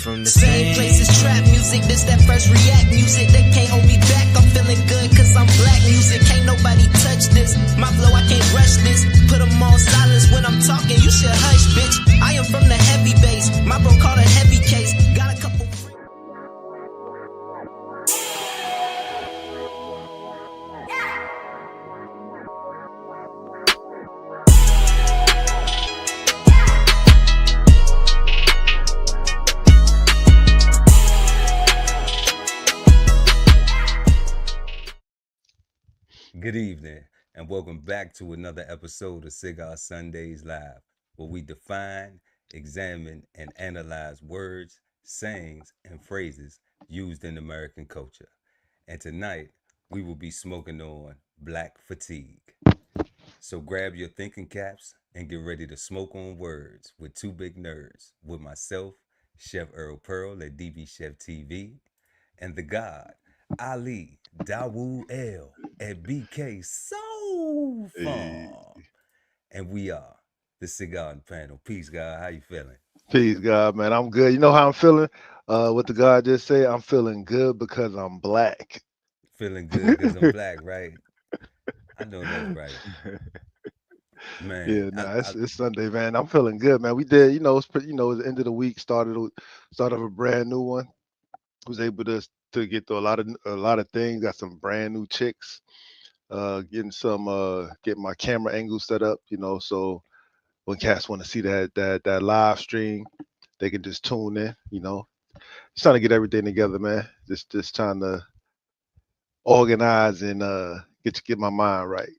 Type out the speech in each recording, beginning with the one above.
from the Same places, trap music, this that first react music. They can't hold me back, I'm feeling good cause I'm black music. Can't nobody touch this, my flow I can't rush this. Put them on silence when I'm talking, you should hush bitch. I am from the heavy base, my bro called a heavy case. Got a couple Good evening, and welcome back to another episode of Cigar Sundays Live, where we define, examine, and analyze words, sayings, and phrases used in American culture. And tonight, we will be smoking on black fatigue. So grab your thinking caps and get ready to smoke on words with two big nerds, with myself, Chef Earl Pearl at DBCHEFTV, and the God, Ali Dawood L at BK Soul Farm. And we are the Cigarden Panel. Peace, God. How you feeling? Peace, God, man. I'm good. You know how I'm feeling? What the God just said? I'm feeling good because I'm black. Feeling good because I'm black, right? I know that's right. Man, It's Sunday, man. I'm feeling good, man. We did, it's pretty, it's the end of the week. Started a brand new one. Was able to get through a lot of things. Got some brand new chicks. Getting my camera angle set up. So when cats want to see that live stream, they can just tune in. Just trying to get everything together, man. Just trying to organize and get my mind right.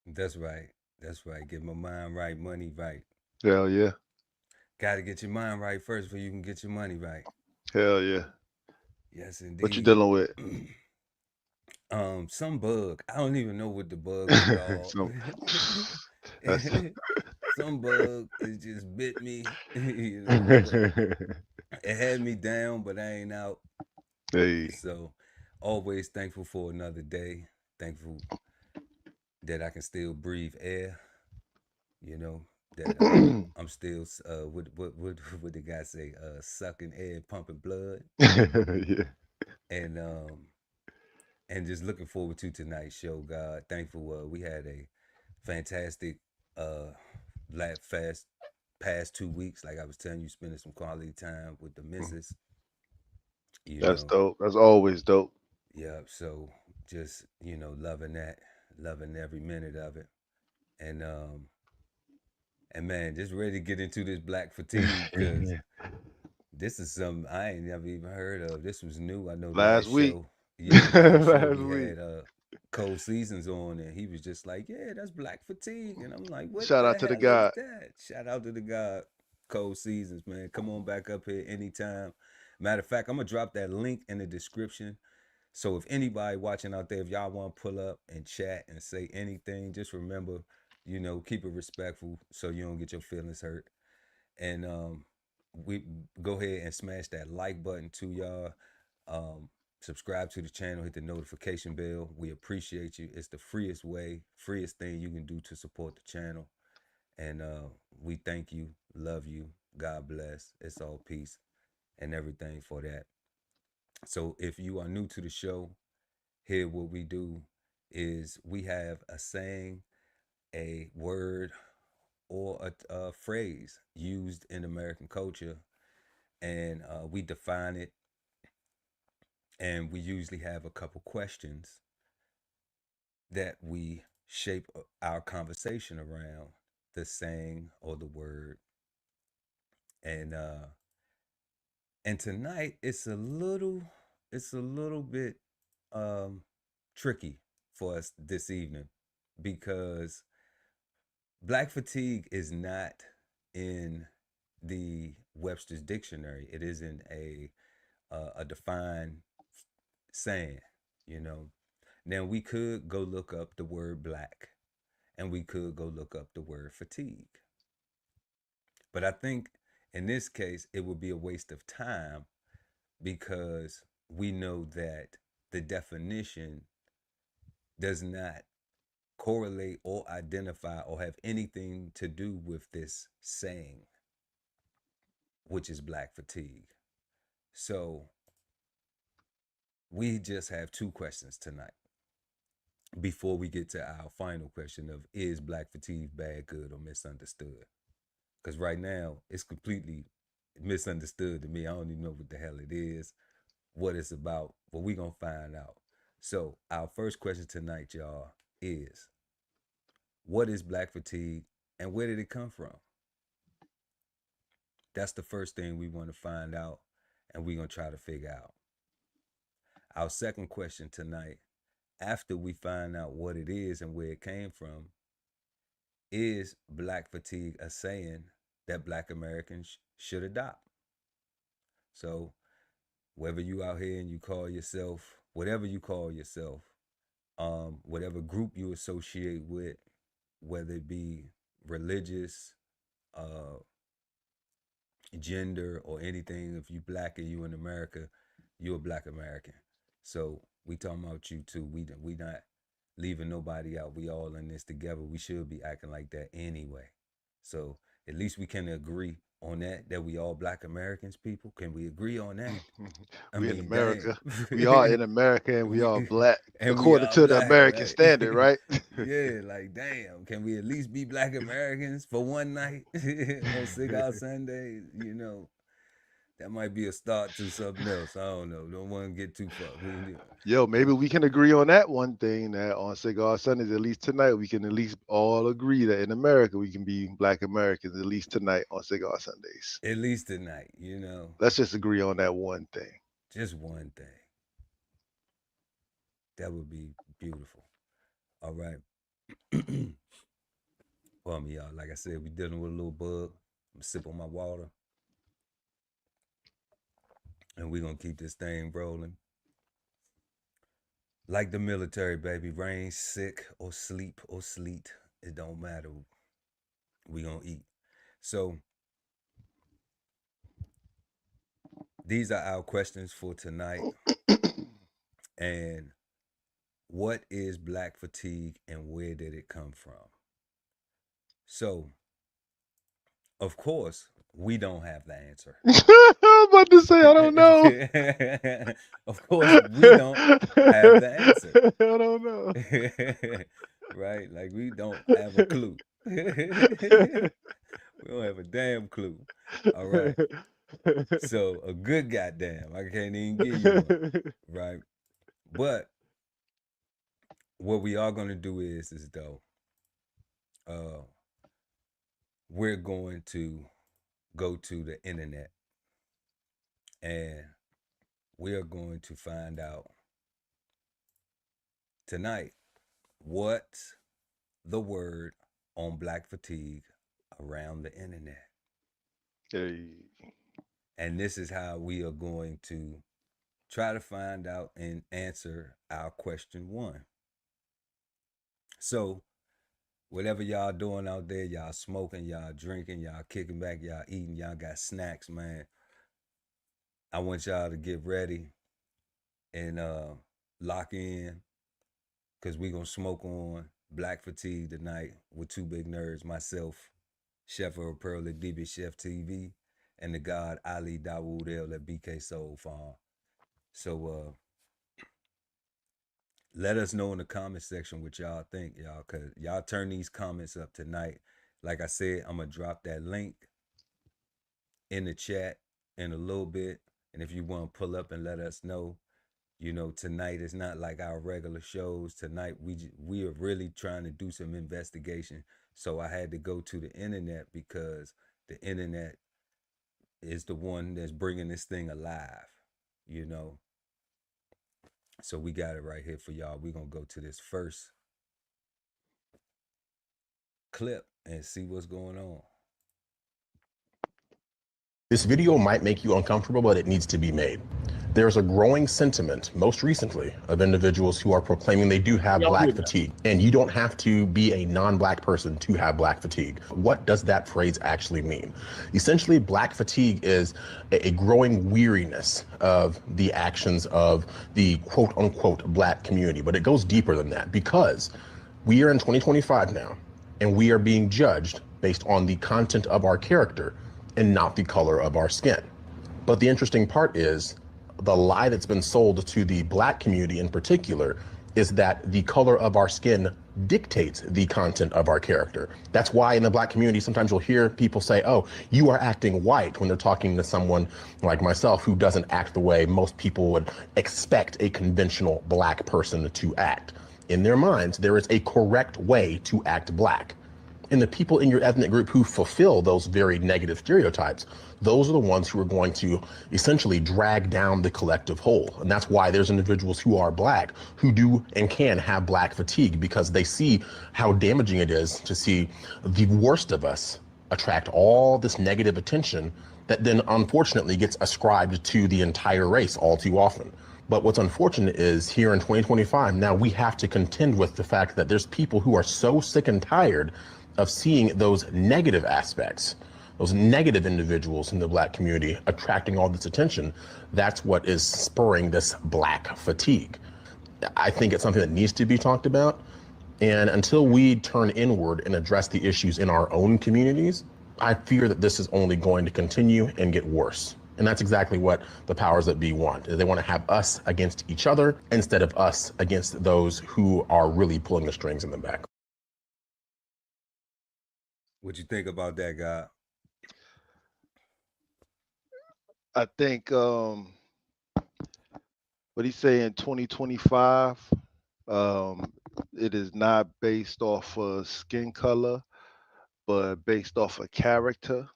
That's right. That's right. Get my mind right, money right. Hell yeah. Got to get your mind right first before you can get your money right. Hell yeah. Yes, indeed. What you dealing with? Some bug. I don't even know what the bug is called. Some bug, it just bit me. It had me down, but I ain't out. Hey. So always thankful for another day. Thankful that I can still breathe air. That I'm still what the guy say? Sucking air, pumping blood. Yeah. And just looking forward to tonight's show, God. Thankful we had a fantastic past 2 weeks. Like I was telling you, spending some quality time with the missus. That's dope. That's always dope. Yeah, so just, loving that, loving every minute of it. And man, just ready to get into this black fatigue because this is something I ain't never even heard of. This was new. I know last week. Show. Yeah, last last show we week. had Cold Seasons on, and he was just like, "Yeah, that's black fatigue," and I'm like, "What?" Shout out to the God. That? Shout out to the God. Cold Seasons, man. Come on back up here anytime. Matter of fact, I'm gonna drop that link in the description. So if anybody watching out there, if y'all want to pull up and chat and say anything, just remember, keep it respectful so you don't get your feelings hurt. And we go ahead and smash that like button to y'all. Subscribe to the channel, hit the notification bell. We appreciate you. It's the freest thing you can do to support the channel. And we thank you, love you, God bless. It's all peace and everything for that. So if you are new to the show, here what we do is we have a saying, a word, or a phrase used in American culture, and we define it, and we usually have a couple questions that we shape our conversation around the saying or the word. And tonight it's a little bit tricky for us this evening because black fatigue is not in the Webster's dictionary. It isn't a defined saying, Now we could go look up the word black, and we could go look up the word fatigue. But I think in this case it would be a waste of time because we know that the definition does not correlate or identify or have anything to do with this saying, which is black fatigue. So we just have 2 questions tonight before we get to our final question of, is black fatigue bad, good, or misunderstood? Because right now it's completely misunderstood to me. I don't even know what the hell it is, what it's about, but we gonna find out. So our first question tonight, y'all, is what is black fatigue and where did it come from? That's the first thing we want to find out, and we're gonna try to figure out. Our second question tonight, after we find out what it is and where it came from, is black fatigue a saying that black Americans should adopt? So whether you out here and you call yourself, whatever you call yourself, whatever group you associate with, whether it be religious, gender, or anything, if you black and you in America, you're a black American. So we talking about you too. We not leaving nobody out. We all in this together. We should be acting like that anyway. So at least we can agree on that we all black Americans, people. Can we agree on that? We in America. We are in America, and we are black according to the black, American right? standard, right? Yeah, like damn. Can we at least be black Americans for one night on Cigar Sundays? You know, that might be a start to something else. I don't know. Don't want to get too far. Yo, maybe we can agree on that one thing, that on Cigar Sundays, at least tonight, we can at least all agree that in America, we can be black Americans, at least tonight on Cigar Sundays. At least tonight, you know. Let's just agree on that one thing. Just one thing. That would be beautiful. All right. Well, y'all, like I said, we dealing with a little bug. I'm sipping my water. And we're going to keep this thing rolling. Like the military, baby. Rain, sick, or sleep, or sleet. It don't matter. We going to eat. So, these are our questions for tonight. And what is black fatigue and where did it come from? So, of course, we don't have the answer. I'm about to say, I don't know. Of course, we don't have the answer. I don't know. Right? Like, we don't have a clue. We don't have a damn clue. All right. So, a good goddamn. I can't even give you one. Right? But what we are going to do is though, we're going to go to the internet and we're going to find out tonight what's the word on black fatigue around the internet. Hey. And this is how we are going to try to find out and answer our question 1. So, whatever y'all doing out there, y'all smoking, y'all drinking, y'all kicking back, y'all eating, y'all got snacks, man. I want y'all to get ready and lock in, because we're going to smoke on Black Fatigue tonight with 2 big nerds, myself, Chef of Pearl at DBCHEFTV, and the god Ali Dawood El at BK Soul Farm. So, let us know in the comment section what y'all think, y'all, because y'all turn these comments up tonight. Like I said, I'm going to drop that link in the chat in a little bit. And if you want to pull up and let us know, you know, tonight is not like our regular shows. Tonight, we are really trying to do some investigation. So I had to go to the internet because the internet is the one that's bringing this thing alive, you know. So we got it right here for y'all. We're going to go to this first clip and see what's going on. This video might make you uncomfortable, but it needs to be made. There's a growing sentiment, most recently, of individuals who are proclaiming they do have black fatigue. And you don't have to be a non-black person to have black fatigue. What does that phrase actually mean? Essentially, black fatigue is a growing weariness of the actions of the quote unquote black community. But it goes deeper than that, because we are in 2025 now, and we are being judged based on the content of our character and not the color of our skin. But the interesting part is the lie that's been sold to the black community in particular is that the color of our skin dictates the content of our character. That's why in the black community, sometimes you'll hear people say, oh, you are acting white when they're talking to someone like myself who doesn't act the way most people would expect a conventional black person to act. In their minds, there is a correct way to act black. And the people in your ethnic group who fulfill those very negative stereotypes, those are the ones who are going to essentially drag down the collective whole. And that's why there's individuals who are black who do and can have black fatigue, because they see how damaging it is to see the worst of us attract all this negative attention that then unfortunately gets ascribed to the entire race all too often. But what's unfortunate is here in 2025, now we have to contend with the fact that there's people who are so sick and tired of seeing those negative aspects, those negative individuals in the black community attracting all this attention. That's what is spurring this black fatigue. I think it's something that needs to be talked about. And until we turn inward and address the issues in our own communities, I fear that this is only going to continue and get worse. And that's exactly what the powers that be want. They want to have us against each other instead of us against those who are really pulling the strings in the back. What you think about that, guy? I think what he say in 2025, it is not based off of skin color, but based off of character.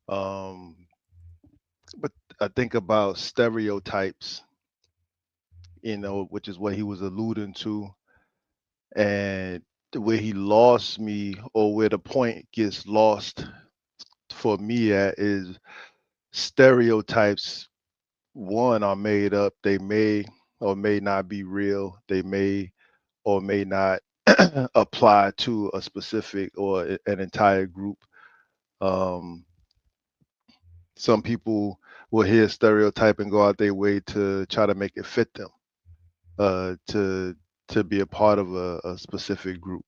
But I think about stereotypes, which is what he was alluding to, and where he lost me, or where the point gets lost for me at, is stereotypes, one, are made up. They may or may not be real. They may or may not apply to a specific or an entire group. Some people will hear stereotype and go out their way to try to make it fit them, to be a part of a specific group,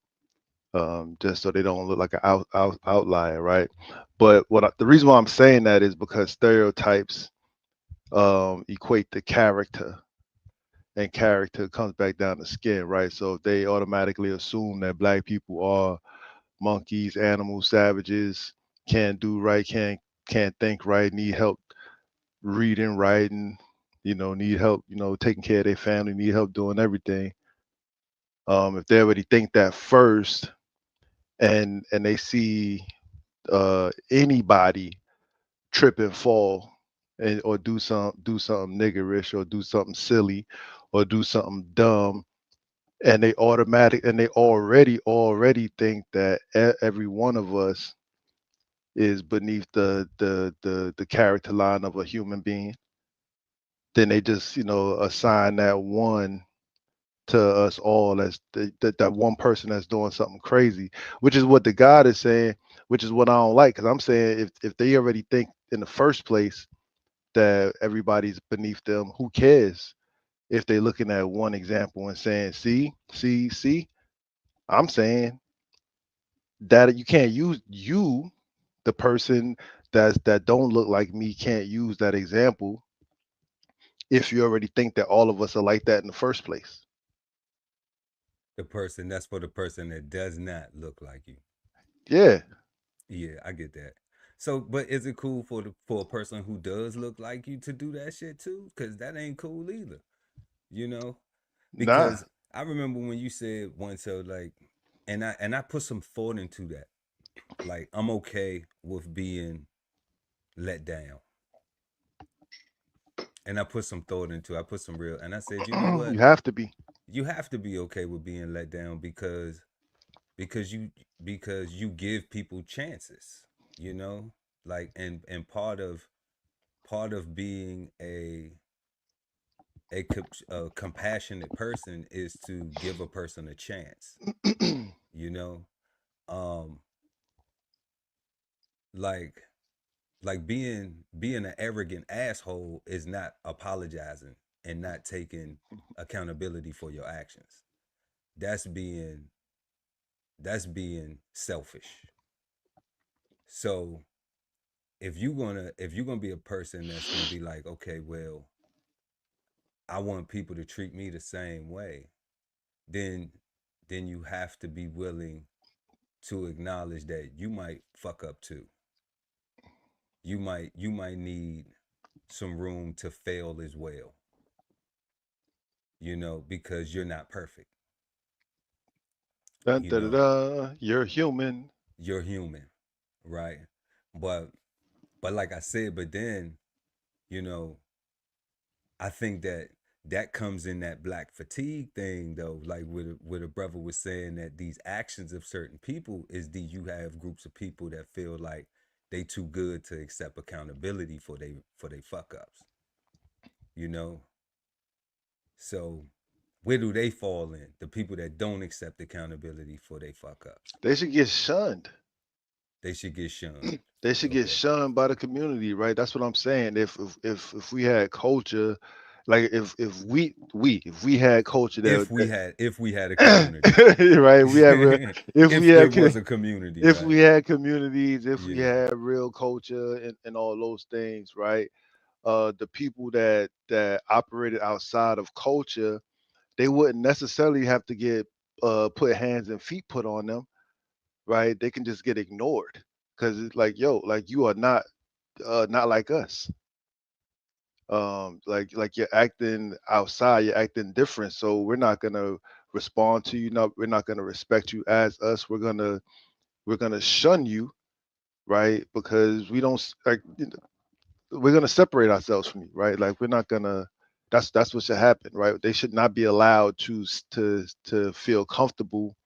just so they don't look like an outlier, right? But the reason why I'm saying that is because stereotypes equate to character, and character comes back down to skin, right? So they automatically assume that black people are monkeys, animals, savages, can't do right, can't think right, need help reading, writing, need help, taking care of their family, need help doing everything. If they already think that first, and they see anybody trip and fall, or do something niggerish, or do something silly, or do something dumb, and they already think that every one of us is beneath the character line of a human being, then they just assign that one to us all as that one person that's doing something crazy, which is what the God is saying, which is what I don't like, because I'm saying if they already think in the first place that everybody's beneath them, who cares if they're looking at one example and saying, see, I'm saying that you can't use the person that don't look like me, can't use that example if you already think that all of us are like that in the first place. That's for the person that does not look like you. Yeah. Yeah, I get that. So, but is it cool for a person who does look like you to do that shit too? Because that ain't cool either. Because Nah. I remember when you said once, so like, and I put some thought into that. Like, I'm okay with being let down. And I put some thought into it. I put some real, and I said, you know what? You have to be. You have to be okay with being let down because you give people chances, like, and part of being a compassionate person is to give a person a chance, like being an arrogant asshole is not apologizing and not taking accountability for your actions. That's being selfish. So if you're gonna be a person that's gonna be like, okay, well, I want people to treat me the same way, then you have to be willing to acknowledge that you might fuck up too. You might need some room to fail as well, because you're not perfect. Dun, You dun, dun, know, dun, you're human. you're human, right? But like I said, but then, you know, I think that comes in that black fatigue thing though, like what a brother was saying, that these actions of certain people is you have groups of people that feel like they too good to accept accountability for they fuck ups, you know? So where do they fall in? The people that don't accept accountability for they fuck ups. They should get shunned. They should get shunned. They should get Okay. shunned by the community, right? That's what I'm saying. If we had culture, like if we had culture If that, we had a community. right, we have real, if we If there had was a community, if we right? had communities, if we Yeah. had real culture and all those things, right? The people that operated outside of culture, they wouldn't necessarily have to get put hands and feet put on them, right? They can just get ignored because it's like, yo, like you are not like us. Like you're acting outside, you're acting different, so we're not gonna respond to you. No, we're not gonna respect you as us. We're gonna shun you, right? Because we don't like we're gonna separate ourselves from you, right? Like we're not gonna. That's what should happen, right? They should not be allowed to feel comfortable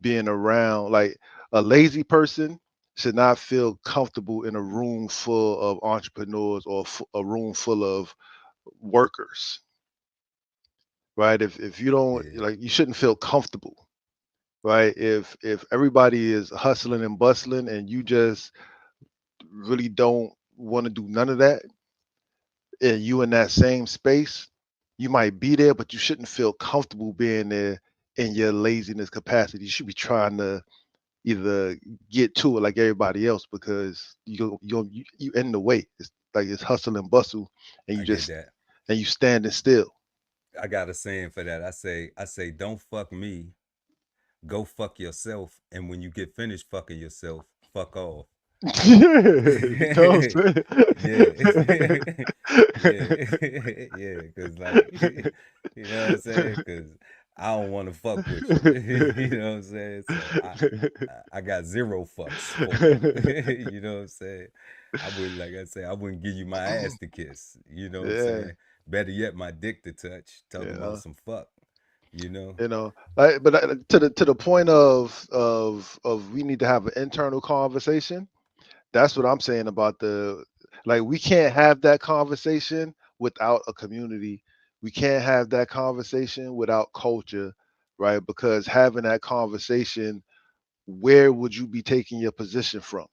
being around. Like a lazy person should not feel comfortable in a room full of entrepreneurs or a room full of workers, right? If you don't Yeah. like, you shouldn't feel comfortable, right? If everybody is hustling and bustling and you just really don't want to do none of that, and you in that same space, you might be there, but you shouldn't feel comfortable being there in your laziness capacity. You should be trying to either get to it like everybody else because you in the way. It's like it's hustle and bustle, and I get that. you standing still. I got a saying for that. I say, don't fuck me, go fuck yourself, and when you get finished fucking yourself, fuck off. You know what I'm Yeah, saying? yeah, yeah. Cause like, you know what I'm saying? Cause I don't want to fuck with you. You know what I'm saying? So I got zero fucks for you. You know what I'm saying? I would, like I say, I wouldn't give you my ass to kiss. You know what I'm Yeah, saying? Better yet, my dick to touch. Talking about yeah. some fuck. You know? Like, but to the point of we need to have an internal conversation. That's what I'm saying about like we can't have that conversation without a community. We can't have that conversation without culture, right? Because having that conversation, where would you be taking your position from?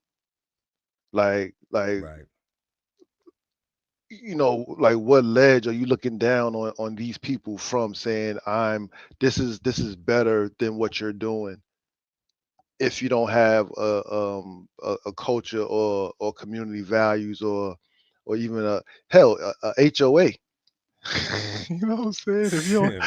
Like Right. like what ledge are you looking down on these people from, saying this is better than what you're doing, if you don't have a culture or community values, or even a hell a HOA. You know what I'm saying? If you don't, Man.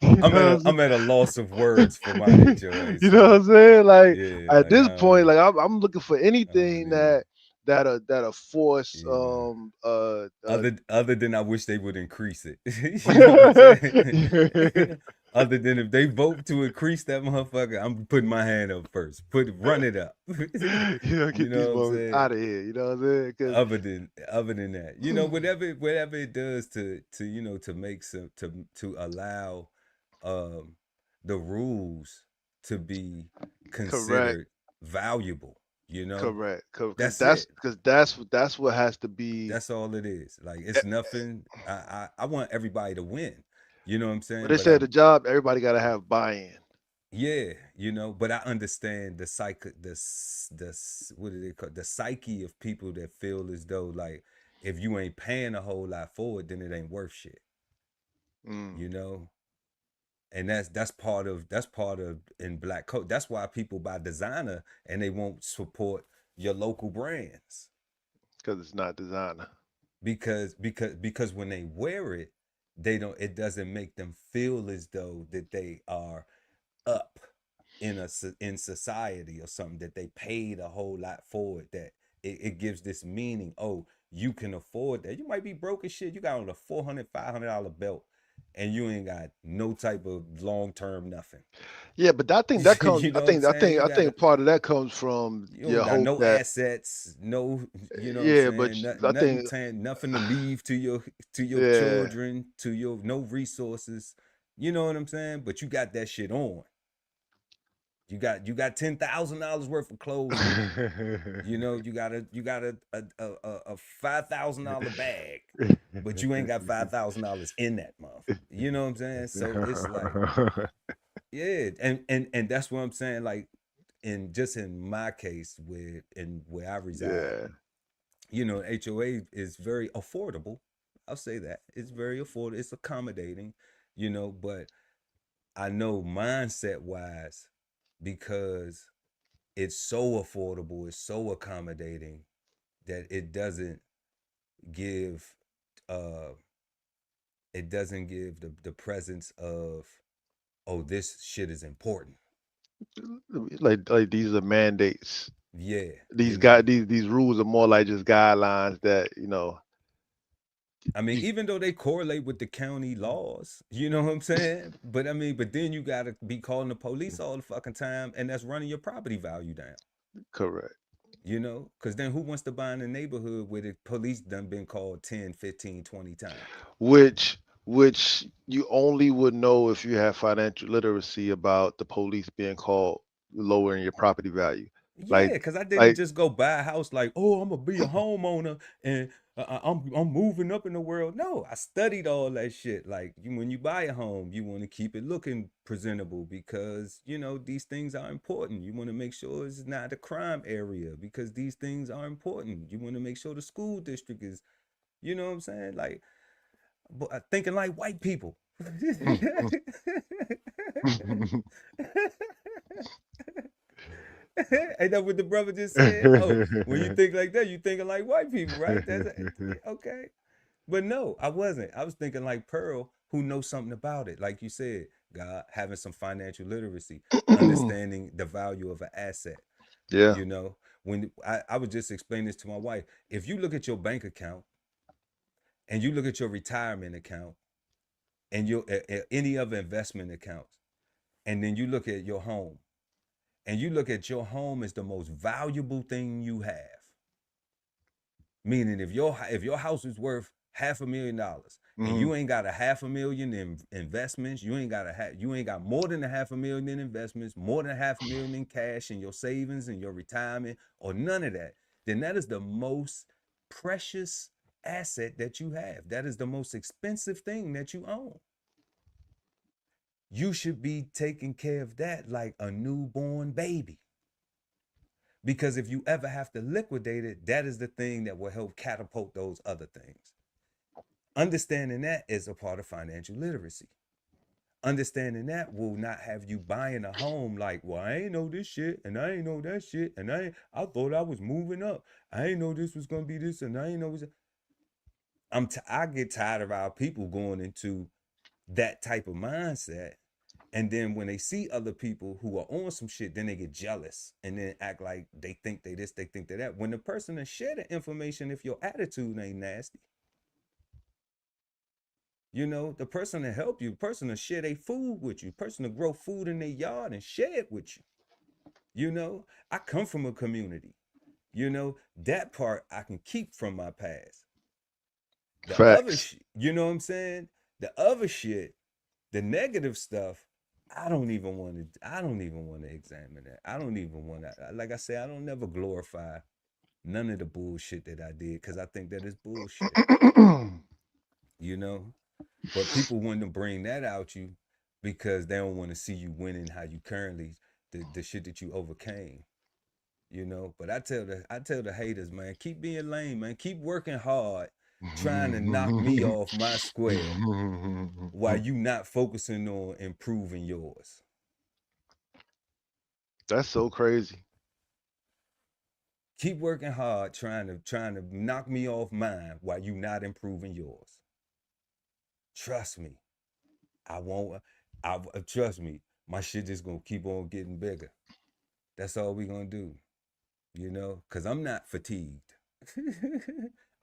you know what I'm I'm at a loss of words for my HOA, you know what son. I'm saying? Like Yeah, at like this I don't point, even like I'm looking for I don't anything even that'll force yeah. Other than I wish they would increase it. You know what I'm saying? Other than if they vote to increase that motherfucker, I'm putting my hand up first. Run it up. You get these know what I'm folks saying? out of here. You know what I'm saying? Other than that, whatever it does to to make some to allow um the rules to be Correct. considered valuable, you know? Correct. Because That's it. that's what has to be. That's all it is. Like eh, it's nothing. I want everybody to win. You know what I'm But saying? they But I said the job, everybody got to have buy-in. yeah, but I understand the what do they call the psyche of people that feel as though like if you ain't paying a whole lot for it, then it ain't worth shit. Mm. You know? And that's part of in black code. That's why people buy designer and they won't support your local brands. Because it's not designer. Because when they wear it, it doesn't make them feel as though that they are up in society or something, that they paid a whole lot for it, that it gives this meaning. Oh, you can afford that. You might be broke as shit. You got on a $400-$500 belt and you ain't got no type of long-term nothing. Yeah, but I think that comes. You know I think part of that comes from you your don't got hope no that. assets, no, you know Yeah, what but I'm I saying, nothing to leave to your yeah. children, to your no resources. You know what I'm saying? But you got that shit on. You got $10,000 worth of clothes on. You know, you got a $5,000 bag, but you ain't got $5,000 in that month. You know what I'm saying? So it's like, yeah, and that's what I'm saying. Like, in my case, where I reside, Yeah. you know, HOA is very affordable. I'll say that it's very affordable. It's accommodating, you know, but I know mindset wise, because it's so affordable, it's so accommodating, that give uh it doesn't give the presence of, oh, this shit is important. Like these are mandates. Yeah, These you know. these rules are more like just guidelines that, I mean, you, even though they correlate with the county laws, you know what I'm saying? But I mean, but then you gotta be calling the police all the fucking time, and that's running your property value down. correct. You know, because then who wants to buy in a neighborhood where the police done been called 10, 15, 20 times? Which you only would know if you have financial literacy about the police being called, lowering your property value. Yeah, Like because I didn't like just go buy a house like, oh, I'm gonna be a homeowner and I'm moving up in the world. No, I studied all that shit. Like, when you buy a home, you want to keep it looking presentable, because you know these things are important. You want to make sure it's not a crime area, because these things are important. You want to make sure the school district is, you know what I'm saying, like, but thinking like white people. Ain't that what the brother just said? Oh, when you think like that, you thinking like white people, right? That's okay. But no, I wasn't. I was thinking like Pearl, who knows something about it. Like you said, God, having some financial literacy, understanding the value of an asset. yeah. You know, when I would just explain this to my wife. If you look at your bank account and you look at your retirement account and your any other investment accounts, and then you look at your home, and you look at your home as the most valuable thing you have. Meaning, if your house is worth $500,000 and Mhm. you ain't got $500,000 in investments, you ain't got more than $500,000 in investments, more than $500,000 in cash in your savings and your retirement, or none of that, then that is the most precious asset that you have. That is the most expensive thing that you own. You should be taking care of that like a newborn baby. Because if you ever have to liquidate it, that is the thing that will help catapult those other things. Understanding that is a part of financial literacy. Understanding that will not have you buying a home like, well, I ain't know this shit and I ain't know that shit and I thought I was moving up. I ain't know this was gonna be this and I ain't know. I get tired of our people going into that type of mindset. And then when they see other people who are on some shit, then they get jealous and then act like they think they this, they think they that. When the person that share the information, if your attitude ain't nasty, you know, the person to help you, the person to share their food with you, the person to grow food in their yard and share it with you. You know, I come from a community. You know, that part I can keep from my past. The other Facts. shit, you know what I'm saying? The other shit, the negative stuff, I don't even want to examine that. I don't even want to, like I said, I don't never glorify none of the bullshit that I did, because I think that is bullshit, you know? But people want to bring that out you because they don't want to see you winning how you currently, the shit that you overcame, you know? But I tell the haters, man, keep being lame, man. Keep working hard. trying to knock me off my square while you not focusing on improving yours. That's so crazy. Keep working hard trying to knock me off mine while you not improving yours. Trust me. I won't trust me. My shit just gonna keep on getting bigger. That's all we gonna do. You know, cause I'm not fatigued.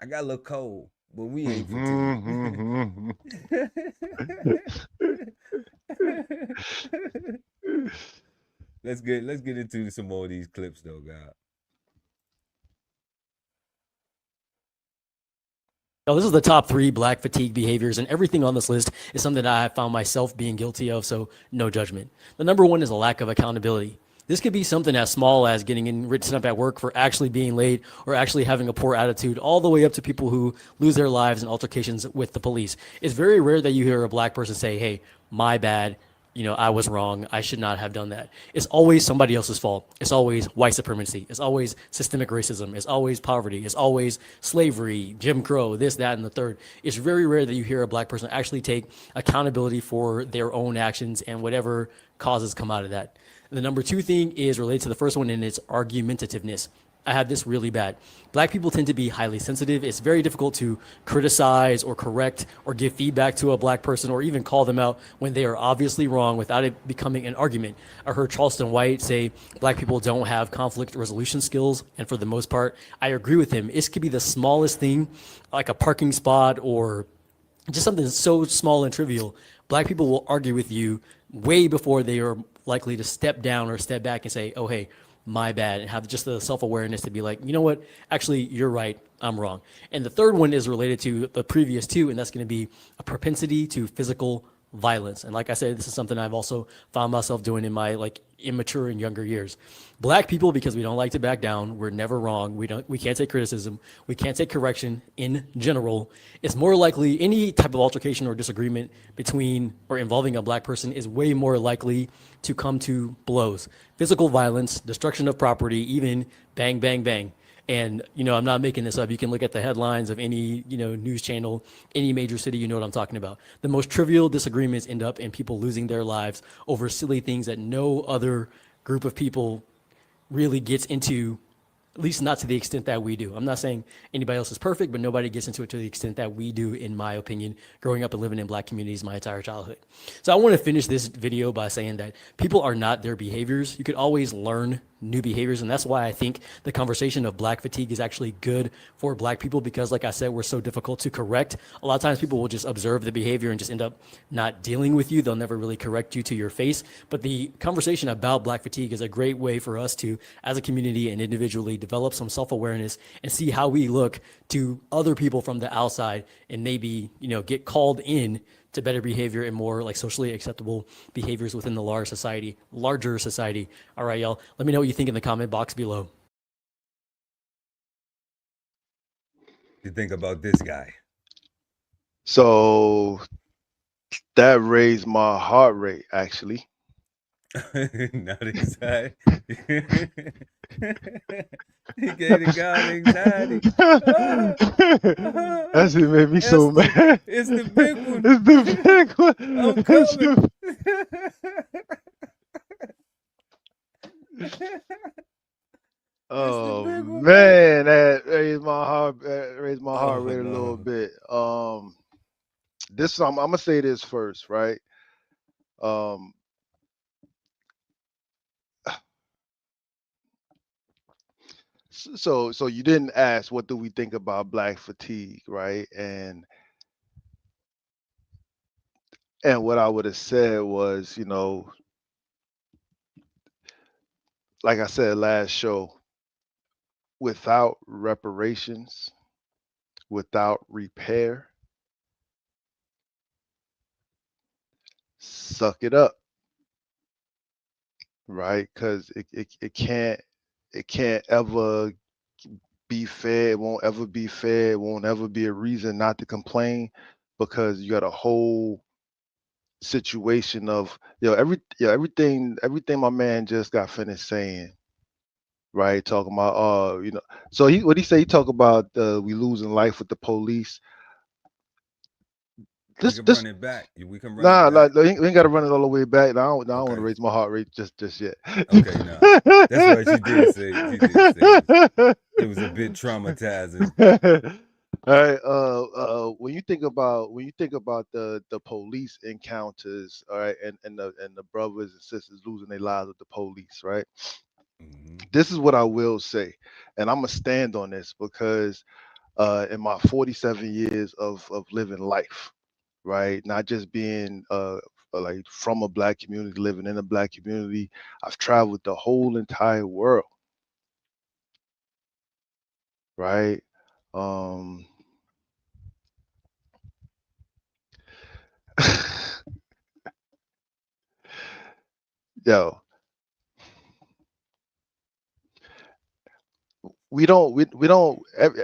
I got a little cold, but we ain't fatigued. Let's get into some more of these clips though, God. Now, this is the top 3 black fatigue behaviors, and everything on this list is something that I have found myself being guilty of, so no judgment. The number 1 is a lack of accountability. This could be something as small as getting written up at work for actually being late or actually having a poor attitude, all the way up to people who lose their lives in altercations with the police. It's very rare that you hear a black person say, hey, my bad, I was wrong. I should not have done that. It's always somebody else's fault. It's always white supremacy. It's always systemic racism. It's always poverty. It's always slavery, Jim Crow, this, that, and the third. It's very rare that you hear a black person actually take accountability for their own actions and whatever causes come out of that. The number 2 thing is related to the first one, and it's argumentativeness. I have this really bad. Black people tend to be highly sensitive. It's very difficult to criticize or correct or give feedback to a black person or even call them out when they are obviously wrong without it becoming an argument. I heard Charleston White say black people don't have conflict resolution skills, and for the most part, I agree with him. It could be the smallest thing, like a parking spot or just something so small and trivial. Black people will argue with you way before they are likely to step down or step back and say, oh, hey, my bad, and have just the self-awareness to be like, you know what, actually, you're right, I'm wrong. And the third one is related to the previous 2, and that's going to be a propensity to physical violence. And like I said, this is something I've also found myself doing in my immature and younger years. Black people, because we don't like to back down, we're never wrong. We can't take criticism. We can't take correction in general. It's more likely any type of altercation or disagreement between or involving a black person is way more likely to come to blows. Physical violence, destruction of property, even bang, bang, bang. And, I'm not making this up. You can look at the headlines of any, news channel, any major city, you know what I'm talking about. The most trivial disagreements end up in people losing their lives over silly things that no other group of people really gets into, at least not to the extent that we do. I'm not saying anybody else is perfect, but nobody gets into it to the extent that we do, in my opinion, growing up and living in black communities my entire childhood. So I want to finish this video by saying that people are not their behaviors. You could always learn new behaviors, and that's why I think the conversation of black fatigue is actually good for black people, because like I said, we're so difficult to correct. A lot of times people will just observe the behavior and just end up not dealing with you. They'll never really correct you to your face. But the conversation about black fatigue is a great way for us to, as a community and individually, develop some self-awareness and see how we look to other people from the outside, and maybe, get called in to better behavior and more socially acceptable behaviors within the larger society. All right, y'all. Let me know what you think in the comment box below. You think about this guy? So that raised my heart rate, actually. Not anxiety. He gave the guy anxiety. That's it made me so mad. It's the big one. It's the big one. I'm coming. Oh man, that raised my heart rate a little bit. I'm gonna say this first, right? So you didn't ask what do we think about black fatigue, right? And what I would have said was, like I said last show, without reparations, without repair, suck it up, right? Because it can't ever be fair. It won't ever be fair. It won't ever be a reason not to complain, because you got a whole situation of everything my man just got finished saying right? Talking about so what he say? He talk about we losing life with the police. We This can this run it back. We can run it nah, back. we ain't got to run it all the way back. I don't want to Okay. raise my heart rate just yet. Okay, nah. That's right. She did say it was a bit traumatizing. All right. When you think about the police encounters, all right, and the brothers and sisters losing their lives with the police, right? Hmm. This is what I will say, and I'm gonna stand on this because in my 47 years of living life, right, not just being like from a black community, living in a black community, I've traveled the whole entire world, right? Um, yo, we don't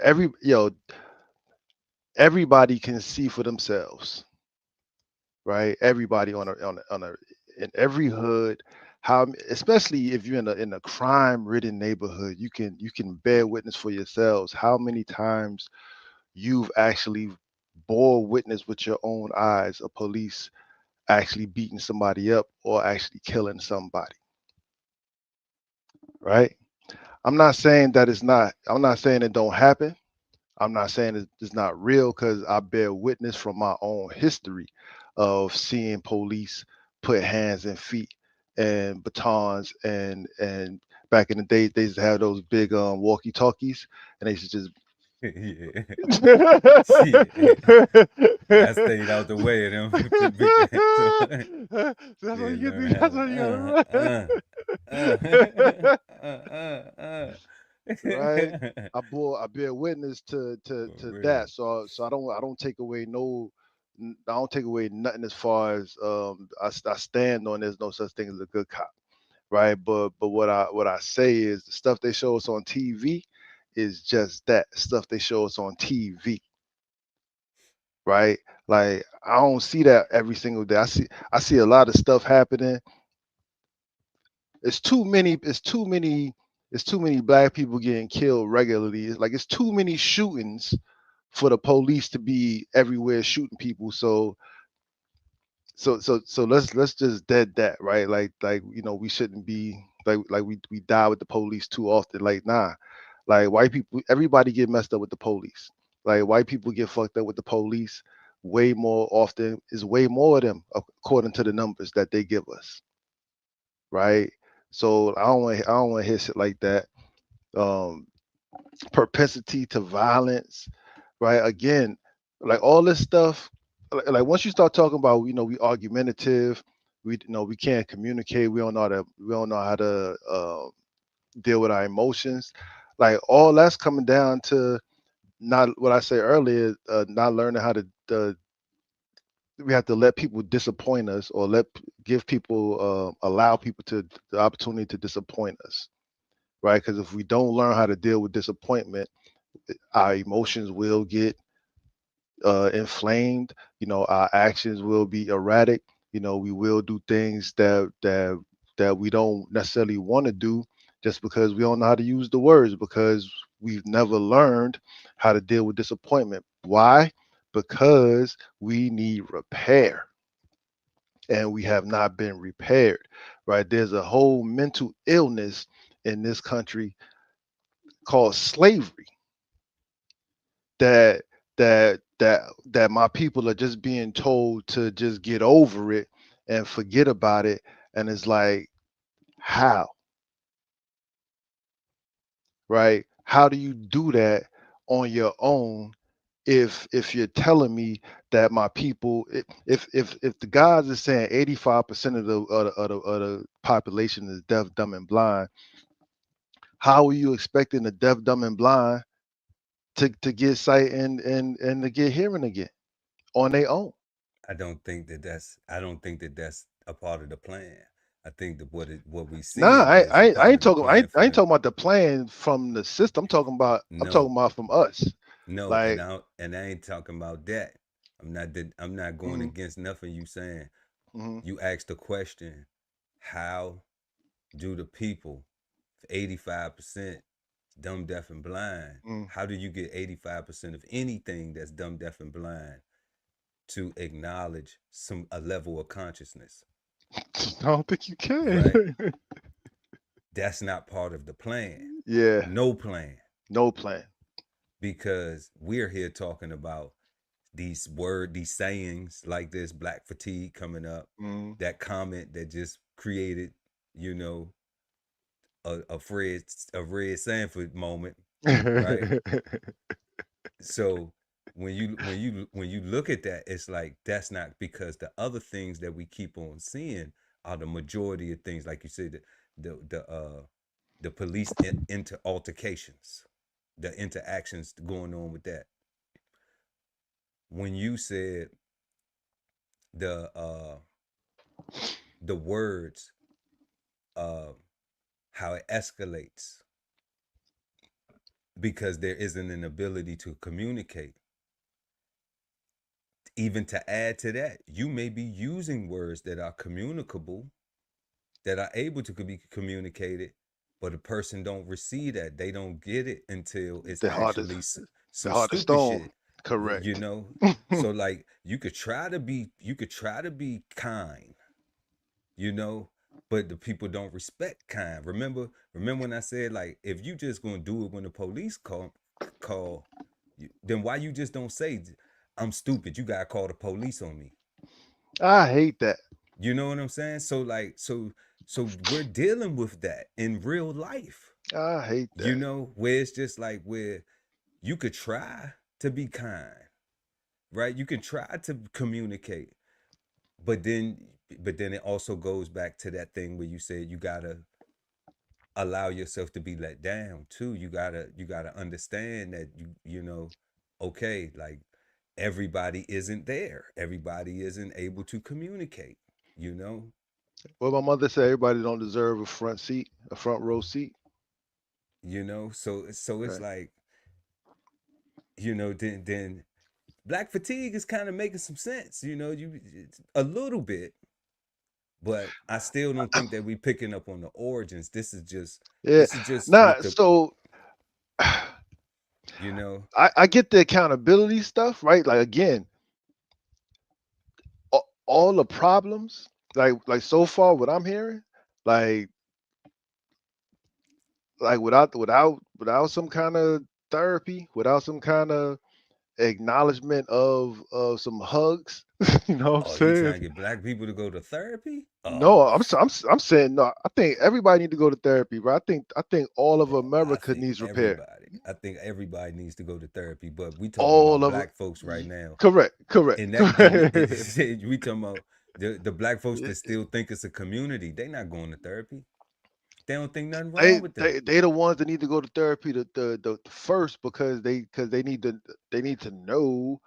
every yo everybody can see for themselves, right? Everybody in every hood, how especially if you're in a crime ridden neighborhood, you can bear witness for yourselves how many times you've actually bore witness with your own eyes of police actually beating somebody up or actually killing somebody, right? I'm not saying it don't happen. I'm not saying it's not real because I bear witness from my own history of seeing police put hands and feet and batons and back in the day they used to have those big walkie talkies and they used to just Yeah. Shit. I stayed out the way of them to be so, So that's how yeah, you get learn me. how That's to how you gotta right. I bear witness to For real. that. So I don't take away I don't take away nothing as far as I stand on there's no such thing as a good cop, right? But what I say is the stuff they show us on TV is just that stuff they show us on TV, right? Like I don't see that every single day. I see a lot of stuff happening. It's too many. It's too many. It's too many black people getting killed regularly. It's like it's too many shootings for the police to be everywhere shooting people. So let's just dead that, right? Like we shouldn't be like we die with the police too often. Like nah, like white people, everybody get messed up with the police. Like white people get fucked up with the police way more often. Is way more of them according to the numbers that they give us, right? So I don't want to hear shit like that. Um, propensity to violence, right? Again, like all this stuff, like once you start talking about, we argumentative, we can't communicate, we don't know how to deal with our emotions. Like all that's coming down to not what I said earlier, not learning how to. We have to let people disappoint us, or give people, allow people to the opportunity to disappoint us, right? Because if we don't learn how to deal with disappointment, our emotions will get inflamed. Our actions will be erratic. We will do things that we don't necessarily want to do just because we don't know how to use the words, because we've never learned how to deal with disappointment. Why? Because we need repair and we have not been repaired, right? There's a whole mental illness in this country called slavery that that my people are just being told to just get over it and forget about it. And it's like, how? Right? How do you do that on your own if you're telling me that my people, if the guys are saying 85% of the population is deaf, dumb, and blind, how are you expecting the deaf, dumb, and blind to get sight and to get hearing again on their own? I don't think that that's a part of the plan. I think that what we Nah, seeing is a I part ain't of the talking. plan I for ain't them. talking about the plan from the system. I'm talking No, about from us. no, Like, and I ain't talking about that. I'm not going hmm against nothing you saying. hmm You asked the question, how do the people 85% dumb, deaf, and blind, Mm. how do you get 85% of anything that's dumb, deaf, and blind to acknowledge a level of consciousness? I don't think you can. Right. That's not part of the plan. Yeah. No plan. No plan. Because we're here talking about these sayings like this black fatigue coming up, Mm. that comment that just created, you know, a Fred Sanford moment, right? So when you look at that, it's like that's not, because the other things that we keep on seeing are the majority of things, like you said, the police into altercations, the interactions going on with that. When you said the words, how it escalates because there isn't an ability to communicate. Even to add to that, you may be using words that are communicable, that are able to be communicated, but a person don't receive that. They don't get it until it's The actually hardest, the some hardest stupid stone. shit. Correct. You know? So like you could try to be kind, you know, but the people don't respect kind. Remember when I said, like, if you just gonna do it when the police call then why you just don't say, I'm stupid, you gotta call the police on me? I hate that. You know what I'm saying? So like, so we're dealing with that in real life, I hate that. you know, where it's just like, where you could try to be kind, right? You can try to communicate, but then it also goes back to that thing where you said you gotta allow yourself to be let down too. You gotta understand that you know, okay, like everybody isn't there. Everybody isn't able to communicate, you know? Well, my mother said everybody don't deserve a front row seat. You know, so it's Right. like, you know, then black fatigue is kind of making some sense, you know, a little bit, but I still don't think that we picking up on the origins. This is just Yeah. with Nah. the, So you know, I get the accountability stuff, right? Like again, all the problems, like so far, what I'm hearing, like without some kind of therapy, without some kind of acknowledgement of some hugs, you know what I'm oh, you saying? trying to get black people to go to therapy? No, Oh, I'm saying no. I think everybody need to go to therapy, bro. I think all of bro, America needs repair. I think everybody needs to go to therapy, but we talking All about of it. black folks right now. Correct, And correct. we talking about the black folks that still think it's a community. They not going to therapy. They don't think nothing they wrong with them. they the ones that need to go to therapy the first because they need to know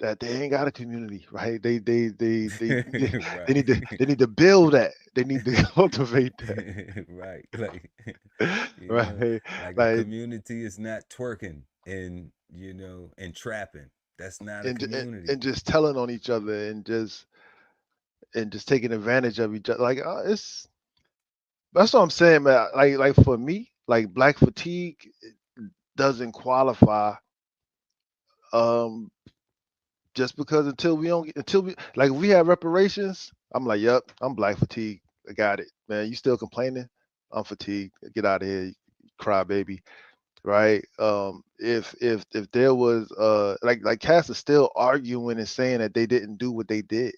that they ain't got a community, right? Right. They need to build that. They need to cultivate that. Right. Like, you know, Right. like a Like community is not twerking and, you know, and trapping. That's not a and community. just telling on each other and just taking advantage of each other. Like it's that's what I'm saying, man. Like for me, like black fatigue doesn't qualify um just because until we like if we have reparations, I'm like, yep, I'm black fatigue. I got it, man. You still complaining? I'm fatigued. Get out of here, cry baby. Right? If there was like Cass is still arguing and saying that they didn't do what they did.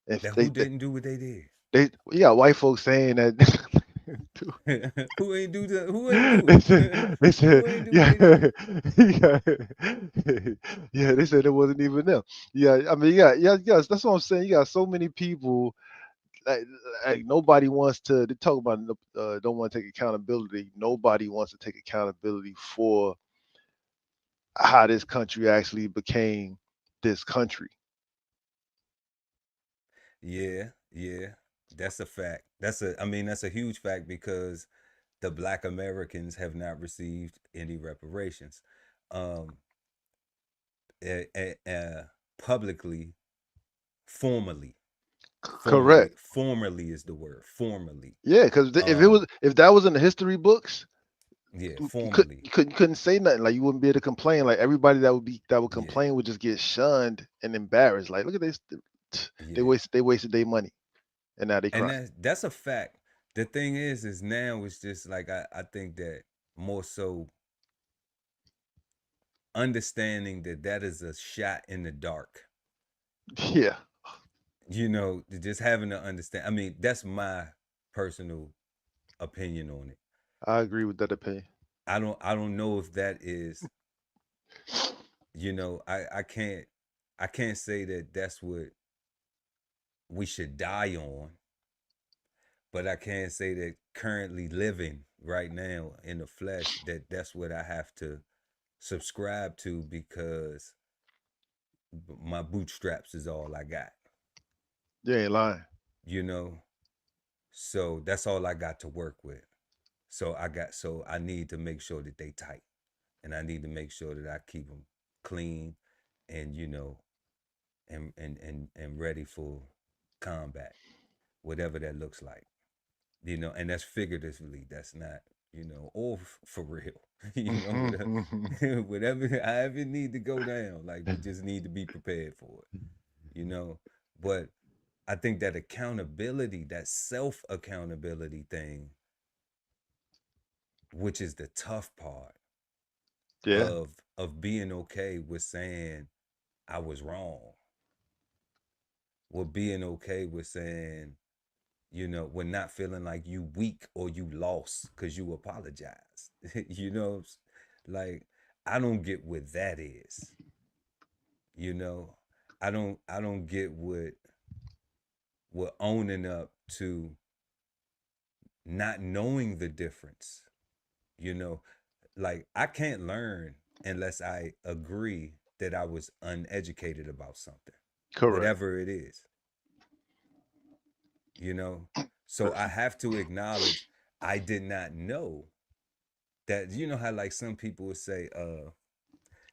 If That who didn't do what they did? they you got white folks saying that Who ain't who ain't do they it? said, they Who said ain't do what yeah, they did? yeah, they said it wasn't even them. Yeah, I mean, yes, that's what I'm saying. You got so many people like, like nobody wants to. They talk about don't want to take accountability. Nobody wants to take accountability for how this country actually became this country. Yeah, yeah. That's a fact. I mean, that's a huge fact because the black Americans have not received any reparations. Um, publicly, formally. Correct. Formerly is the word. Formerly. Yeah, because if that was in the history books, Yeah, you formerly. couldn't say nothing. Like you wouldn't be able to complain. Like everybody that would Yeah. complain would just get shunned and embarrassed. Like look at this, they Yeah. wasted their money, and now they And cry. that's a fact. The thing is now it's just like I think that more so understanding that is a shot in the dark. Yeah, You know, just having to understand. I mean, that's my personal opinion on it. I agree with that opinion. I don't know if that is, you know, I can't say that that's what we should die on, but I can say that currently living right now in the flesh, that's what I have to subscribe to because my bootstraps is all I got, You ain't lying. you know. So that's all I got to work with. So I need to make sure that they tight, and I need to make sure that I keep them clean, and you know, and ready for combat, whatever that looks like, you know. And that's figuratively. That's not, you know, or for real, you know, whatever however it need to go down. Like we just need to be prepared for it, you know. But I think that accountability, that self accountability thing, which is the tough part Yeah, of being okay with saying I was wrong, with being okay with saying, you know, we're not feeling like you weak or you lost because you apologize. You know, like I don't get what that is. You know, I don't get what owning up to not knowing the difference. You know, like I can't learn unless I agree that I was uneducated about something, correct. whatever it is, you know. So I have to acknowledge I did not know that. You know how like some people would say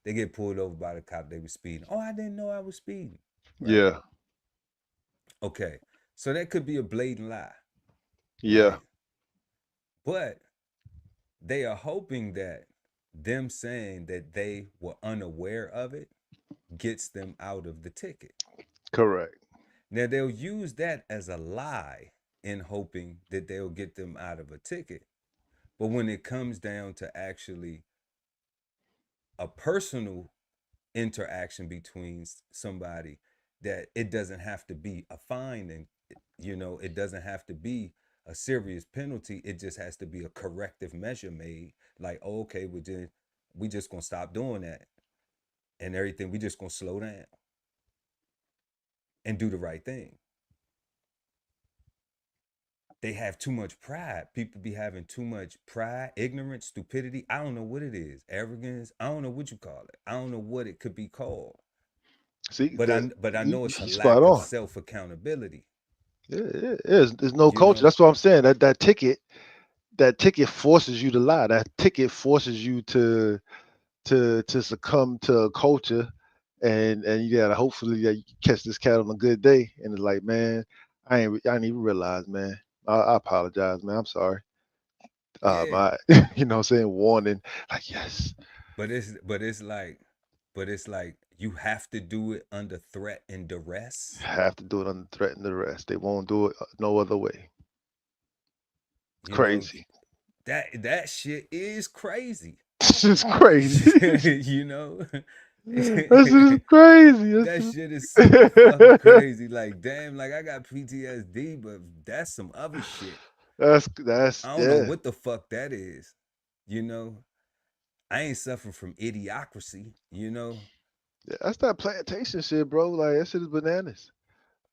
they get pulled over by the cop, they were speeding. Oh, I didn't know I was speeding, right? Yeah, Okay, so that could be a blatant lie, yeah, right? But they are hoping that them saying that they were unaware of it gets them out of the ticket. correct. Now they'll use that as a lie in hoping that they'll get them out of a ticket. But when it comes down to actually a personal interaction between somebody, that it doesn't have to be a fine, and you know, it doesn't have to be a serious penalty. It just has to be a corrective measure made. Like, oh, okay, we just gonna stop doing that and everything. We just gonna slow down and do the right thing. They have too much pride. People be having too much pride, ignorance, stupidity. I don't know what it is. Arrogance. I don't know what you call it. I don't know what it could be called. See, But I know it's a you spot lack of on. self accountability. Yeah, it is. There's no You culture. know, That's what I'm saying. That ticket forces you to lie. That ticket forces you to succumb to a culture, and you gotta hopefully you catch this cat on a good day, and it's like, man, I didn't even realize, man. I apologize, man. I'm sorry. yeah. My, you know, what I'm saying warning, like yes, But it's like you have to do it under threat and duress. have to do it under threat and duress. They won't do it no other way. You know, Crazy. that shit is crazy. This is crazy. You know, This is crazy. that shit is super fucking crazy. Like, damn, like I got PTSD, but that's some other shit. That's I don't know yeah. what the fuck that is. You know, I ain't suffering from idiocracy. You know, Yeah, that's that plantation shit, bro. Like that shit is bananas.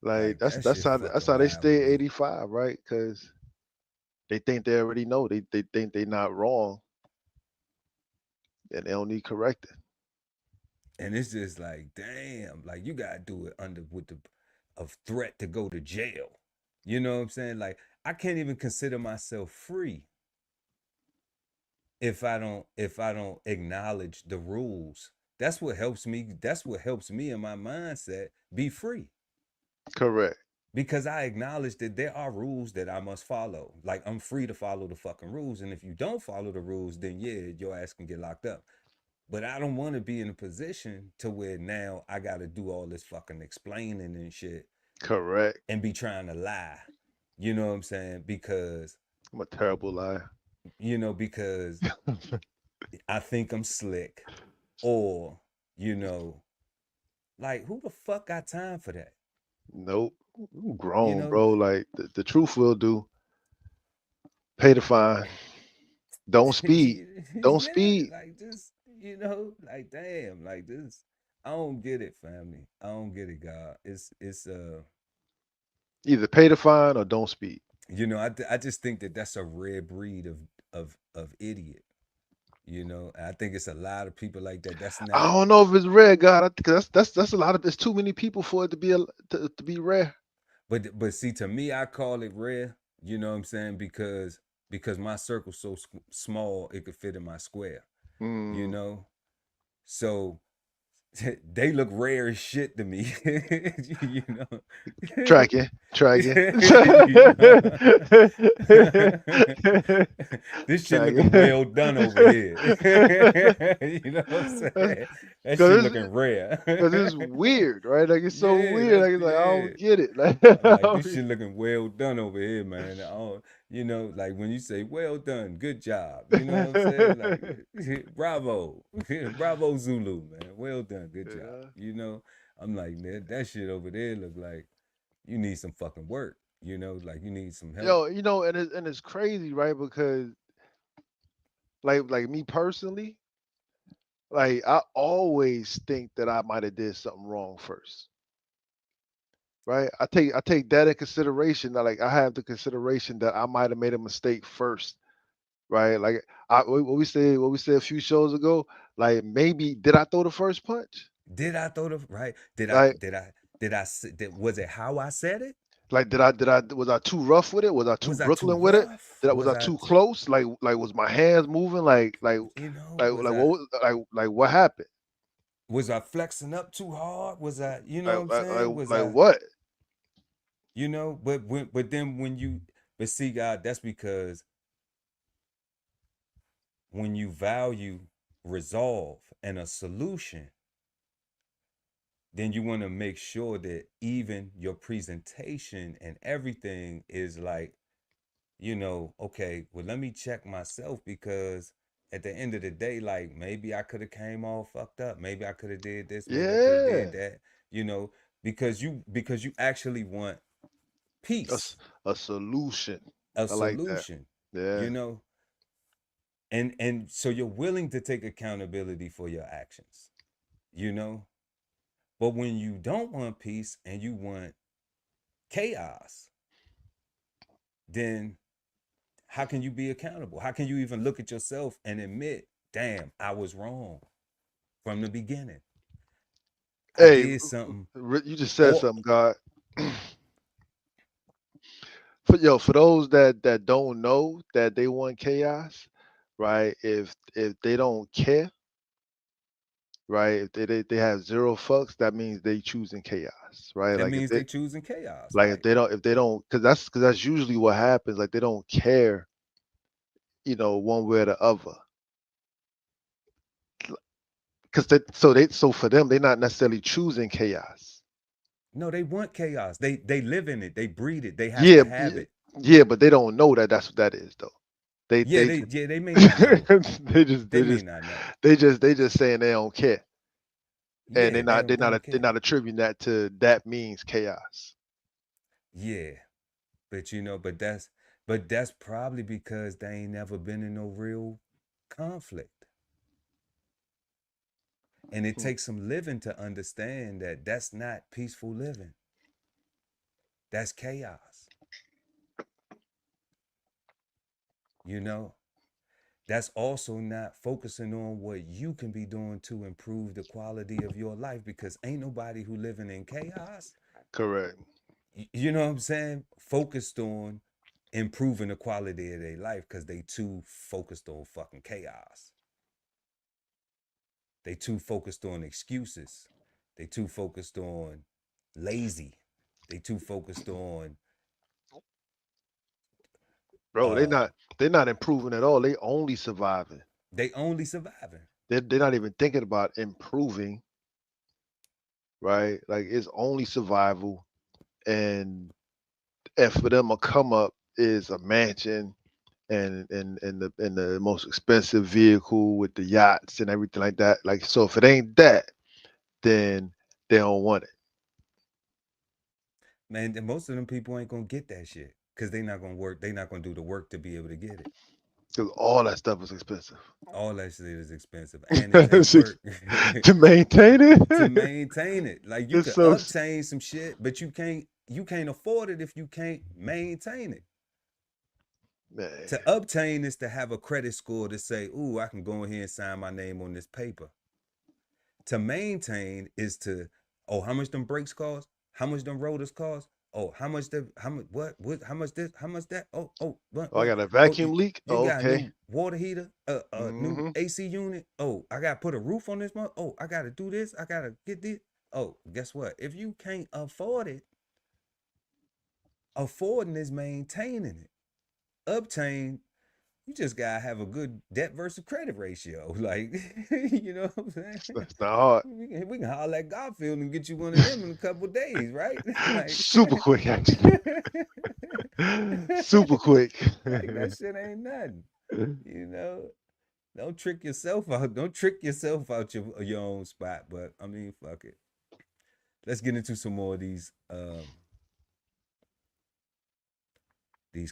Like like that that's shit that's fucking how they wild to stay at me. 85, right? Because they think they already know. They think they not wrong, and they don't need correcting. And it's just like, damn, like you gotta do it under with the of threat to go to jail. You know what I'm saying? Like I can't even consider myself free if I don't acknowledge the rules. That's what helps me. That's what helps me in my mindset be free. Correct. Because I acknowledge that there are rules that I must follow. Like, I'm free to follow the fucking rules. And if you don't follow the rules, then yeah, your ass can get locked up. But I don't want to be in a position to where now I got to do all this fucking explaining and shit Correct. and be trying to lie. You know what I'm saying? Because, I'm a terrible liar. because I think I'm slick, or, like, who the fuck got time for that? Nope. I'm You grown, know, bro. Like the truth will do. Pay the fine. Don't speed. Don't yeah, speed. like, just, like, damn, like, this. I don't get it, family. I don't get it, God. It's Either pay the fine or don't speed. I just think that that's a rare breed of idiot. I think it's a lot of people like that. That's I not. don't know if it's rare, God. I think that's a lot of. It's too many people for it to be to be rare. But see, to me, I call it rare. You know what I'm saying? Because my circle's so small, it could fit in my square. You Mm, know, so they look rare as shit to me. you know. tracking, tracking, you know. This shit looking tracking. well done over here. You know what I'm saying? That shit Because looking rare. it's weird, right? Like it's so Yeah, weird. Like it's like I yeah. don't get it. Like I'm like, this shit looking well done over here, man. Like when you say well done, good job. You know what I'm saying? Like, bravo. Bravo Zulu, man. Well done, good job. yeah. I'm like, man, that shit over there look like you need some fucking work. Like you need some help. Yo, and it's crazy, right? Because like me personally, like I always think that I might have did something wrong first. Right? I take that in consideration. That like I have the consideration that I might have made a mistake first. Right? Like what we said a few shows ago, like maybe did I throw the first punch? Did I throw the right? Like Was it how I said it? like did I was I too rough with it? Was I too Was I too Brooklyn with it? rough? Was I too close? Like was my hands moving? Was What like what happened? I flexing up too hard? Was I, what Like I'm like saying? like, Was like I, what? but then but see, God, that's because when you value resolve and a solution, then you want to make sure that even your presentation and everything is like, okay, well, let me check myself, because at the end of the day, like, maybe I could have came all fucked up. Maybe I could have did this. Maybe I could have Yeah. did that. You know, because you actually want A, s- peace, a solution. a I like that. solution. Yeah. You know, and so you're willing to take accountability for your actions. You know, but when you don't want peace and you want chaos, then how can you be accountable? How can you even look at yourself and admit, damn, I was wrong from the beginning? I Hey, did something. You just said Or something, God. For those that don't know that they want chaos, right? If they don't care, right? If they have zero fucks, that means they choosing chaos, right? that Like if means they they choosing chaos, like right? if they don't, because that's usually what happens. Like they don't care, one way or the other. Because so for them, they're not necessarily choosing chaos. No, they want chaos. They live in it. They breathe it. They have Yeah, to have it. yeah, but they don't know that that's what that is though. They Yeah, they they may not know. they just They they may just not know. they just saying they don't care, and Yeah, they don't, they don't they're care. not attributing that to that means chaos. Yeah, but but that's probably because they ain't never been in no real conflict. And it Hmm. takes some living to understand that that's not peaceful living. That's chaos. You know, that's also not focusing on what you can be doing to improve the quality of your life, because ain't nobody who living in chaos, Correct. you know what I'm saying, focused on improving the quality of their life, because they too focused on fucking chaos. They too focused on excuses. They too focused on lazy. They too focused on Bro, they're not improving at all. They only surviving. they only surviving. They're not even thinking about improving, right? Like it's only survival, and for them a come up is a mansion and the most expensive vehicle with the yachts and everything like that. Like so, if it ain't that, then they don't want it. Man, and most of them people ain't gonna get that shit because they not gonna work. They not gonna do the work to be able to get it. Because all that stuff is expensive. All that shit is expensive, and it take work to maintain it. to maintain it. Like you It's can so obtain some shit, but you can't afford it if you can't maintain it. man. To obtain is to have a credit score to say, "Ooh, I can go in here and sign my name on this paper." To maintain is to, oh, how much them brakes cost? How much them rotors cost? Oh, how much what, how much this, how much that? What, Oh, I got a oh, vacuum leak. you got a Okay. new water heater, new hmm AC unit. Oh, I gotta put a roof on this one. Oh, I gotta do this. I gotta get this. Oh, guess what? If you can't afford it, affording is maintaining it. Obtain, you just gotta have a good debt versus credit ratio. Like, you know what I'm saying? That's not hard. We can holler at Garfield and get you one of them in a couple days, right? Like, Super quick, actually. Super quick. like that shit ain't nothing. You know, don't trick yourself out. Don't trick yourself out your own spot. But I mean, fuck it. Let's get into some more of these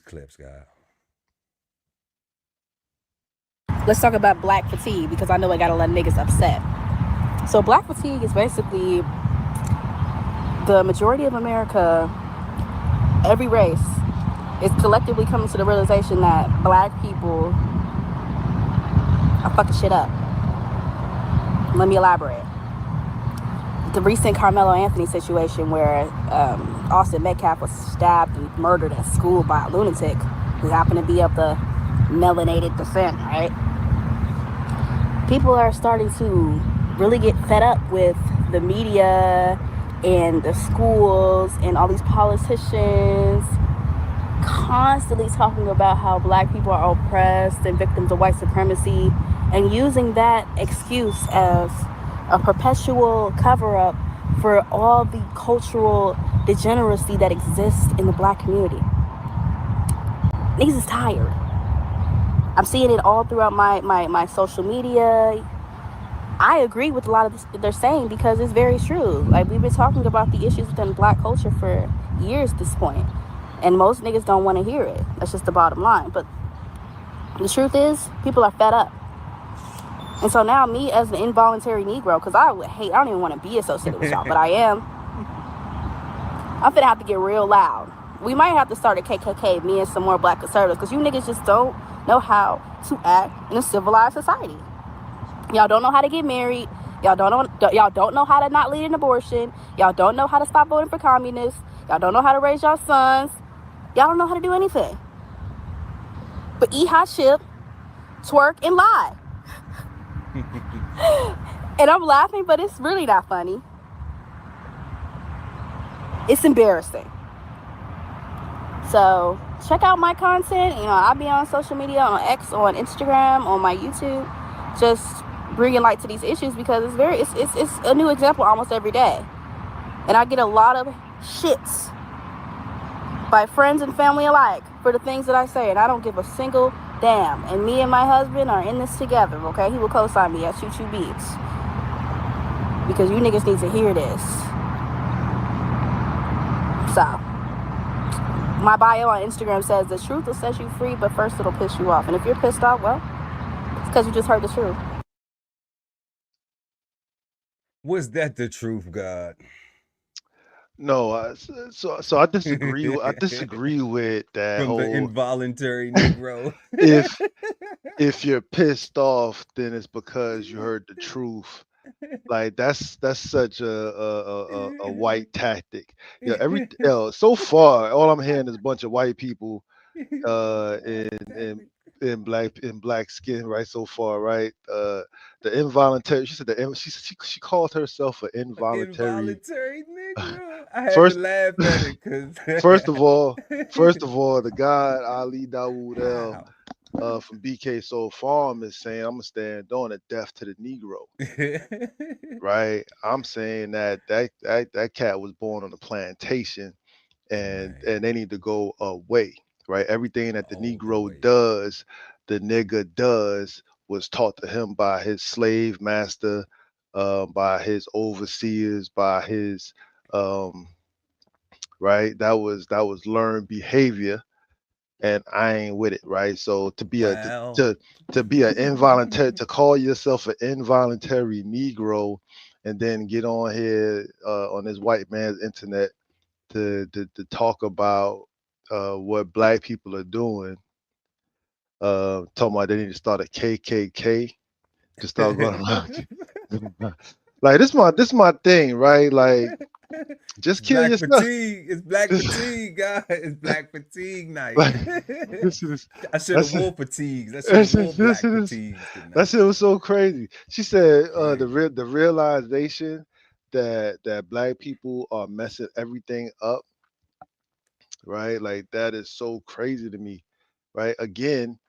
clips, guys. Let's talk about black fatigue because I know it got a lot of niggas upset. So black fatigue is basically the majority of America, every race, is collectively coming to the realization that black people are fucking shit up. Let me elaborate. The recent Carmelo Anthony situation where Austin Metcalf was stabbed and murdered at school by a lunatic who happened to be of the melanated descent, right? People are starting to really get fed up with the media and the schools and all these politicians constantly talking about how black people are oppressed and victims of white supremacy and using that excuse as a perpetual cover-up for all the cultural degeneracy that exists in the black community. Niggas is tired. I'm seeing it all throughout my social media. I agree with a lot of this they're saying because it's very true. Like, we've been talking about the issues within black culture for years at this point. And most niggas don't want to hear it. That's just the bottom line. But the truth is, people are fed up. And so now me as an involuntary Negro, because I don't even want to be associated with y'all, but I am. I'm finna have to get real loud. We might have to start a KKK, me and some more black conservatives, because you niggas just don't know how to act in a civilized society. Y'all don't know how to get married. Y'all don't know how to not lead an abortion. Y'all don't know how to stop voting for communists. Y'all don't know how to raise y'all sons. Y'all don't know how to do anything but eat hot chip, twerk, and lie. And I'm laughing, but it's really not funny. It's embarrassing. So check out my content. You know, I'll be on social media, on X, on Instagram, on my YouTube, just bringing light to these issues because it's a new example almost every day. And I get a lot of shits by friends and family alike for the things that I say, and I don't give a single damn. And me and my husband are in this together, okay? He will co-sign me at Choo Choo Beats because you niggas need to hear this. So my bio on Instagram says the truth will set you free, but first it'll piss you off. And if you're pissed off, well, it's because you just heard the truth. Was that the truth, God? No, so I disagree. I disagree with that From whole the involuntary Negro. if you're pissed off, then it's because you heard the truth. Like that's such a white tactic. Yeah, so far all I'm hearing is a bunch of white people in black skin right so far, right? The involuntary. She said she called herself an involuntary Bro, I had First, to laugh at it because first of all, the guy Ali Dawood L how? from BK Soul Farm is saying, I'm gonna stand on it, death to the Negro. Right? I'm saying that cat was born on a plantation, and Man, they need to go away. Right? Everything that the all the Negro way. does, the nigga does, was taught to him by his slave master, by his overseers, by his right. That was learned behavior, and I ain't with it. Right? So Well, to be an involuntary, to call yourself an involuntary Negro, and then get on here on this white man's internet to talk about what black people are doing. Talking about they need to start a KKK to start going around. Like this my thing, right? Like just it's kill black yourself. fatigue. It's black fatigue, guys. It's black fatigue night. Like this is I should have that's wore fatigues. I should have wore black fatigues that tonight. shit was so crazy. She said Crazy. the realization that black people are messing everything up, right? Like that is so crazy to me, right? Again,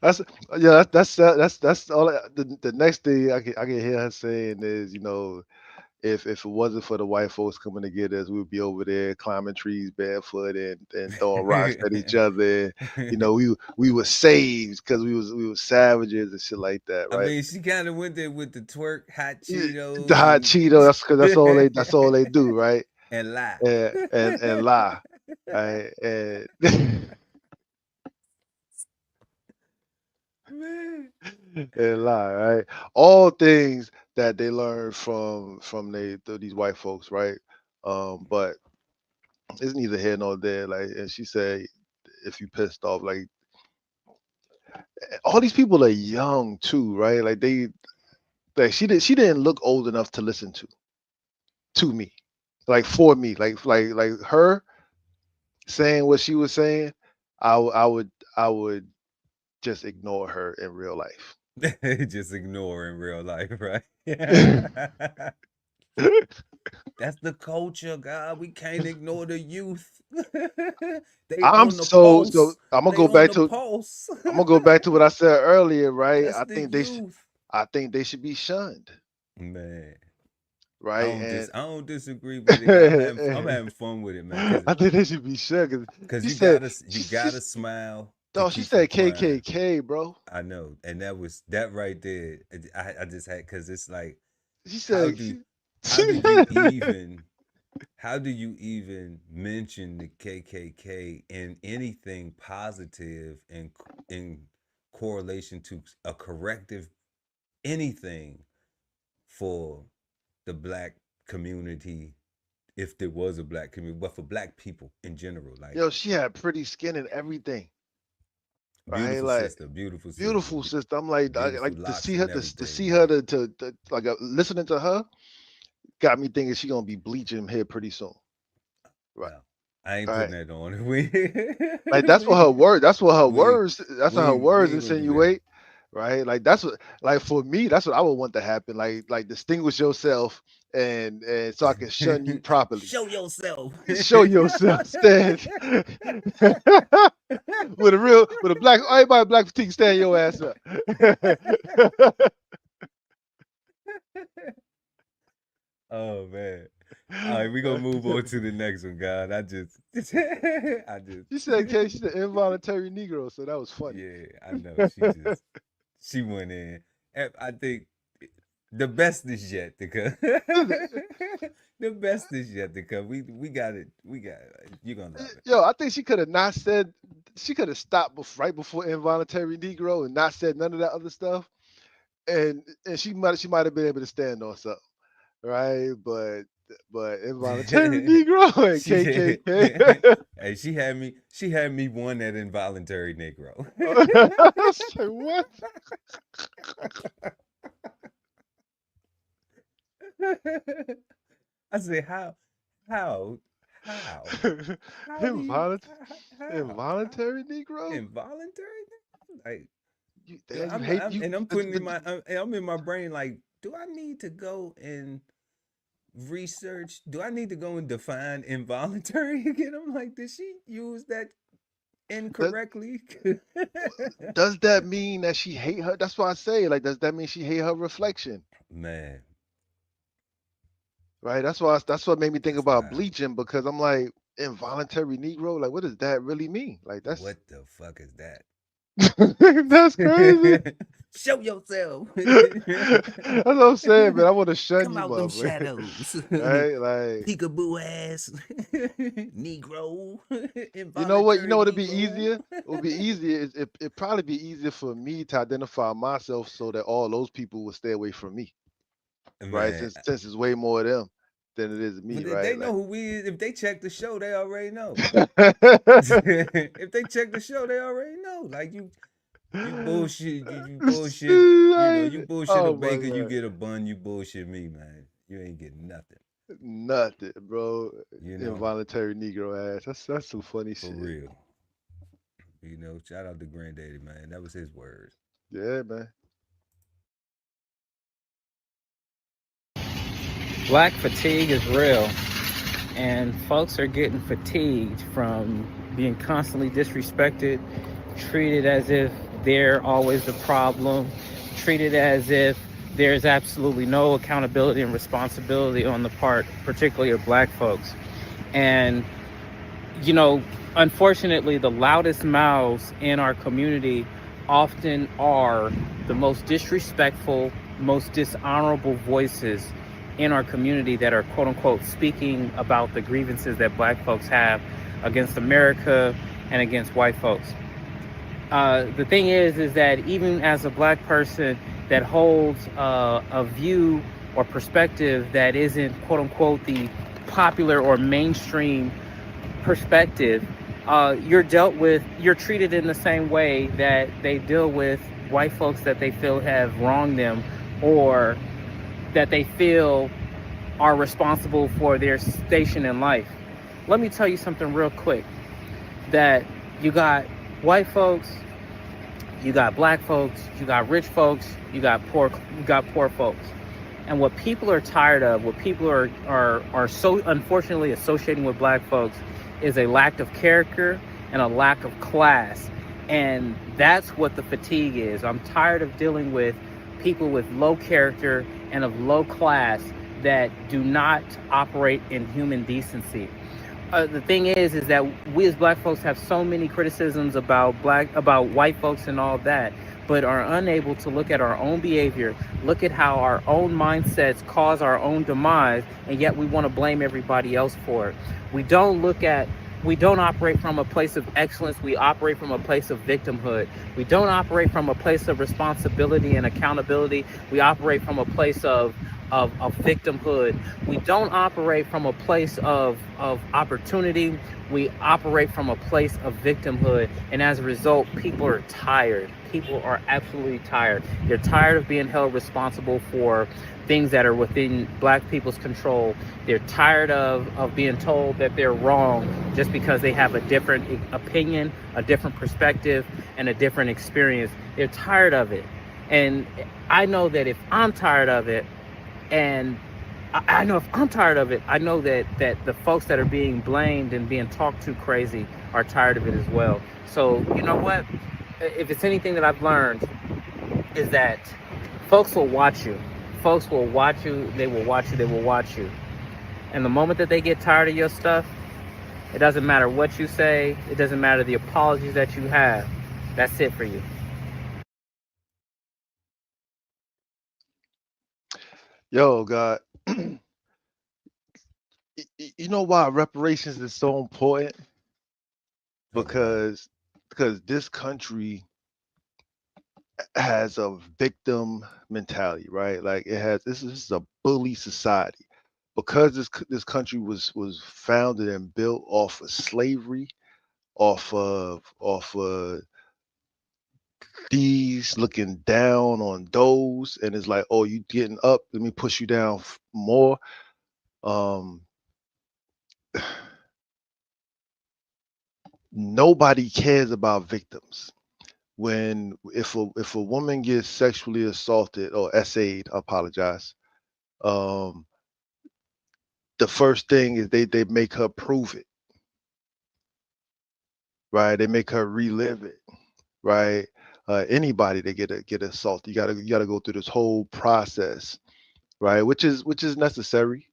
that's yeah, that's all. The next thing I can hear her saying is, if it wasn't for the white folks coming to get us, we'd be over there climbing trees barefoot and throwing rocks at each other. We were saved because we were savages and shit like that, I right? mean, she kind of went there with the twerk, hot Yeah, the Cheetos, hot and Cheeto. That's because that's all they do, right? and lie. And lie, right? And Man. and lie, right? All things that they learn from these white folks, right? But it's neither here nor there. Like, and she said, if you pissed off, like all these people are young too, right? Like she didn't look old enough to listen to me, like for me, like her saying what she was saying. I would just ignore her in real life. Just ignore in real life, right? That's the culture, God. We can't ignore the youth. They I'm on the so pulse. I'm gonna They go on back the to pulse. I'm gonna go back to what I said earlier, right? That's the youth. I think they should be shunned, Man. right? And I don't disagree with it, God. I'm having fun with it, man. I think they should be shunned Cause she you said gotta smile to no, she keep from said crying. KKK, bro. I know, and that right there. I just had because it's like, She how said do she, how do you even how do you even mention the KKK in anything positive in correlation to a corrective anything for the black community, if there was a black community, but for black people in general, like yo, she had pretty skin and everything, right? beautiful Like sister, beautiful sister, beautiful sister. I'm like, beautiful like to locks see her and to everything, see her man. to like listening to her got me thinking she gonna be bleaching hair pretty soon, right? Well, I ain't putting Right. that on. We Like that's what her word. That's what her we words. That's what her we words ain't gonna do that. insinuate, right? Like that's what. Like for me, that's what I would want to happen. Like distinguish yourself and so I can shun you properly. Show yourself. Show yourself. Stand with a black everybody black fatigue. Stand your ass up. Oh man. All right, we gonna move on to the next one, God. I just She said, "Kay, she's an involuntary Negro," so that was funny. yeah, I know. She went in. I think the best is yet to come. The best is yet to come. We got it. We got it. You're gonna love it. Yo, I think she could have not said. She could have stopped right before involuntary Negro and not said none of that other stuff, and she might have been able to stand on something, right? But involuntary Negro and She KKK. hey, she had me one that involuntary Negro. I said, what? I said, how, how do you, Involuntary, how, involuntary Negro? involuntary? Like, I'm putting I'm in my brain like, do I need to go and research? Do I need to go and define involuntary again? I'm like, did she use that incorrectly? Does that mean that she hate her? That's why I say, like, does that mean she hate her reflection? Man, Right. That's what made me think that's about wild. bleaching, because I'm like, involuntary Negro. Like, what does that really mean? Like, that's What the fuck is that? that's crazy. Show yourself. That's what I'm saying, man. I want to shun Come you, out them motherfucker. shadows. Right? Like, Peekaboo ass. Negro. you know what? You Involuntary know what would be Negro. easier? It would be easier. It probably be easier for me to identify myself so that all those people would stay away from me. Right? Man. Since it's way more of them than it is me, But they right? know Like, who we is. If they check the show, they already know. I If they check the show, they already know. Like you bullshit, you bullshit. You know, you bullshit a oh my baker, you god, get a bun. You bullshit me, man. You ain't getting nothing. nothing, bro. You know, Involuntary Negro ass. That's some funny for shit. real. You know, shout out to Granddaddy, man. That was his words. Yeah, man. Black fatigue is real, and folks are getting fatigued from being constantly disrespected, treated as if they're always the problem, treated as if there's absolutely no accountability and responsibility on the part, particularly of Black folks. And, you know, unfortunately, the loudest mouths in our community often are the most disrespectful, most dishonorable voices in our community that are, quote unquote, speaking about the grievances that Black folks have against America and against white folks. The thing is that even as a Black person that holds a view or perspective that isn't, quote unquote, the popular or mainstream perspective, you're treated in the same way that they deal with white folks that they feel have wronged them, or that they feel are responsible for their station in life. Let me tell you something real quick, that you got white folks, you got Black folks, you got rich folks, you got poor folks. And what people are tired of, what people are so unfortunately associating with Black folks, is a lack of character and a lack of class. And that's what the fatigue is. I'm tired of dealing with people with low character and of low class that do not operate in human decency. The thing is that we as Black folks have so many criticisms about white folks and all that, but are unable to look at our own behavior, look at how our own mindsets cause our own demise, and yet we want to blame everybody else for it. We don't operate from a place of excellence. We operate from a place of victimhood. We don't operate from a place of responsibility and accountability. We operate from a place of victimhood. We don't operate from a place of opportunity. We operate from a place of victimhood. And as a result, people are tired. People are absolutely tired. They're tired of being held responsible for things that are within Black people's control. They're tired of being told that they're wrong just because they have a different opinion, a different perspective, and a different experience. They're tired of it. And I know that if I'm tired of it, and I know if I'm tired of it, I know that the folks that are being blamed and being talked to crazy are tired of it as well. So, you know what? If it's anything that I've learned, is that folks will watch you. Folks will watch you. They will watch you. They will watch you. And the moment that they get tired of your stuff, it doesn't matter what you say. It doesn't matter the apologies that you have. That's it for you. Yo, God. You know why reparations is so important? Because this country has a victim mentality, right? Like, this is a bully society. Because this country was founded and built off of slavery, off of these looking down on those, and it's like, oh, you getting up, let me push you down more. Nobody cares about victims. when if a woman gets sexually assaulted or SA'd, I apologize. Um, the first thing is they make her prove it, right? They make her relive it, right? Anybody that get assaulted, you gotta go through this whole process, right? Which is necessary,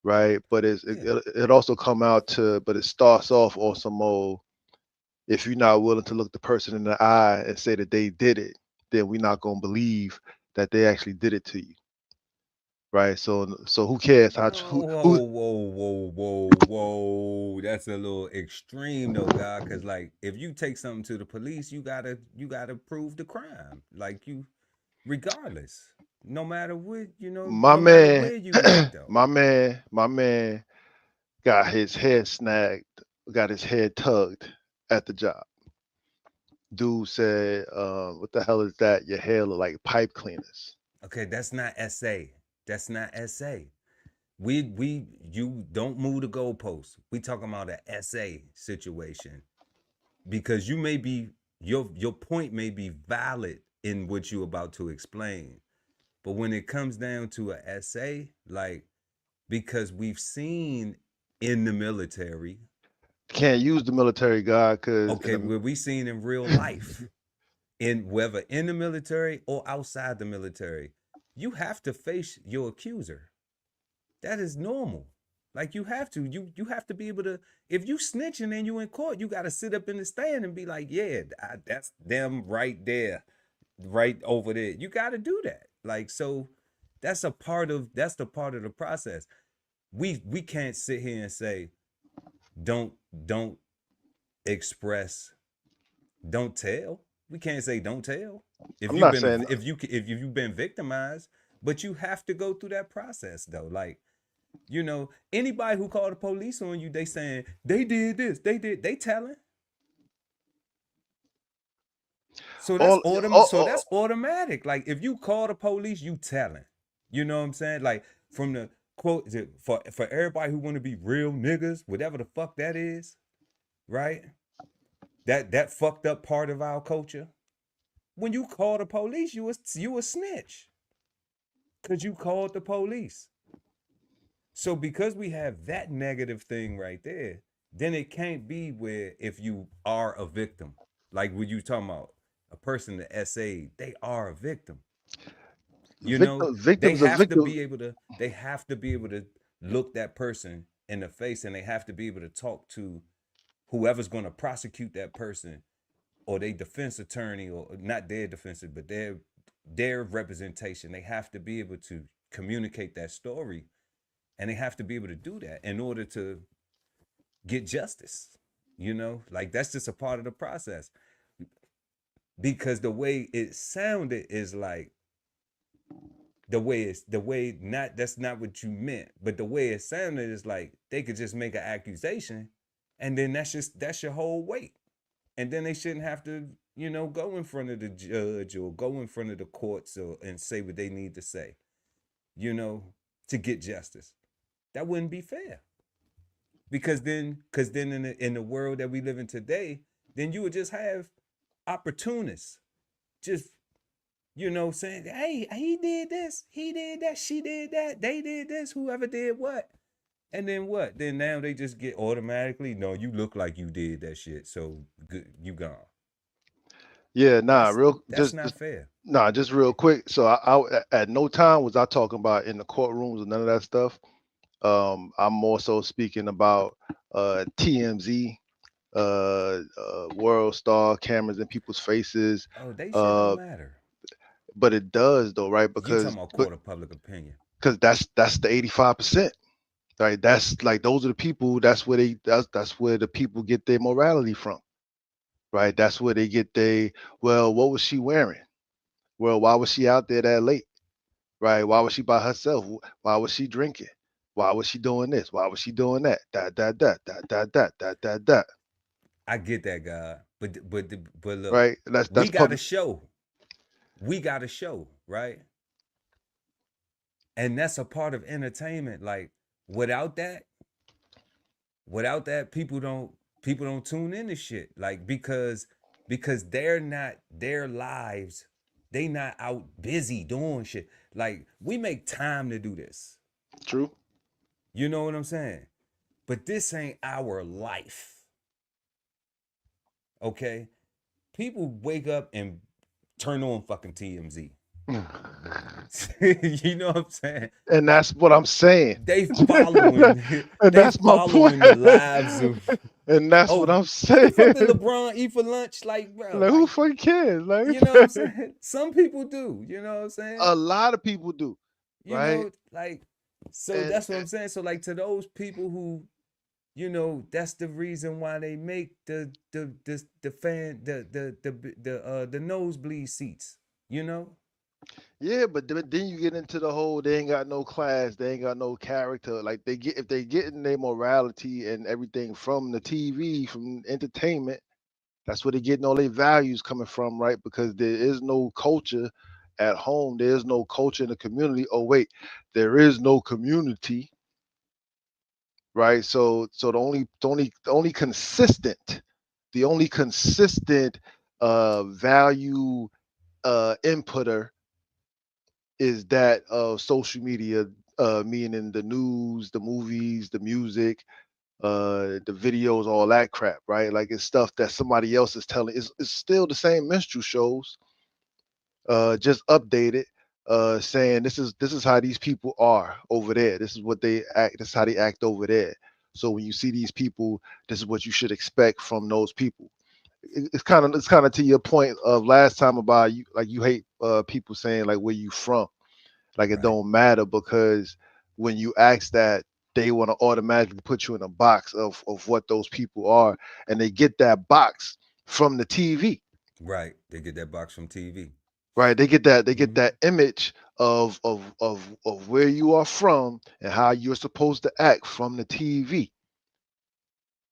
right? But Yeah. it also come out to, but it starts off on some old, if you're not willing to look the person in the eye and say that they did it, then we're not gonna believe that they actually did it to you, right? So who cares how who Whoa. That's a little extreme though, God. Cause like if you take something to the police, you gotta prove the crime. Like you, regardless. No matter what, my no matter man where you at though. my man got his head snagged, got his head tugged at the job. Dude said, what the hell is that? Your hair look like pipe cleaners. Okay, that's not SA. That's not SA. You don't move the goalposts. We talking about a SA situation because you may be your point may be valid in what you're about to explain, but when it comes down to a SA, like because we've seen in the military, Can't use the military guy because okay, where we seen in real life, in whether in the military or outside the military, you have to face your accuser. That is normal. Like you have to. You have to be able to. If you snitching and you in court, you got to sit up in the stand and be like, yeah, that's them right there, right over there. You got to do that. Like so, that's the part of the process. We can't sit here and say don't express, don't tell. We can't say don't tell if I'm you've not been saying if you've been victimized, but you have to go through that process though. Like anybody who called the police on you, they saying they did this, they telling. So all, so all that's automatic. Like if you call the police, you telling. You know what I'm saying? Like from the quote for everybody who want to be real niggas, whatever the fuck that is, right? That fucked up part of our culture. When you call the police, you a snitch. Cause you called the police. So because we have that negative thing right there, then it can't be where if you are a victim, like when you talking about a person that SA, they are a victim. They victims of have to victims. be able to look that person in the face and they have to be able to talk to whoever's going to prosecute that person or their defense attorney or not their defense, but their representation. They have to be able to communicate that story. And they have to be able to do that in order to get justice. Like that's just a part of the process. Because the way it sounded is like that's not what you meant, but the way it sounded is like they could just make an accusation and then that's your whole weight. And then they shouldn't have to, go in front of the judge or go in front of the courts and say what they need to say, to get justice. That wouldn't be fair. Because then in the world that we live in today, then you would just have opportunists just, saying, hey, he did this, he did that, she did that, they did this, whoever did what. And then what? Then now they just get automatically, no, you look like you did that shit, so good, you gone. Yeah, nah, That's not fair. nah, just real quick. So at no time was I talking about in the courtrooms and none of that stuff. I'm more so speaking about TMZ, World Star cameras in people's faces. Oh, they shit don't matter. But it does though, right? You talking about court of public opinion. Because that's the 85%. Right. That's like those are the people, that's where that's where the people get their morality from. Right. That's where they get well, what was she wearing? Well, why was she out there that late? Right? Why was she by herself? Why was she drinking? Why was she doing this? Why was she doing that? That. I get that, God. But look, Right? That's we got public. to show. We got to show, right? And that's a part of entertainment. Like without that, people don't tune into shit. Like because because they're not their lives. They not out busy doing shit. Like we make time to do this. True. You know what I'm saying? But this ain't our life. Okay? People wake up and turn on fucking TMZ. You know what I'm saying? And that's what I'm saying. They following And they that's my following point. the lives of And that's what oh, I'm what the fuck did saying. LeBron eat for lunch? Like, bro, Like, who like, fucking cares? Like, you know what I'm saying? Some people do, you know what I'm saying? a lot of people do, You right? know, like, so And that's what I'm saying. So, like, to those people who, you know, that's the reason why they make the nosebleed seats, you know? yeah, but then you get into the whole they ain't got no class, they ain't got no character. Like they get if they getting their morality and everything from the TV, from entertainment, that's where they're getting all their values coming from, right? Because there is no culture at home, there is no culture in the community. Oh wait, there is no community, right? So the only consistent value inputter is that of social media, meaning the news, the movies, the music, the videos, all that crap, right? Like it's stuff that somebody else is telling. It's still the same minstrel shows, just updated, saying this is how these people are over there. This is what they act. This is how they act over there. So when you see these people, this is what you should expect from those people. It's kind of to your point of last time about you, like you hate people saying like where you from. Like it Right. don't matter because when you ask that, they want to automatically put you in a box of what those people are, and they get that box from the TV, Right. They get that box from TV. right? They get that Mhm. image of where you are from and how you're supposed to act from the TV,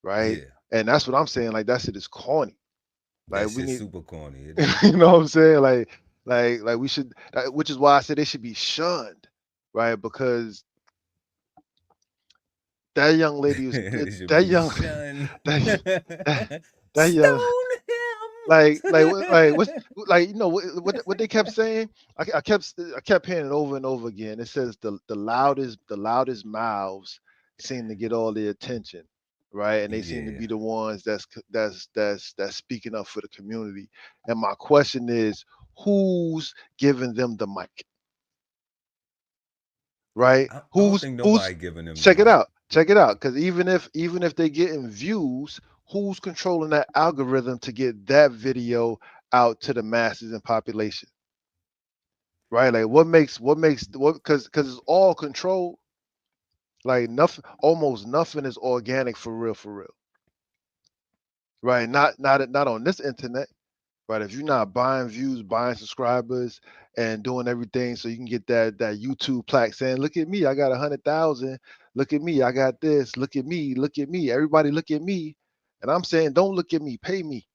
right? Yeah. And that's what I'm saying. Like that shit is corny. Like That we shit's need, super corny. It is. you know what I'm saying? Like we should, which is why I said they should be shunned, right? Because that young lady was It should that be young shunned. that that, that young Stone what's like what they kept saying. I kept hearing it over and over again. It says the loudest mouths seem to get all the attention, right? And they seem to Yeah. be the ones that's speaking up for the community. And my question is, who's giving them the mic, right? I don't think Who's nobody giving them the check it mic. out, check it out. Because even if they getting views, who's controlling that algorithm to get that video out to the masses and population, right? Like what because it's all controlled. Like nothing, almost nothing is organic for real, right? Not on this internet. Right, if you're not buying views, buying subscribers, and doing everything so you can get that YouTube plaque saying, "Look at me, I got 100,000. Look at me, I got this. Look at me. Everybody, look at me." And I'm saying, don't look at me, pay me.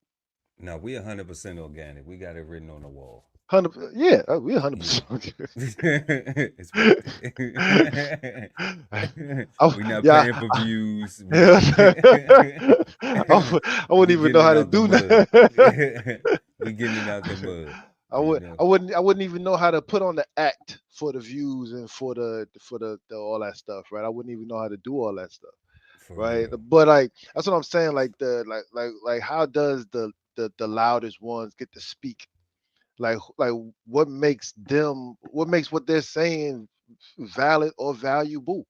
No, we 100% organic. We got it written on the wall. 100, yeah, we Yeah. 100%. It's worth it. We not Yeah, paying for views. I wouldn't We even getting know it how to out the do mud. that. We getting it out the mud. I You would know, I wouldn't even know how to put on the act for the views and for the all that stuff, right? I wouldn't even know how to do all that stuff, for right? real. But like that's what I'm saying. Like how does the loudest ones get to speak? Like what makes what they're saying valid or valuable?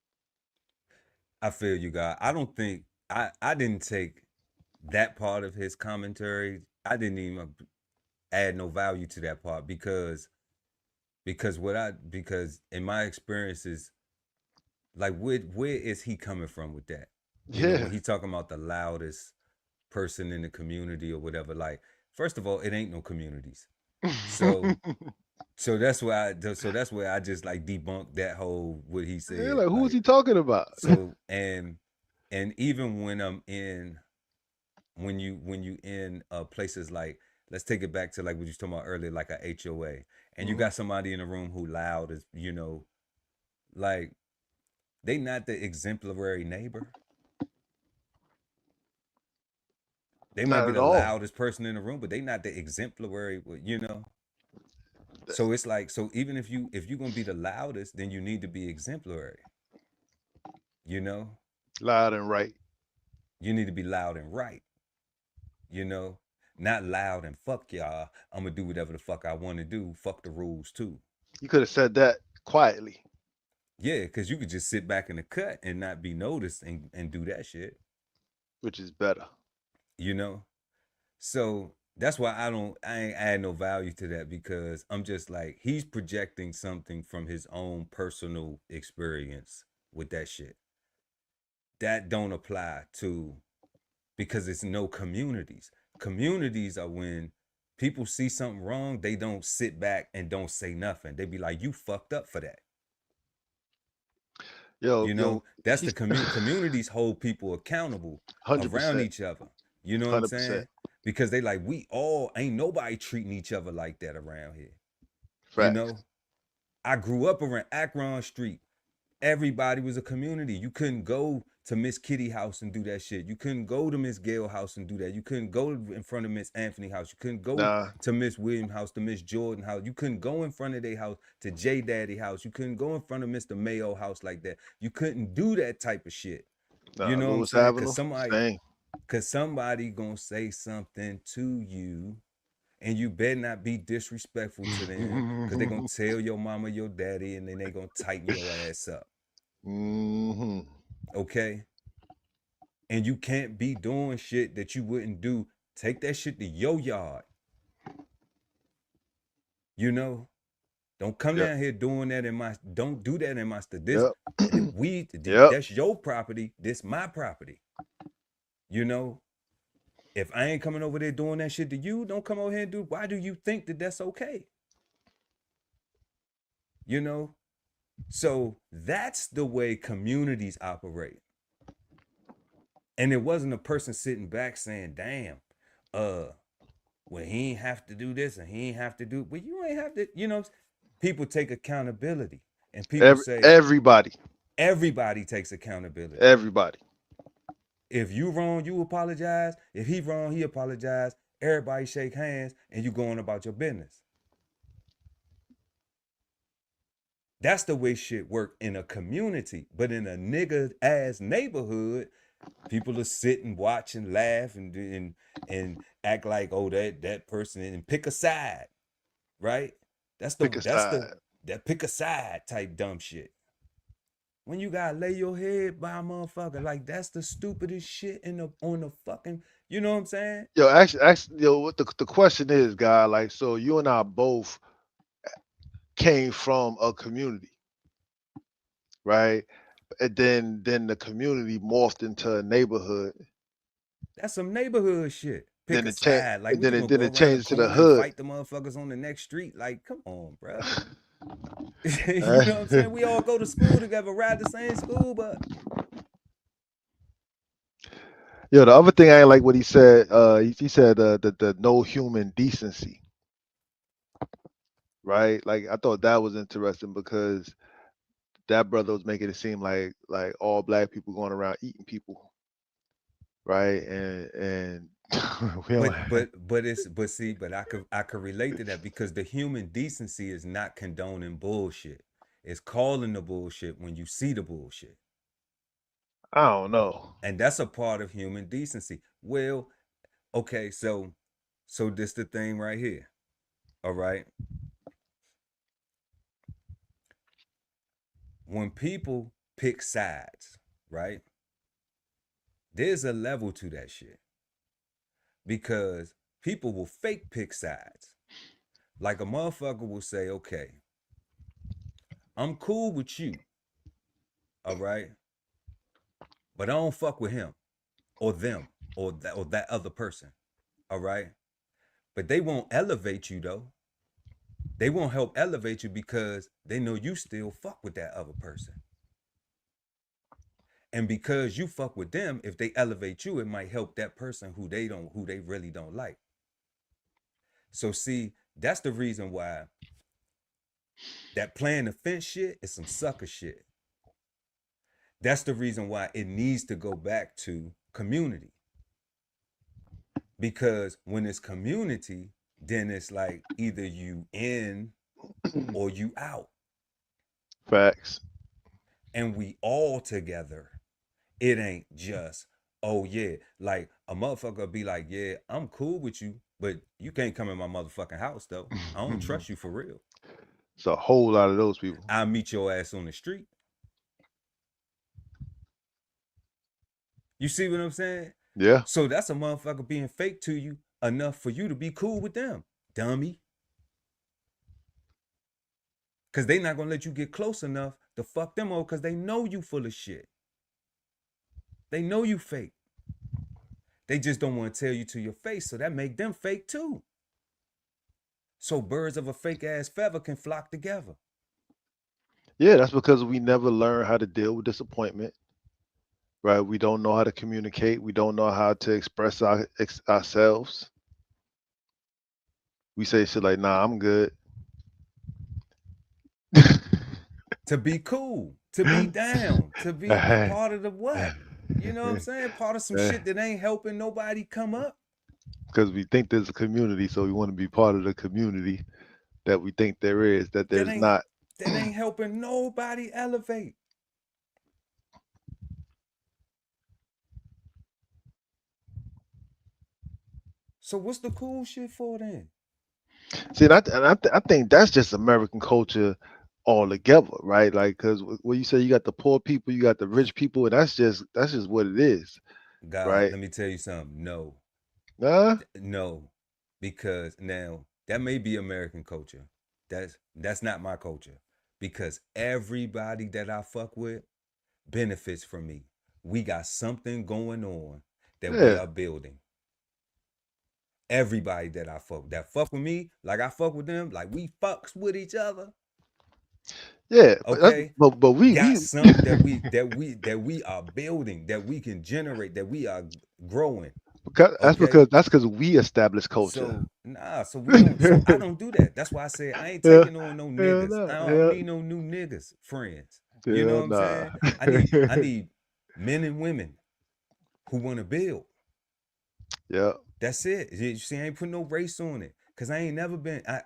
I feel you, guy. I don't think I didn't take that part of his commentary. I didn't even add no value to that part because in my experiences, like where is he coming from with that? You know, Yeah. when he talking about the loudest person in the community or whatever, like first of all, it ain't no communities. So that's where I just like debunked that whole what he Yeah, said. like who is Like he talking about? so and even when I'm in when you in places like let's take it back to like what you was talking about earlier, like a HOA, and you Mhm. got somebody in the room who loud as like they not the exemplary neighbor. They might Not be at the all. loudest person in the room, but they not the exemplary, you know. So it's like, so even if you're gonna be the loudest, then you need to be exemplary. You know, Loud and right. you need to be loud and right. You know, not loud and fuck y'all. I'm gonna do whatever the fuck I want to do. Fuck the rules too. You could have said that quietly, Yeah, because you could just sit back in the cut and not be noticed and do that shit. which is better. You know, so that's why I ain't add no value to that, because I'm just like, he's projecting something from his own personal experience with that shit. That don't apply to, because it's no communities. Communities are when people see something wrong, they don't sit back and don't say nothing. They be like, you fucked up for that. Yo, You know, that's the he's communities hold people accountable around 100%, each other. You know what I'm 100%. saying? Because they like, we all ain't nobody treating each other like that around here. You Facts. know, I grew up around Akron Street. Everybody was a community. You couldn't go to Miss Kitty house and do that shit. You couldn't go to Miss Gail house and do that. You couldn't go in front of Miss Anthony house. You couldn't go Nah, to Miss William house, to Miss Jordan house. You couldn't go in front of their house to J Daddy house. You couldn't go in front of Mr. Mayo house like that. You couldn't do that type of shit. nah. You know what I'm Lewis saying? Avenue, same. Cause somebody gonna say something to you, and you better not be disrespectful to them, because they gonna tell your mama, your daddy, and then they gonna tighten your ass up. Mm-hmm. Okay? And you can't be doing shit that you wouldn't do. Take that shit to your yard. You know? Don't come Yep. down here doing that don't do that in my this. Yep. That's your property. This my property. You know? If I ain't coming over there doing that shit to you, don't come over here and do. Why do you think that that's okay? You know? So that's the way communities operate. And it wasn't a person sitting back saying, damn, well, he ain't have to do this and he ain't have to do, well, you ain't have to, you know, people take accountability, and people say Everybody. everybody takes accountability. Everybody. If you wrong, you apologize. If he wrong, he apologize. Everybody shake hands and you going about your business. That's the way shit work in a community. But in a nigga ass neighborhood, people are sit and watch and laugh and act like, oh, that person, and pick a side, right? Pick a side. That pick a side type dumb shit. When you gotta lay your head by a motherfucker, like, that's the stupidest shit on the fucking, you know what I'm saying? Yo, actually, yo, what the question is, guy, like, so you and I both came from a community, right? And then the community morphed into a neighborhood. That's some neighborhood shit. Pick Then a it changed, side. Like, and what, you gonna then go it around the changed to the corner and hood. fight the motherfuckers on the next street? Like, come on, bro. You know what I'm saying? We all go to school together, ride the same school bus. Yo, the other thing I ain't like what he said. He said the no human decency, right? Like, I thought that was interesting, because that brother was making it seem like all black people going around eating people, right? And we don't But I could relate to that, because the human decency is not condoning bullshit. It's calling the bullshit when you see the bullshit. I don't know. And that's a part of human decency. Well, okay, so this the thing right here. All right. When people pick sides, right? There's a level to that shit. Because people will fake pick sides. Like, a motherfucker will say, okay, I'm cool with you, all right? But I don't fuck with him or them or that other person, all right? But they won't elevate you, though. They won't help elevate you, because they know you still fuck with that other person. And because you fuck with them, if they elevate you, it might help that person who they really don't like. So see, that's the reason why that playing the fence shit is some sucker shit. That's the reason why it needs to go back to community. Because when it's community, then it's like either you in or you out. Facts. And we all together. It ain't just, oh yeah, like a motherfucker be like, yeah, I'm cool with you, but you can't come in my motherfucking house though. I don't trust you for real. It's a whole lot of those people. I'll meet your ass on the street. You see what I'm saying? Yeah. So that's a motherfucker being fake to you enough for you to be cool with them, dummy. Cause they not gonna let you get close enough to fuck them over because they know you full of shit. They know you fake. They just don't want to tell you to your face, so that make them fake too. So birds of a fake ass feather can flock together. Yeah, that's because we never learn how to deal with disappointment. Right? We don't know how to communicate. We don't know how to express ourselves. We say shit like, "Nah, I'm good." To be cool, to be down, to be a part of the what? You know what I'm saying? Part of some shit that ain't helping nobody come up. Because we think there's a community, so we want to be part of the community that we think there is, that there's not. That ain't helping nobody elevate. So what's the cool shit for then? See, I think that's just American culture altogether, right? Like, because when you say you got the poor people, you got the rich people, and that's just what it is. God, right? let me tell you something. No. Nah? No. Because now that may be American culture. That's not my culture. Because everybody that I fuck with benefits from me. We got something going on that we are building. Everybody that fuck with me, like I fuck with them, like we fucks with each other. Yeah, okay. But we got something that we are building, that we can generate, that we are growing. That's because we establish culture. So so we don't. So I don't do that. That's why I said I ain't taking on no niggas. I don't need no new niggas, friends. You know what I'm saying? I need men and women who want to build. Yeah. That's it. You see, I ain't putting no race on it. Cause I ain't never been. I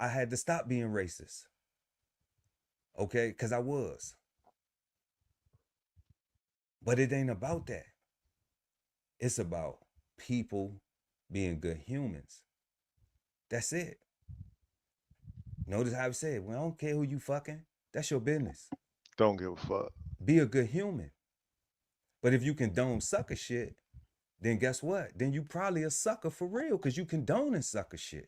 had to stop being racist. Okay, cause I was. But it ain't about that. It's about people being good humans. That's it. Notice how I said, well, I don't care who you fucking. That's your business. Don't give a fuck. Be a good human. But if you condone sucker shit, then guess what? Then you probably a sucker for real because you condoning sucker shit.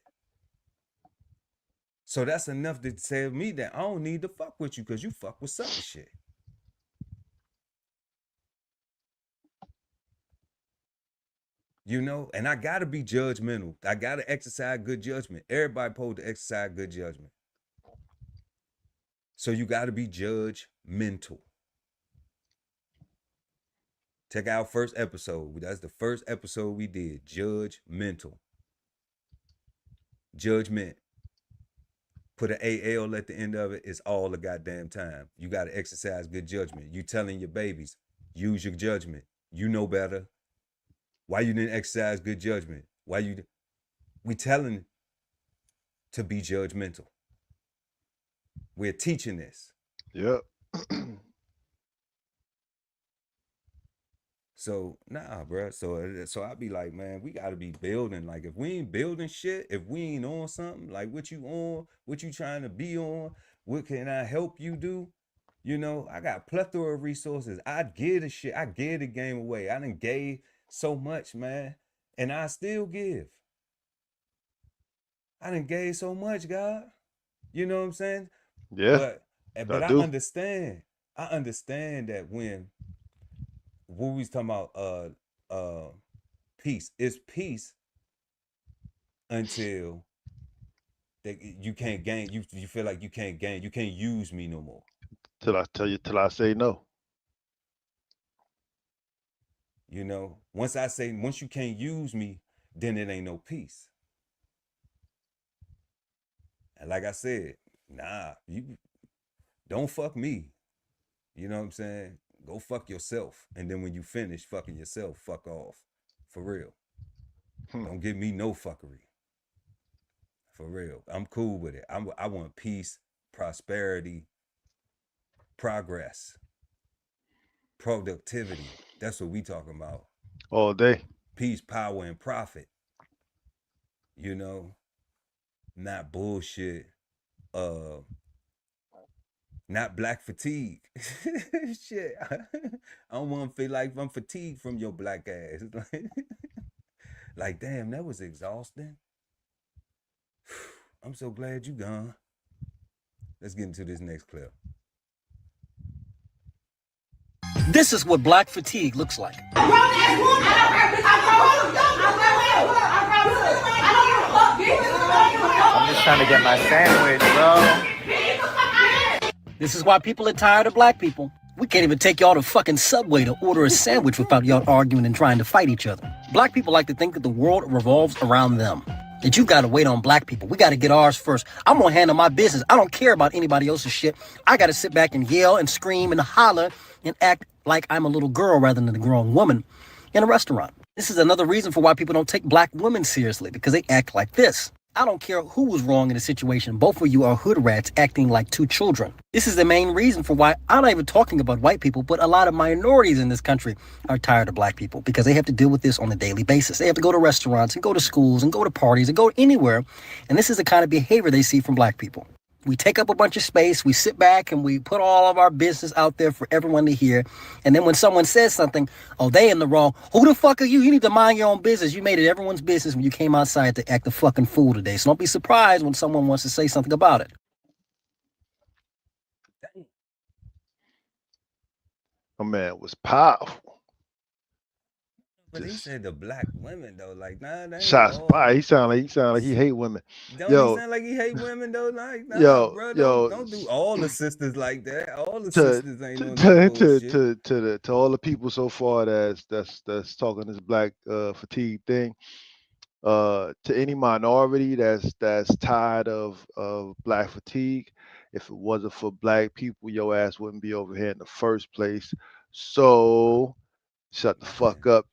So that's enough to tell me that I don't need to fuck with you because you fuck with sucker shit. You know, and I gotta be judgmental. I gotta exercise good judgment. Everybody supposed to exercise good judgment. So you gotta be judgmental. Check out first episode. That's the first episode we did. Judgmental. Judgment. Put an AL at the end of it. It's all the goddamn time. You gotta exercise good judgment. You telling your babies, use your judgment. You know better. Why you didn't exercise good judgment? We telling to be judgmental. We're teaching this. Yep. So bro. So I be like, man, we gotta be building. Like, if we ain't building shit, if we ain't on something, like what you on, what you trying to be on, what can I help you do? You know, I got a plethora of resources. I give the shit. I give the game away. I done gave so much, man, and I still give. I done gave so much, God. You know what I'm saying? Yeah. But I understand. I understand that when we was talking about peace, it's peace until that you can't gain. You feel like you can't gain. You can't use me no more. Till I say no. You know, once you can't use me, then it ain't no peace. And like I said, you don't fuck me. You know what I'm saying? Go fuck yourself. And then when you finish fucking yourself, fuck off. For real. Don't give me no fuckery. For real. I'm cool with it. I want peace, prosperity, progress, productivity. That's what we talking about. All day. Peace, power, and profit. You know, not bullshit. Not black fatigue. Shit. I don't want to feel like I'm fatigued from your black ass. Like, damn, that was exhausting. I'm so glad you gone. Let's get into this next clip. This is what black fatigue looks like. I'm just trying to get my sandwich, bro. This is why people are tired of black people. We can't even take y'all to fucking Subway to order a sandwich without y'all arguing and trying to fight each other. Black people like to think that the world revolves around them. That you gotta wait on black people. We gotta get ours first. I'm gonna handle my business. I don't care about anybody else's shit. I gotta sit back and yell and scream and holler and act like I'm a little girl rather than a grown woman in a restaurant. This is another reason for why people don't take black women seriously, because they act like this. I don't care who was wrong in the situation. Both of you are hood rats acting like two children. This is the main reason for why I'm not even talking about white people, but a lot of minorities in this country are tired of black people because they have to deal with this on a daily basis. They have to go to restaurants and go to schools and go to parties and go anywhere. And this is the kind of behavior they see from black people. We take up a bunch of space, we sit back and we put all of our business out there for everyone to hear. And then when someone says something, oh, they in the wrong. Who the fuck are you? You need to mind your own business. You made it everyone's business when you came outside to act a fucking fool today. So don't be surprised when someone wants to say something about it. My man was powerful. But he said the black women though, like nah, shots fired. He sound like he hate women. Don't he sound like he hate women though? Like nah, bro, don't do all the sisters like that. All the sisters ain't on that to all the people so far that's talking this black fatigue thing. To any minority that's tired of black fatigue, if it wasn't for black people, your ass wouldn't be over here in the first place. So shut the fuck up.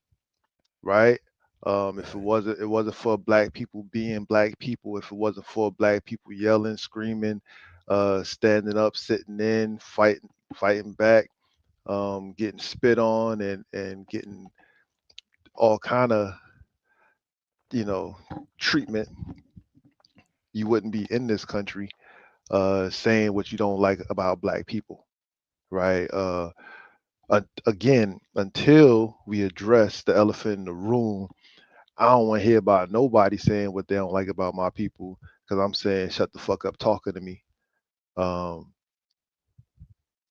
Right? If it wasn't for black people being black people, if it wasn't for black people yelling, screaming, standing up, sitting in, fighting back, getting spit on and getting all kind of, treatment, you wouldn't be in this country saying what you don't like about black people, right? Again, until we address the elephant in the room, I don't want to hear about nobody saying what they don't like about my people, because I'm saying shut the fuck up talking to me.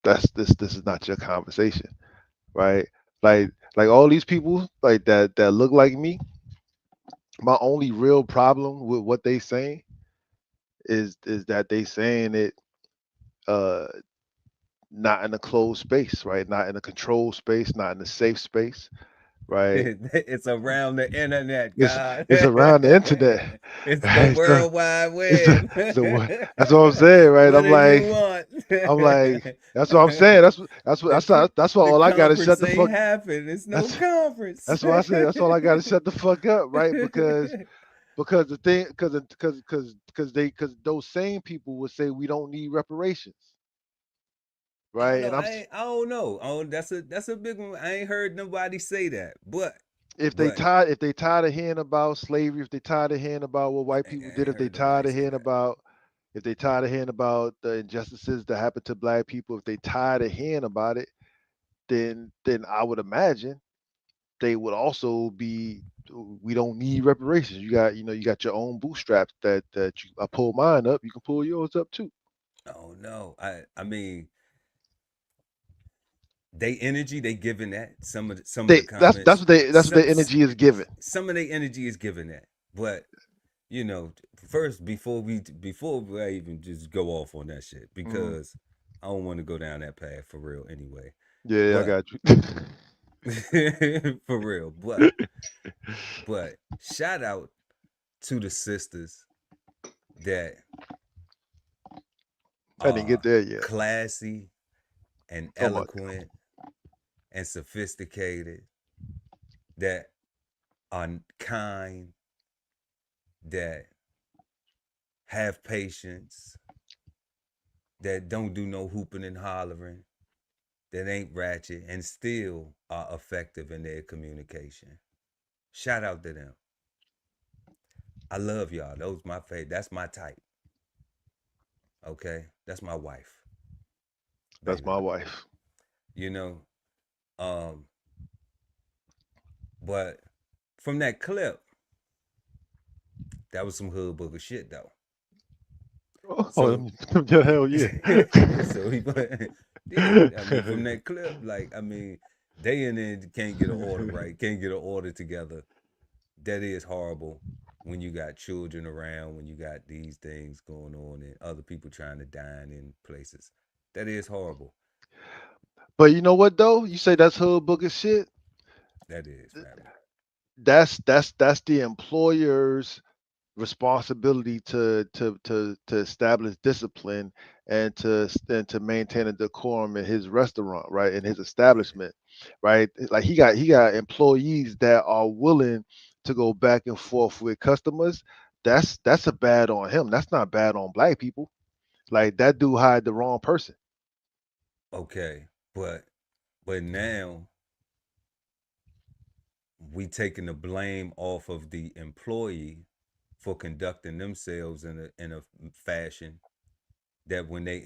This is not your conversation, right? Like all these people like that look like me. My only real problem with what they saying is that they saying it not in a closed space, right? Not in a controlled space, not in a safe space, right? It's around the internet, God. It's around the internet. It's the World Wide Web. That's what I'm saying, right? I'm like, that's what I'm saying. That's why all I got to shut the fuck. It's no conference. That's why I said that's all I got to shut the fuck up, right? Because the thing, because those same people would say we don't need reparations. Right, I don't know. Oh, that's a big one. I ain't heard nobody say that. But if they tired of hearing about slavery, if they tired of hearing about what white people did, if they tired of hearing about the injustices that happen to black people, if they tired of hearing about it, then I would imagine they would also be. We don't need reparations. You got your own bootstraps that I pull mine up. You can pull yours up too. Oh no, I mean. They energy, they giving that some of the comments. That's what their energy is given. Some of their energy is given that, but first before we even just go off on that shit, because I don't want to go down that path for real anyway. Yeah, I got you. For real, but shout out to the sisters that I didn't get there yet. Classy and eloquent and sophisticated, that are kind, that have patience, that don't do no hooping and hollering, that ain't ratchet, and still are effective in their communication. Shout out to them. I love y'all. Those my favorite. That's my type. Okay, that's my wife. That's Baby. my wife. You know, but from that clip, that was some hood booger shit though. Oh, So yeah, hell yeah. so yeah, I mean, from that clip, like, I mean, day in and can't get an order right, can't get an order together. That is horrible when you got children around, when you got these things going on and other people trying to dine in places. That is horrible. But you know what though? You say that's hood booger shit. That is, family. That's the employer's responsibility to establish discipline and to maintain a decorum in his restaurant, right? In his establishment, right? Like he got employees that are willing to go back and forth with customers. That's a bad on him. That's not bad on black people. Like that dude hired the wrong person. Okay, but now we taking the blame off of the employee for conducting themselves in a fashion that when they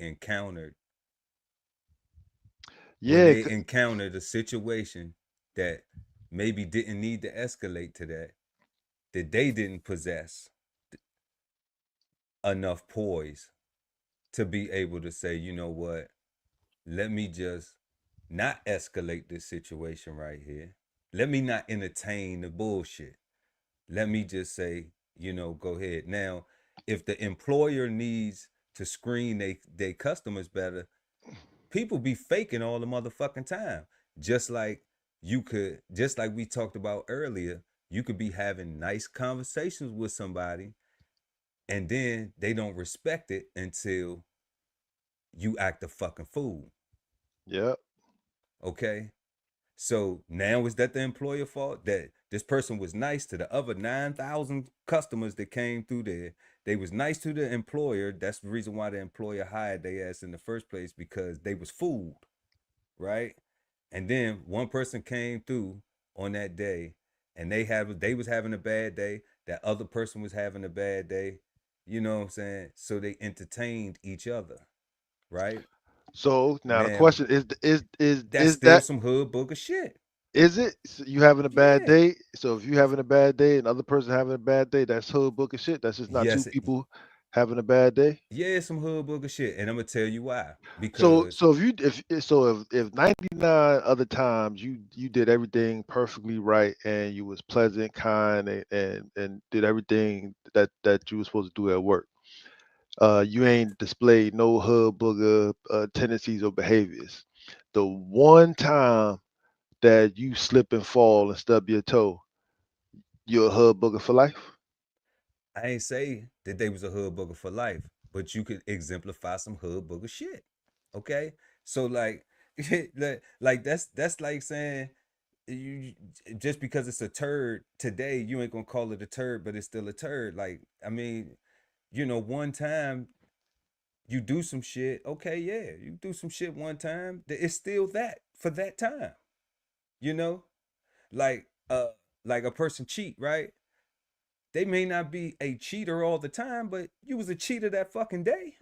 Yeah, encountered a situation that maybe didn't need to escalate to that they didn't possess enough poise to be able to say, you know what, let me just not escalate this situation right here. Let me not entertain the bullshit. Let me just say, you know, go ahead. Now, if the employer needs to screen they customers better, people be faking all the motherfucking time. Just like just like we talked about earlier, you could be having nice conversations with somebody and then they don't respect it until you act a fucking fool. yeah. Okay? So now is that the employer fault that this person was nice to the other 9,000 customers that came through there? They was nice to the employer. That's the reason why the employer hired their ass in the first place, because they was fooled, right? And then one person came through on that day and they was having a bad day. That other person was having a bad day. You know what I'm saying? So they entertained each other, right? So now the Now, question is that's is still that some hood booger shit. is it you having a bad Yeah. day? So if you having a bad day and the other person having a bad day, that's hood book of shit. That's just not two Yes, people having a bad day. yeah, it's some hood booger shit, and I'm gonna tell you why. So Because so if you if so if 99 other times you did everything perfectly right and you was pleasant, kind, and did everything that you were supposed to do at work, you ain't displayed no hood booger tendencies or behaviors. The one time that you slip and fall and stub your toe, you're a hood booger for life. I ain't say that they was a hood booger for life, but you could exemplify some hood booger shit. Okay, so like, like that's like saying you just because it's a turd today, you ain't gonna call it a turd, but it's still a turd. Like, I mean, you know, one time you do some shit, okay, yeah, you do some shit one time, it's still that for that time, you know, like like a person cheat, right? They may not be a cheater all the time, but you was a cheater that fucking day,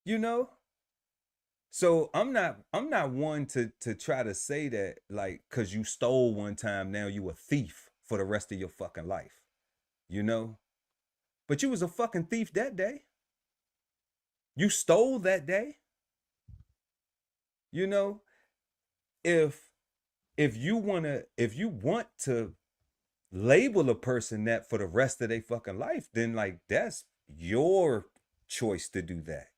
you know. So I'm not one to try to say that, like, cause you stole one time, now you a thief for the rest of your fucking life, you know. But you was a fucking thief that day. You stole that day, you know. If if you want to label a person that for the rest of their fucking life, then like that's your choice to do that.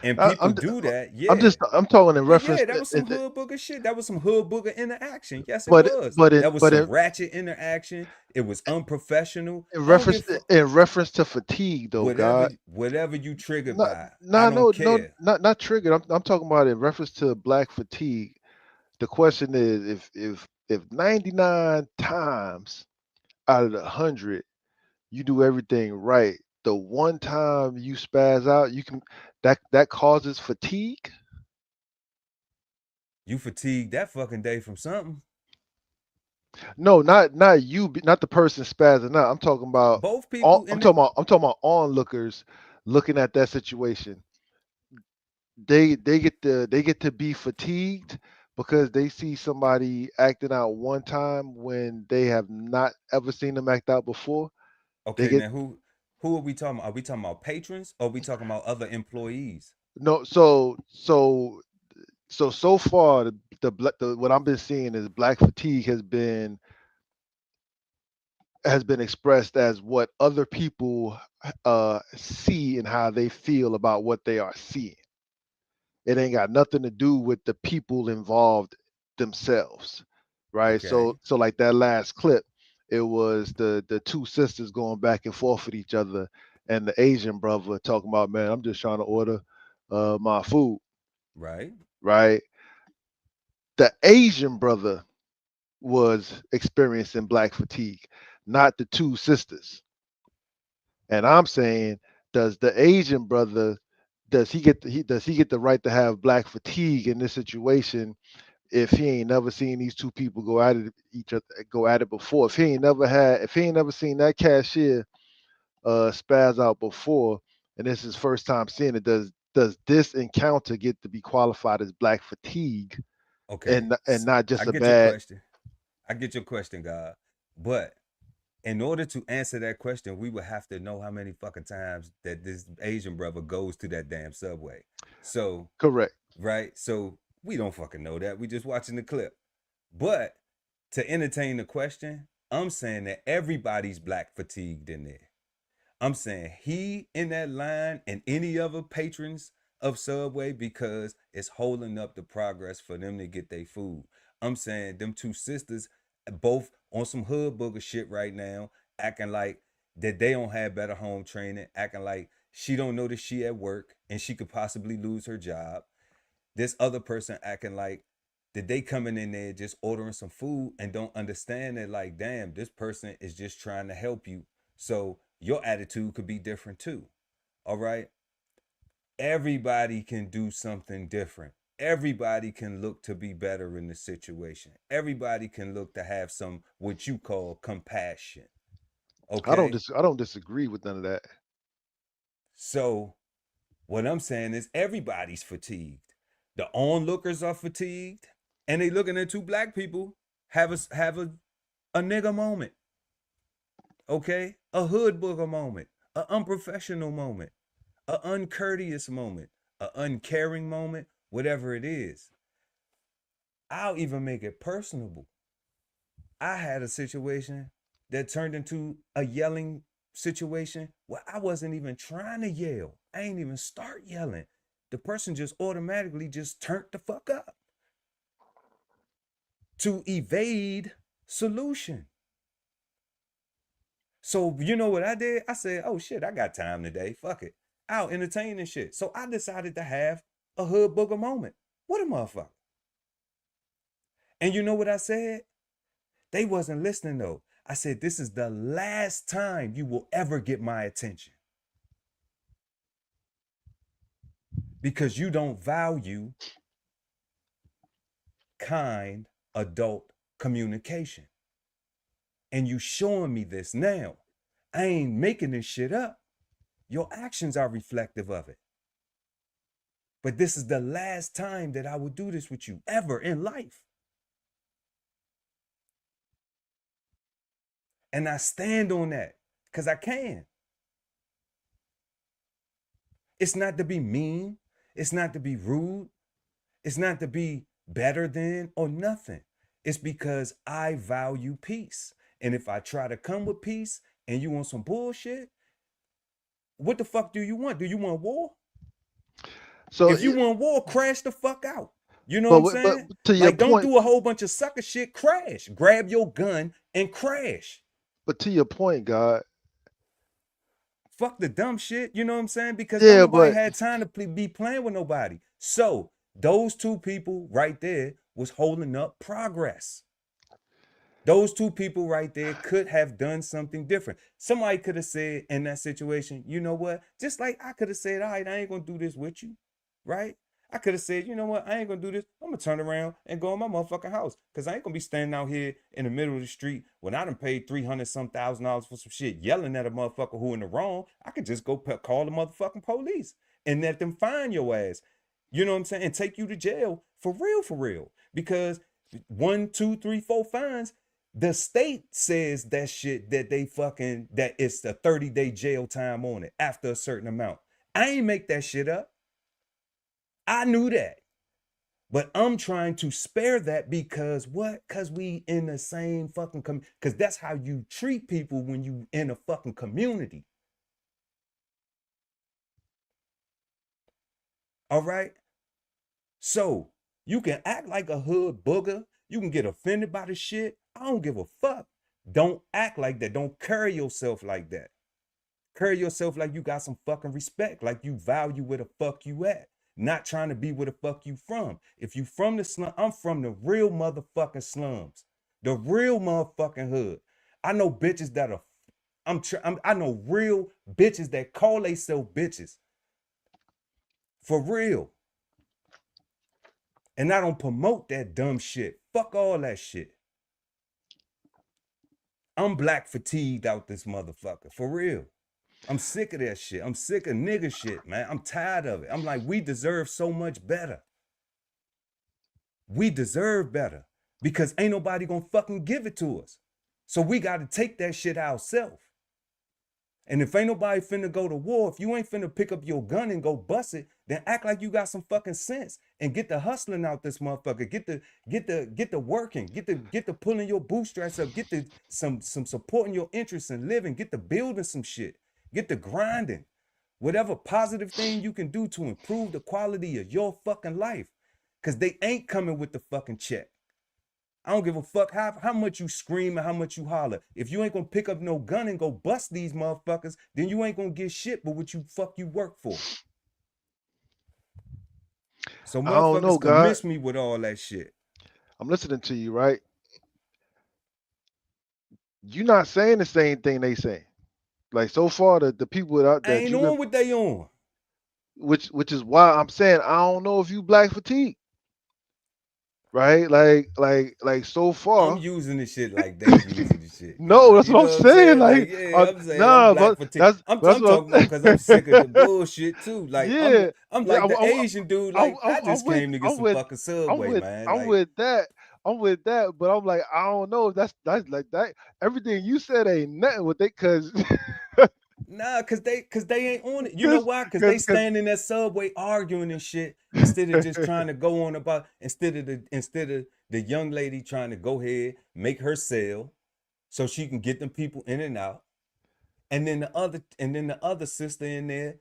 And I, people I'm do that, I'm yeah. just I'm talking in But reference yeah, that was some hood booger shit. That was some hood booger interaction. Yes, it but was. but That was but some ratchet interaction. It was unprofessional. in I don't reference give a fuck. in reference to fatigue though, Whatever God. whatever you triggered No, by, I no, don't no, no, care. not triggered. I'm talking about in reference to black fatigue. The question is if 99 times out of the 100 you do everything right, the one time you spaz out, you can that causes fatigue. You fatigued that fucking day from something. No, not you, not the person spazzing out. I'm talking about Both people in the I'm talking about onlookers looking at that situation. They get to be fatigued because they see somebody acting out one time when they have not ever seen them act out before. They okay, get now who are we talking about? Are we talking about patrons or are we talking about other employees? no so far the what I've been seeing is black fatigue has been expressed as what other people see and how they feel about what they are seeing. It ain't got nothing to do with the people involved themselves, right? Okay. So like that last clip, it was the two sisters going back and forth with each other, and the Asian brother talking about, man, I'm just trying to order my food, Right. right? The Asian brother was experiencing black fatigue, not the two sisters. And I'm saying, does the Asian brother does he get the right to have black fatigue in this situation if he ain't never seen these two people go at it each other go at it before? If he ain't never seen that cashier spaz out before, and this is his first time seeing it, does this encounter get to be qualified as black fatigue Okay. and not I just a get your bad? question. I get your question, God. But in order to answer that question, we would have to know how many fucking times that this Asian brother goes to that damn subway. So, Correct. right? So we don't fucking know that. We just watching the clip. But to entertain the question, I'm saying that everybody's black fatigued in there. I'm saying he in that line and any other patrons of Subway because it's holding up the progress for them to get their food. I'm saying them two sisters both on some hood booger shit right now, acting like that they don't have better home training, acting like she don't know that she at work and she could possibly lose her job. This other person acting like that they coming in there just ordering some food and don't understand that, like, damn, this person is just trying to help you. So your attitude could be different too. All right. Everybody can do something different. Everybody can look to be better in the situation. Everybody can look to have some what you call compassion. Okay. I don't disagree with none of that. So what I'm saying is everybody's fatigued. The onlookers are fatigued, and they looking at two black people have a nigga moment. Okay, a hood booger moment, a unprofessional moment, a uncourteous moment, a uncaring moment, whatever it is. I'll even make it personable. I had a situation that turned into a yelling situation where I wasn't even trying to yell. I ain't even start yelling. The person just automatically just turned the fuck up to evade solution. So you know what I did? I said, oh shit, I got time today. Fuck it. I'll entertain this shit. So I decided to have a hood booger moment. What a motherfucker. And you know what I said? They wasn't listening though. I said, this is the last time you will ever get my attention. Because you don't value kind adult communication. And you showing me this now. I ain't making this shit up. Your actions are reflective of it. But this is the last time that I will do this with you ever in life. And I stand on that because I can. It's not to be mean. It's not to be rude. It's not to be better than or nothing. It's because I value peace. And if I try to come with peace and you want some bullshit, what the fuck do you want? Do you want war? So, if you want war, crash the fuck out. You know what I'm but saying? to your Like, don't point, do a whole bunch of sucker shit. Crash. Grab your gun and crash. but to your point, God. Fuck the dumb shit. You know what I'm saying? Because don't Yeah, nobody but had time to be playing with nobody. So those two people right there was holding up progress. Those two people right there could have done something different. Somebody could have said in that situation, you know what? Just like I could have said, all right, I ain't gonna do this with you, right? I could have said, you know what? I ain't gonna do this. I'm gonna turn around and go in my motherfucking house. Cause I ain't gonna be standing out here in the middle of the street when I done paid $300-some thousand for some shit, yelling at a motherfucker who in the wrong. I could just go call the motherfucking police and let them find your ass. You know what I'm saying? And take you to jail for real. Because 1, 2, 3, 4 fines, the state says that shit that that it's a 30-day jail time on it after a certain amount. I ain't make that shit up. I knew that. But I'm trying to spare that because what? Because we in the same fucking because that's how you treat people when you in a fucking community. All right? So you can act like a hood booger. You can get offended by the shit. I don't give a fuck. Don't act like that. Don't carry yourself like that. Carry yourself like you got some fucking respect, like you value where the fuck you at. Not trying to be where the fuck you from. If you from the slum, I'm from the real motherfucking slums. The real motherfucking hood. I know bitches that are, I know real bitches that call themselves bitches. For real. And I don't promote that dumb shit. Fuck all that shit. I'm black fatigued out this motherfucker. For real. I'm sick of that shit. I'm sick of nigga shit, man. I'm tired of it. I'm like, we deserve so much better. We deserve better. Because ain't nobody gonna fucking give it to us. So we gotta take that shit ourselves. And if ain't nobody finna go to war, if you ain't finna pick up your gun and go bust it, then act like you got some fucking sense and get the hustling out this motherfucker. Get the working, get the pulling your bootstraps up, get the some supporting your interests and living, get the building some shit, get the grinding. Whatever positive thing you can do to improve the quality of your fucking life. Cause they ain't coming with the fucking check. I don't give a fuck how much you scream and how much you holler. If you ain't gonna pick up no gun and go bust these motherfuckers, then you ain't gonna get shit but what you work for. So motherfuckers can miss me with all that shit. I'm listening to you, right? You not saying the same thing they say. Like so far, the people that I ain't on what they on. Which is why I'm saying I don't know if you black fatigue. Right? Like so far. I'm using this shit like they using this shit. No, that's what I'm saying. Like, yeah, I'm saying I'm black fatigue. I'm talking about because I'm sick of the bullshit too. Like, yeah, I'm like the Asian dude. Like, I just came to get some fucking Subway, man. I'm with that. I'm with that, but I'm like, I don't know if that's like that. Everything you said ain't nothing with it, cause nah, cause they ain't on it. You know why? Cause they stand in that Subway arguing and shit instead of just trying to go on about instead of the young lady trying to go ahead make her sale so she can get them people in and out, and then the other sister in there,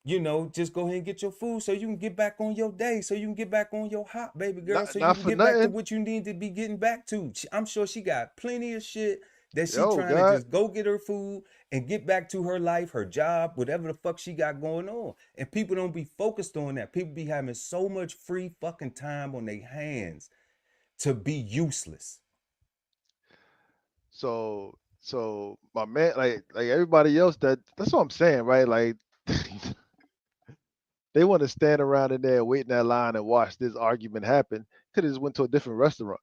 you know, just go ahead and get your food so you can get back on your day, so you can get back on your hot baby girl, so you can get back to what you need to be getting back to. I'm sure she got plenty of shit that she trying to just go get her food and get back to her life, her job, whatever the fuck she got going on. And people don't be focused on that. People be having so much free fucking time on their hands to be useless. So my man, like everybody else, that's what I'm saying, right? Like they want to stand around in there waiting that line and watch this argument happen. Could have just went to a different restaurant.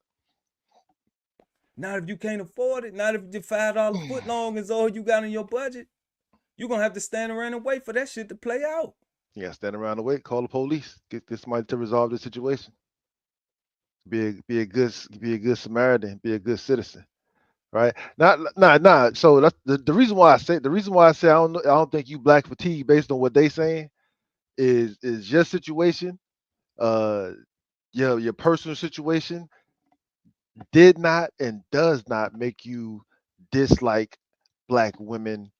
Not if you can't afford it. Not if the $5 foot long is all you got in your budget. You're gonna have to stand around and wait for that shit to play out. Yeah, stand around and wait. Call the police. Get somebody to resolve the situation. Be a good Samaritan. Be a good citizen. Right? Nah. So that's the reason why I say I don't think you black fatigue based on what they saying is your situation, your personal situation did not and does not make you dislike black women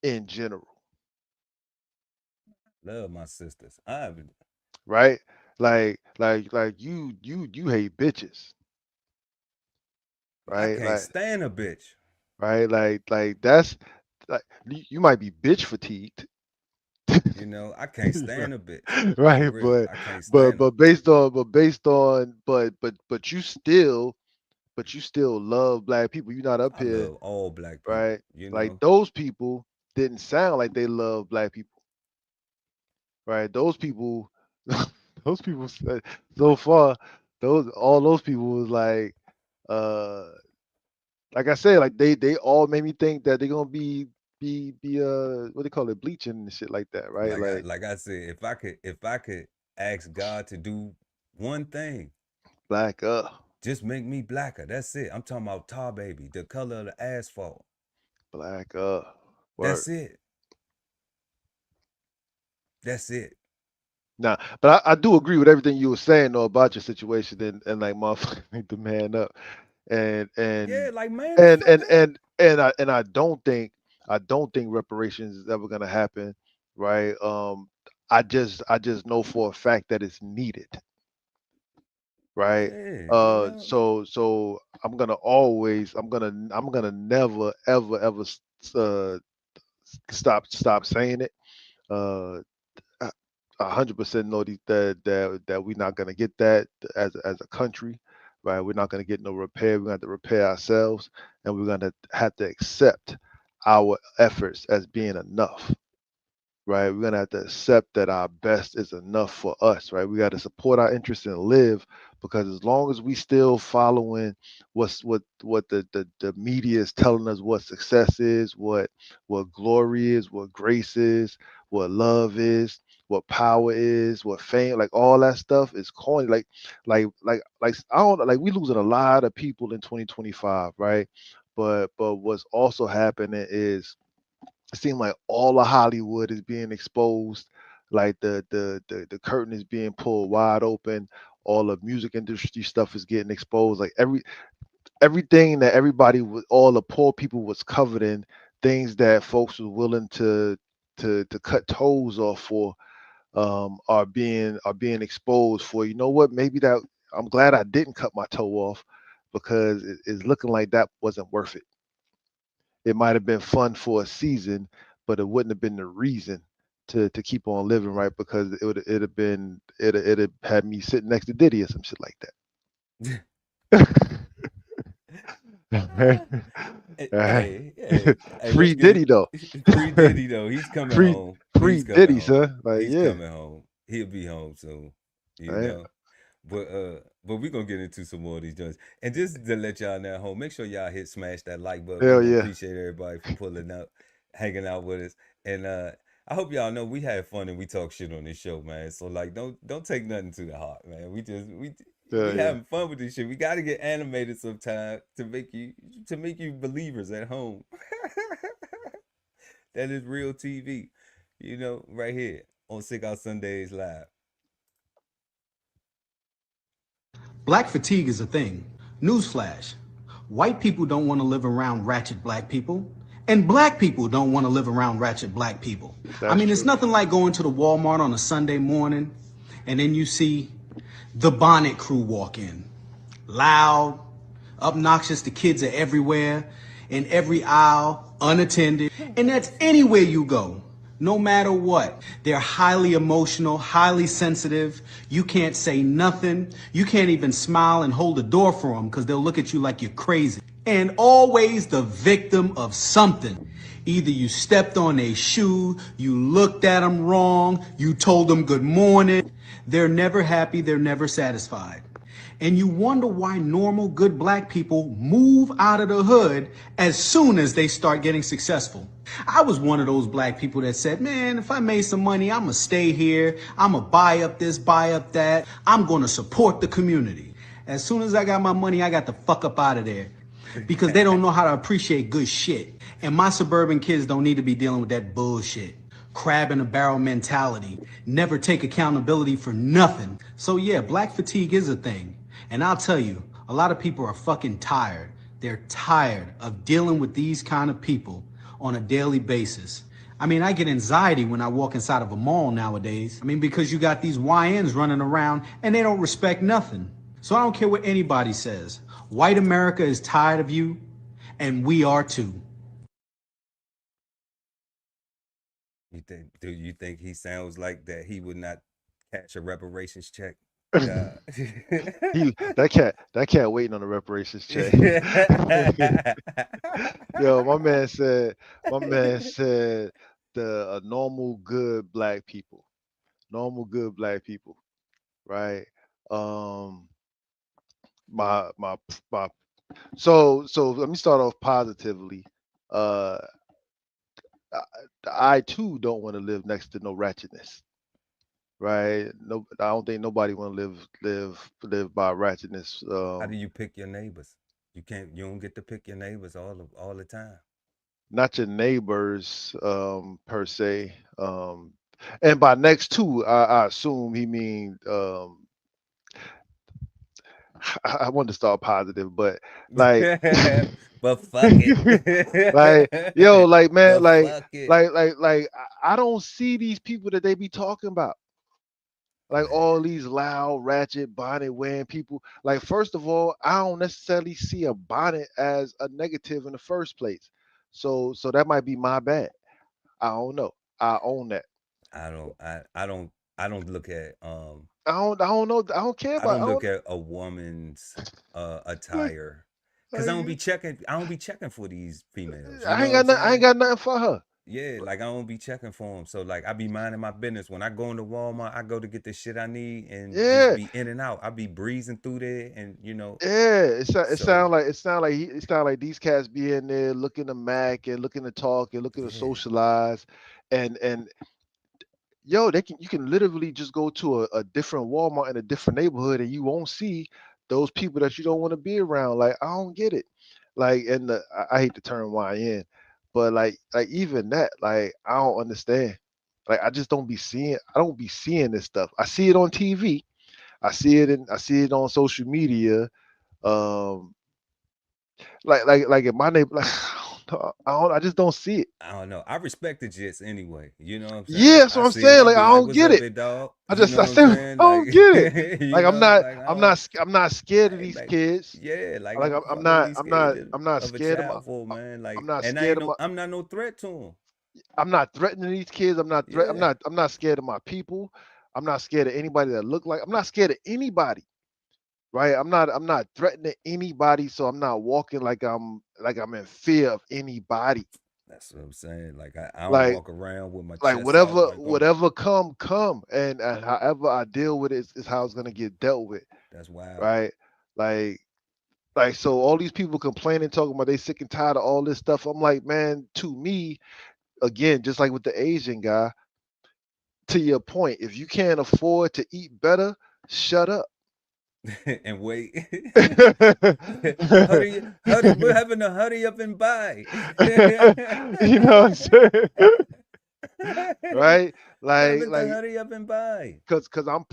in general. Love my sisters. Right? Like you hate bitches. Right? I can't stand a bitch. Right? Like that's like you might be bitch fatigued. You know, I can't stand a bitch. Right, but you still but you still love black people. You're not up I here, love all black people, right? you Like know. those people didn't sound like they love black people, right? Those people, those people said so far, all those people was uh, like I said, like they all made me think that they're gonna be what they call it, bleaching and shit like that, right? Like Like I said, if I could ask God to do one thing, black just make me blacker. That's it. I'm talking about tar baby, the color of the asphalt. black That's word. it. That's it. Nah, but I do agree with everything you were saying though about your situation and like motherfucker need to man up and Yeah, and like man the and fuck and up. and and I don't think reparations is ever gonna happen, right? I just know for a fact that it's needed, right? Yeah, you know. So I'm gonna never ever stop saying it. Uh, 100% know that we're not gonna get that as a country, right? We're not gonna get no repair. We're gonna have to repair ourselves, and we're gonna have to accept our efforts as being enough, right? We're gonna have to accept that our best is enough for us, right? We got to support our interests and live because as long as we still following what the media is telling us what success is, what glory is, what grace is, what love is, what power is, what fame, like all that stuff is corny. Like I don't like we losing a lot of people in 2025, right? But what's also happening is it seems like all of Hollywood is being exposed, like the curtain is being pulled wide open. All the music industry stuff is getting exposed. Like everything that all the poor people was covered in, things that folks were willing to cut toes off for, are being exposed for. You know what? Maybe that I'm glad I didn't cut my toe off because it's looking like that wasn't worth it. It might have been fun for a season, but it wouldn't have been the reason to keep on living, right? Because it'd have had me sitting next to Diddy or some shit like that. Hey, let's Free get Diddy it. though. Free Diddy though. He's coming free home. free He's coming Diddy, home. son. Like He's yeah. coming home. He'll be home soon. You Man. know. But we're gonna get into some more of these joints. And just to let y'all know at home, make sure y'all smash that like button. Hell yeah. Appreciate everybody for pulling up, hanging out with us. And I hope y'all know we had fun and we talk shit on this show, man. So like don't take nothing to the heart, man. We Hell yeah. having fun with this shit. We gotta get animated sometime to make you believers at home. That is real TV. You know, right here on Cigar Sundays Live. Black fatigue is a thing. Newsflash. White people don't want to live around ratchet black people. And black people don't want to live around ratchet black people. That's It's true. nothing like going to the Walmart on a Sunday morning and then you see the bonnet crew walk in. Loud, obnoxious, the kids are everywhere, in every aisle, unattended. And that's anywhere you go. No matter what. They're highly emotional, highly sensitive. You can't say nothing. You can't even smile and hold the door for them because they'll look at you like you're crazy. And always the victim of something. Either you stepped on a shoe, you looked at them wrong, you told them good morning. They're never happy, they're never satisfied. And you wonder why normal, good black people move out of the hood as soon as they start getting successful. I was one of those black people that said, man, if I made some money, I'm gonna stay here. I'm gonna buy up this, buy up that. I'm gonna support the community. As soon as I got my money, I got the fuck up out of there because they don't know how to appreciate good shit. And my suburban kids don't need to be dealing with that bullshit. Crab in a barrel mentality. Never take accountability for nothing. So yeah, black fatigue is a thing. And I'll tell you, a lot of people are fucking tired. They're tired of dealing with these kind of people on a daily basis. I get anxiety when I walk inside of a mall nowadays. Because you got these YNs running around and they don't respect nothing. So I don't care what anybody says. White America is tired of you, and we are too. Do you think he sounds like that he would not catch a reparations check? Nah. That cat waiting on the reparations check. Yo, my man said the normal good black people, right? Um, my so let me start off positively. Uh, I too don't want to live next to no ratchetness, right? No, I don't think nobody want to live by ratchetness. How do you pick your neighbors? You don't get to pick your neighbors all the time. Not your neighbors per se. And by next to, I assume he mean I wanted to start positive, but like But fuck like yo, it. like man, But fuck it. like I don't see these people that they be talking about. Like Man. all these loud, ratchet, bonnet wearing people. Like, first of all, I don't necessarily see a bonnet as a negative in the first place. So that might be my bad. I don't know. I own that. I don't look at I don't know. I don't care I about. don't I look don't at a woman's like. attire because like I don't be checking for these females. You I know ain't what I'm got nothing. I ain't saying? got nothing for her. Yeah, like I don't be checking for them. So like I be minding my business. When I go into Walmart, I go to get the shit I need and just Yeah, be in and out. I be breezing through there and yeah. It so sound like these cats be in there looking to mac and looking to talk and looking to yeah. socialize, and yo, you can literally just go to a different Walmart in a different neighborhood and you won't see those people that you don't want to be around. Like, I don't get it. Like, and I hate the term YN, but like even that, like, I don't understand. Like, I don't be seeing this stuff. I see it on TV. I see it on social media. Um, like in my neighbor, like, I just don't see it. I don't know. I respect the jits anyway. You know what I'm Yeah, saying? that's I what I'm see him. saying. I Like, be I like, don't "What's get up, it. big dog?" You know I what I'm still saying? Like, don't get it. you Like know, like I don't. I'm not scared of Hey, these man, kids. yeah, like Like what the fuck I'm gonna be scared I'm not of a scared of my child for, man? I'm Like, not and scared of my I'm not no threat to him. I'm not threatening these kids. Yeah, I'm not scared of my people. I'm not scared of anybody that look like I'm not scared of anybody. Right? I'm not threatening anybody, so I'm not walking like I'm in fear of anybody. that's what I'm saying. Like, I don't Like walk around with my like chest out, like, oh, whatever come and however I deal with it is how it's gonna get dealt with. that's wild. Right? Like so all these people complaining, talking about they sick and tired of all this stuff. I'm like, man, to me, again, just like with the Asian guy, to your point, if you can't afford to eat better, shut up. And wait, You we're having to hurry up and buy. know what I'm saying? Right? We're having to Like hurry up and buy. because I'm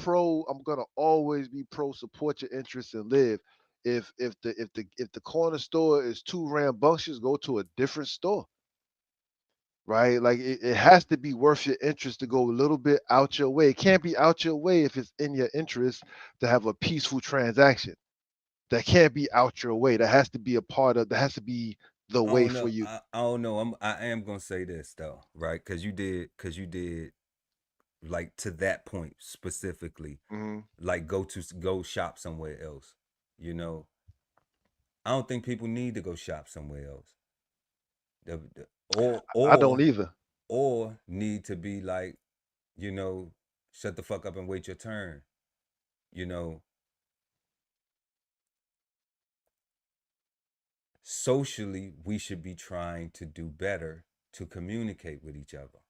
gonna always be pro support your interests and live. If the corner store is too rambunctious, go to a different store. Right? Like it has to be worth your interest to go a little bit out your way. It can't be out your way if it's in your interest to have a peaceful transaction. That can't be out your way. That has to be the I way don't for know. you. I don't know. I am gonna say this though, right? Because you did like to that point specifically, Hmm. like go shop somewhere else. You know, I don't think people need to go shop somewhere else. Or I don't either. need to be like, you know, shut the fuck up and wait your turn. You know, socially we should be trying to do better to communicate with each other.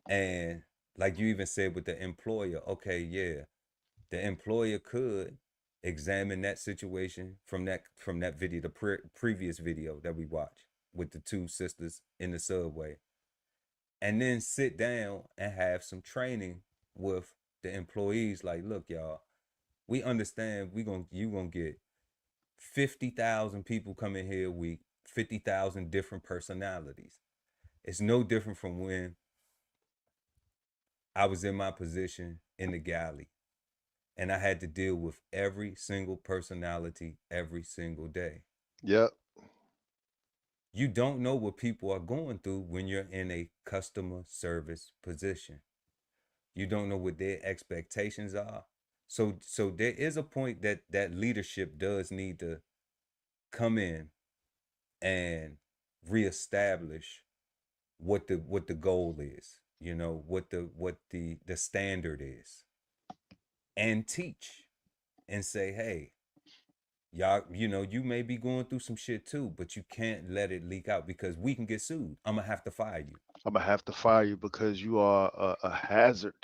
And like you even said with the employer, okay, yeah, the employer could examine that situation from that video, the previous video that we watched with the two sisters in the subway, and then sit down and have some training with the employees. Like, look, y'all, we understand you gonna get 50,000 people coming here a week, 50,000 different personalities. It's no different from when I was in my position in the galley and I had to deal with every single personality every single day. Yep. You don't know what people are going through when you're in a customer service position. You don't know what their expectations are. So there is a point that leadership does need to come in and reestablish what the goal is, what the standard is, and teach and say, hey, y'all, you may be going through some shit too, but you can't let it leak out because we can get sued. I'm gonna have to fire you. I'm gonna have to fire you because you are a hazard.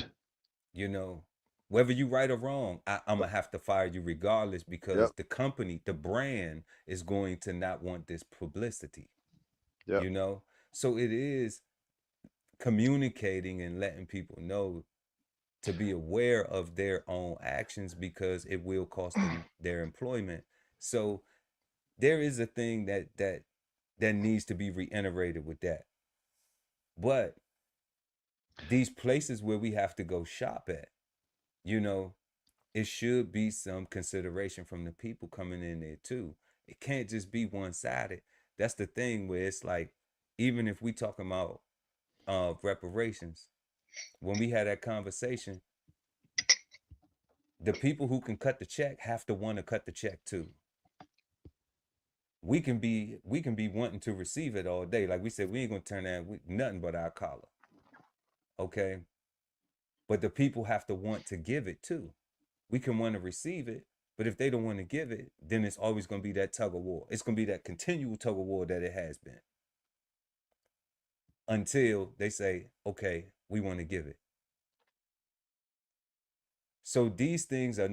You know, whether you right or wrong, I'm gonna have to fire you regardless because Yep. the company, the brand is going to not want this publicity. Yep. So it is communicating and letting people know to be aware of their own actions because it will cost them their employment. So there is a thing that needs to be reiterated with that. But these places where we have to go shop at, you know, it should be some consideration from the people coming in there too. It can't just be one-sided. That's the thing where it's like, even if we talking about reparations, when we had that conversation, the people who can cut the check have to want to cut the check too. We can be wanting to receive it all day. Like we said, we ain't gonna turn that with nothing but our collar. Okay. But the people have to want to give it too. We can want to receive it, but if they don't want to give it, then it's always gonna be that tug of war. It's gonna be that continual tug of war that it has been. Until they say, okay, we want to give it. So these things are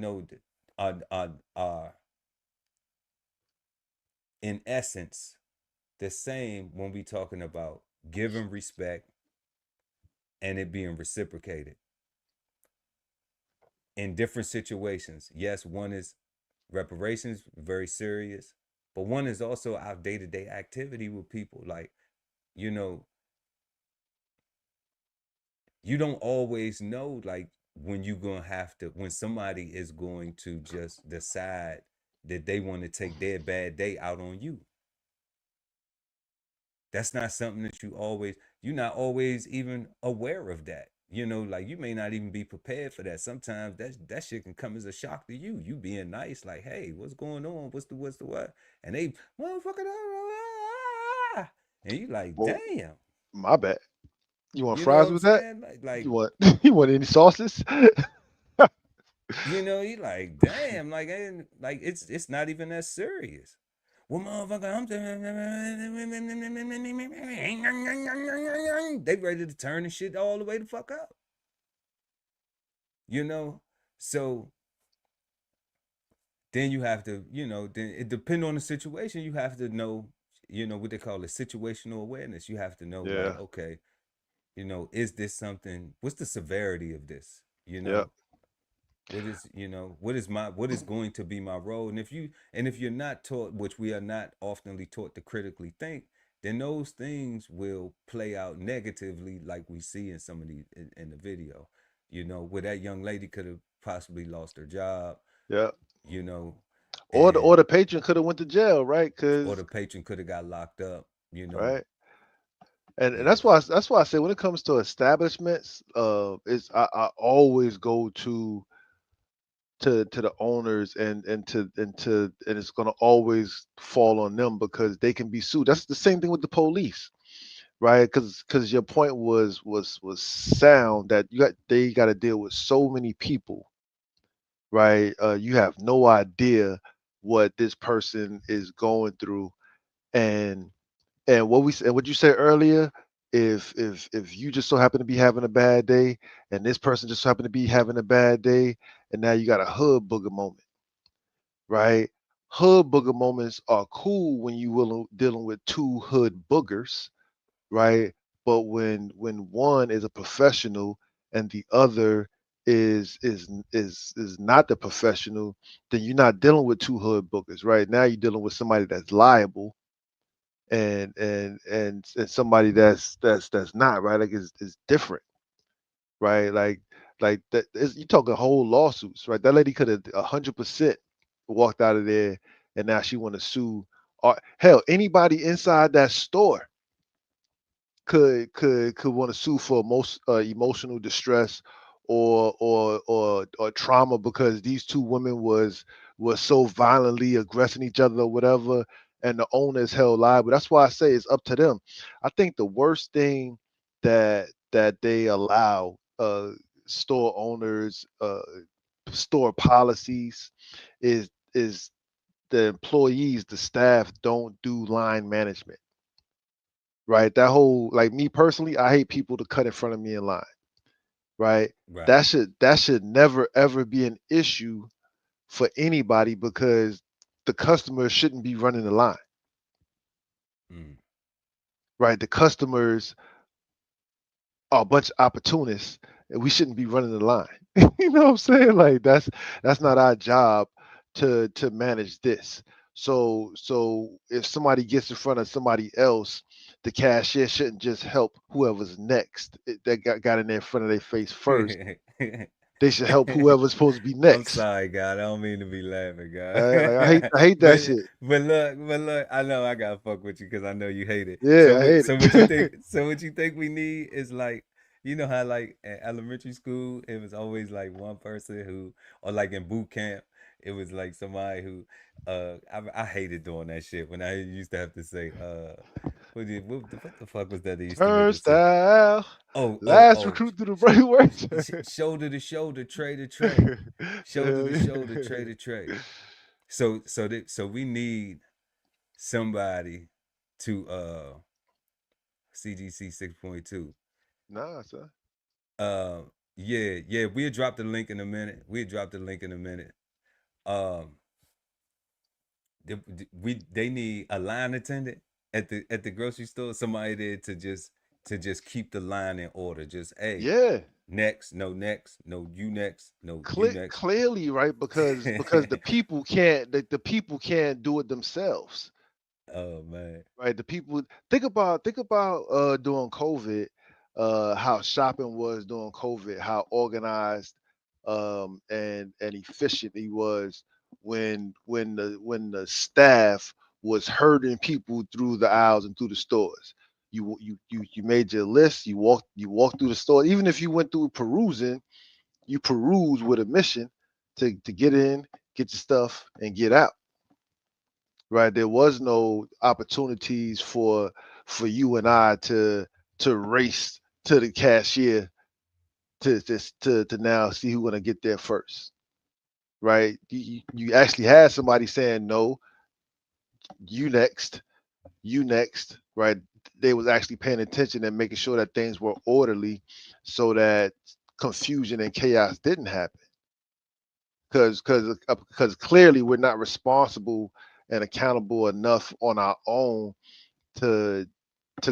in essence the same when we talking about giving respect and it being reciprocated in different situations. Yes, one is reparations, very serious, but one is also our day-to-day activity with people. Like, you know, you don't always know, like, when you're gonna have to, when somebody is going to just decide that they want to take their bad day out on you. That's not something that you're not always even aware of that. Like you may not even be prepared for that. Sometimes that shit can come as a shock to you. You being nice, like, hey, what's going on? What's the what? And they motherfucker, and you like, Well, damn. my bad. You want You know what fries I'm with that? saying? Like You want you want any sauces? you like, damn, like it's not even that serious. Well, motherfucker, they ready to turn the shit all the way the fuck up. So then you have to, then it depends on the situation. You have to know, what they call it, situational awareness. You have to know, like, Yeah. okay, is this something? What's the severity of this? Yep. What is going to be my role? And if you're not taught, which we are not oftenly taught to critically think, then those things will play out negatively, like we see in some of the in the video. Where that young lady could have possibly lost her job. Yep. Or the And patron could have went to jail, right? or Cause the patron could have got locked up. right. And Yeah. that's why I say when it comes to establishments, it's I always go to the owners and it's gonna always fall on them because they can be sued. That's the same thing with the police, right? Because your point was sound that they got to deal with so many people, right? You have no idea what this person is going through, and what you said earlier, if you just so happen to be having a bad day, and this person just so happen to be having a bad day, and now you got a hood booger moment, right? Hood booger moments are cool when you will dealing with two hood boogers, right? But when one is a professional and the other is not the professional, then you're not dealing with two hood boogers, right? Now you're dealing with somebody that's liable and somebody that's not, right? Like it's different, right? Like that is, you talking whole lawsuits, right? That lady could have 100% walked out of there, and now she want to sue. Or hell, anybody inside that store could want to sue for most emotional distress or trauma because these two women was so violently aggressing each other or whatever, and the owner is held liable. That's why I say it's up to them. I think the worst thing that they allow store owners, store policies, is the employees, the staff don't do line management. Right? That whole, like, me personally, I hate people to cut in front of me in line. Right? Right. That should never ever be an issue for anybody because the customer shouldn't be running the line. Mm. Right? The customers are a bunch of opportunists and we shouldn't be running the line. You know what I'm saying? Like that's not our job to manage this. So if somebody gets in front of somebody else, the cashier shouldn't just help whoever's next that got in there in front of their face first. They should help whoever's supposed to be I'm next. sorry, God. I don't mean to be laughing, God. Like, I hate that shit. But look, I know I gotta fuck with you because I know you hate it. Yeah, I hate So it. what you think? So what you think we need is like, you know how like at elementary school it was always like one person who, or like in boot camp it was like somebody who, I hated doing that shit when I used to have to say, what the fuck was that they used to make us say? Turnstile. Oh, Last recruit through the brainwaves. shoulder to shoulder, tray to tray, shoulder to shoulder, tray to tray. So we need somebody to CGC 6.2. Nah, sir. Yeah, we'll drop the link in a minute. They need a line attendant at the grocery store, somebody there to just keep the line in order. Just, hey, Yeah. next, no, you next, no, you next. Clearly, right? Because the people can't the people can't do it themselves. Oh man. Right? The people think about during COVID, how shopping was during COVID, how organized and efficient he was when the staff was herding people through the aisles and through the stores. You made your list, you walked through the store. Even if you went through perusing, you peruse with a mission to get in, get your stuff, and get out. Right? There was no opportunities for you and I to race to the cashier to now see who's gonna get there first. Right? You actually had somebody saying no, you next, right? They was actually paying attention and making sure that things were orderly so that confusion and chaos didn't happen. Because clearly we're not responsible and accountable enough on our own to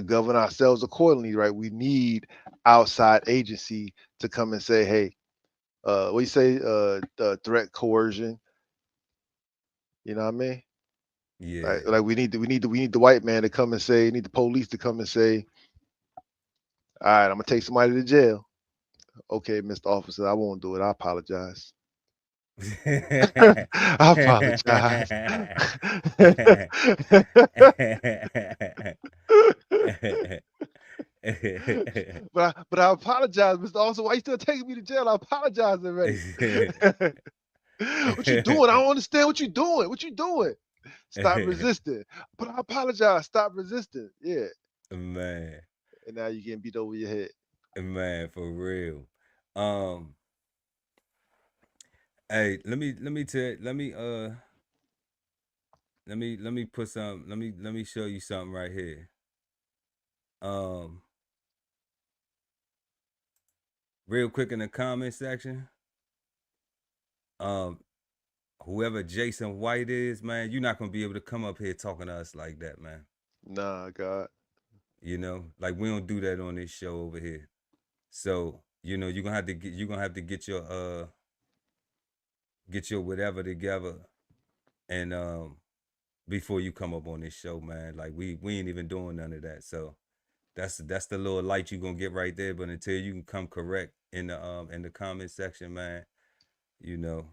govern ourselves accordingly, right? We need outside agency to come and say, hey, what you say, threat, coercion, you know what I mean? Yeah. Like we need the white man to come and say, need the police to come and say, all right, I'm gonna take somebody to jail. Okay, Mr. Officer, I won't do it. I apologize. I apologize. but I apologize, Mr. Officer. Why you still taking me to jail? I apologize already. What you doing? I don't understand what you doing. What you doing? Stop resisting. But I apologize. Stop resisting. Yeah. Man. And now you're getting beat over your head. Man, for real. Hey, let me put some, let me show you something right here. Real quick in the comment section. Whoever Jason White is, man, you're not gonna be able to come up here talking to us like that, man. Nah, God. You know, like we don't do that on this show over here. So, you know, you're gonna have to get your whatever together, and before you come up on this show, man. Like we ain't even doing none of that. So that's the little light you're gonna get right there. But until you can come correct in the comment section, man, you know,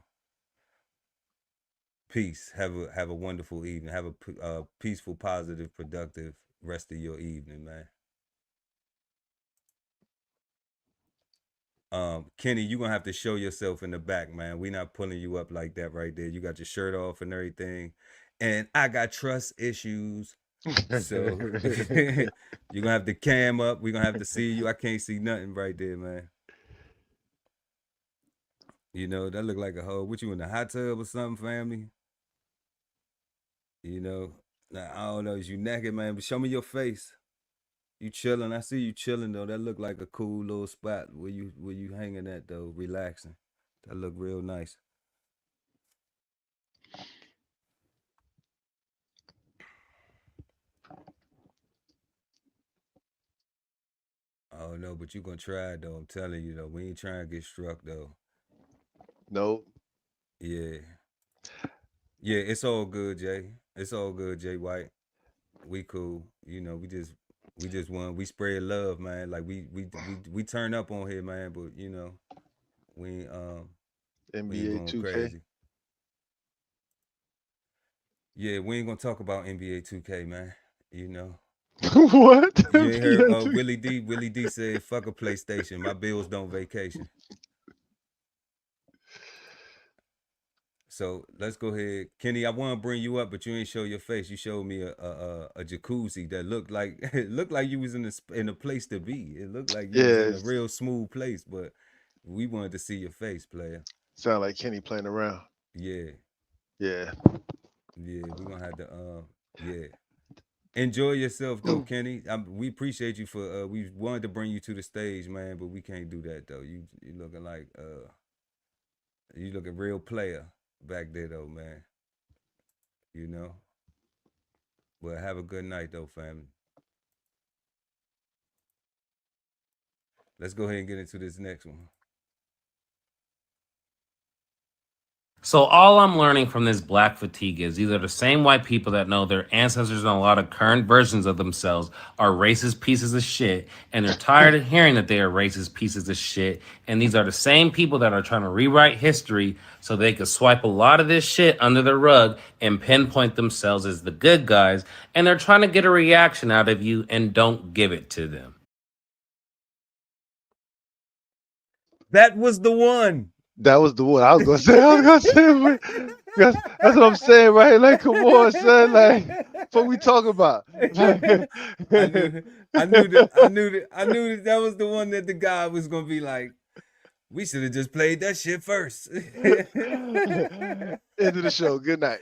peace. Have a wonderful evening. Have a peaceful, positive, productive rest of your evening, man. Kenny, you're gonna have to show yourself in the back, man. We not pulling you up like that right there. You got your shirt off and everything. And I got trust issues. So you're gonna have to cam up. We're gonna have to see you. I can't see nothing right there, man. You know, that look like a hoe. What, you in the hot tub or something, family? You know, now, I don't know. Is you naked, man? But show me your face. You chilling? I see you chilling though. That look like a cool little spot where you hanging at though, relaxing. That look real nice. Oh no, but you gonna try it though. I'm telling you though. We ain't trying to get struck though. Nope. Yeah. Yeah, it's all good, Jay. It's all good, Jay White. We cool. You know, we just want, we spread love, man. Like we turn up on here, man, but you know, we ain't NBA going 2K. crazy. Yeah, we ain't gonna talk about NBA 2K, man. You know. What? You ain't heard Willie D said, fuck a PlayStation. My bills don't vacation. So let's go ahead. Kenny, I want to bring you up, but you ain't show your face. You showed me a jacuzzi that looked like it looked like you was in a place to be. It looked like you was in a real smooth place, but we wanted to see your face, player. Sound like Kenny playing around. Yeah. Yeah. Yeah, we're gonna have to yeah. Enjoy yourself though, Kenny. We appreciate you for we wanted to bring you to the stage, man, but we can't do that though. You looking like you looking real player back there though, man. You know. Well, have a good night though, family. Let's go ahead and get into this next one. So all I'm learning from this black fatigue is these are the same white people that know their ancestors and a lot of current versions of themselves are racist pieces of shit, and they're tired of hearing that they are racist pieces of shit. And these are the same people that are trying to rewrite history so they could swipe a lot of this shit under the rug and pinpoint themselves as the good guys. And they're trying to get a reaction out of you, and don't give it to them. That was the one. That was the one I was gonna say. That's what I'm saying, right? Like, come on, son. Like, what we talking about? I knew that was the one that the guy was gonna be like, we should have just played that shit first. End of the show. Good night.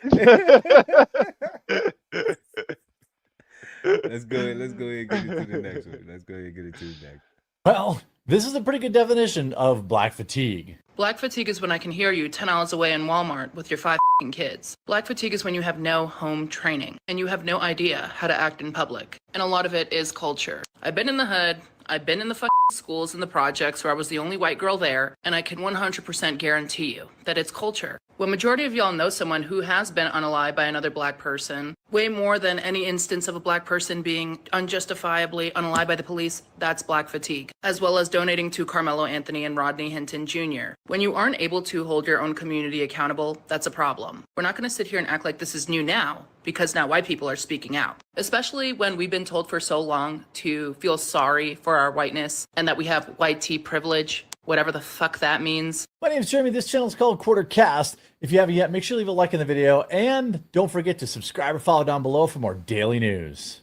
Let's go ahead and get into the next one. Let's go ahead and get into the next. Well, this is a pretty good definition of black fatigue. Black fatigue is when I can hear you 10 miles away in Walmart with your 5 kids. Black fatigue is when you have no home training and you have no idea how to act in public. And a lot of it is culture. I've been in the hood. I've been in the schools and the projects where I was the only white girl there, and I can 100% guarantee you that it's culture. When majority of y'all know someone who has been unalived by another black person, way more than any instance of a black person being unjustifiably unalived by the police, that's black fatigue, as well as donating to Carmelo Anthony and Rodney Hinton Jr. When you aren't able to hold your own community accountable, that's a problem. We're not going to sit here and act like this is new now, because now white people are speaking out, especially when we've been told for so long to feel sorry for our whiteness and that we have white tea privilege, whatever the fuck that means. My name is Jeremy. This channel is called Quarter Cast. If you haven't yet, make sure to leave a like in the video, and don't forget to subscribe or follow down below for more daily news.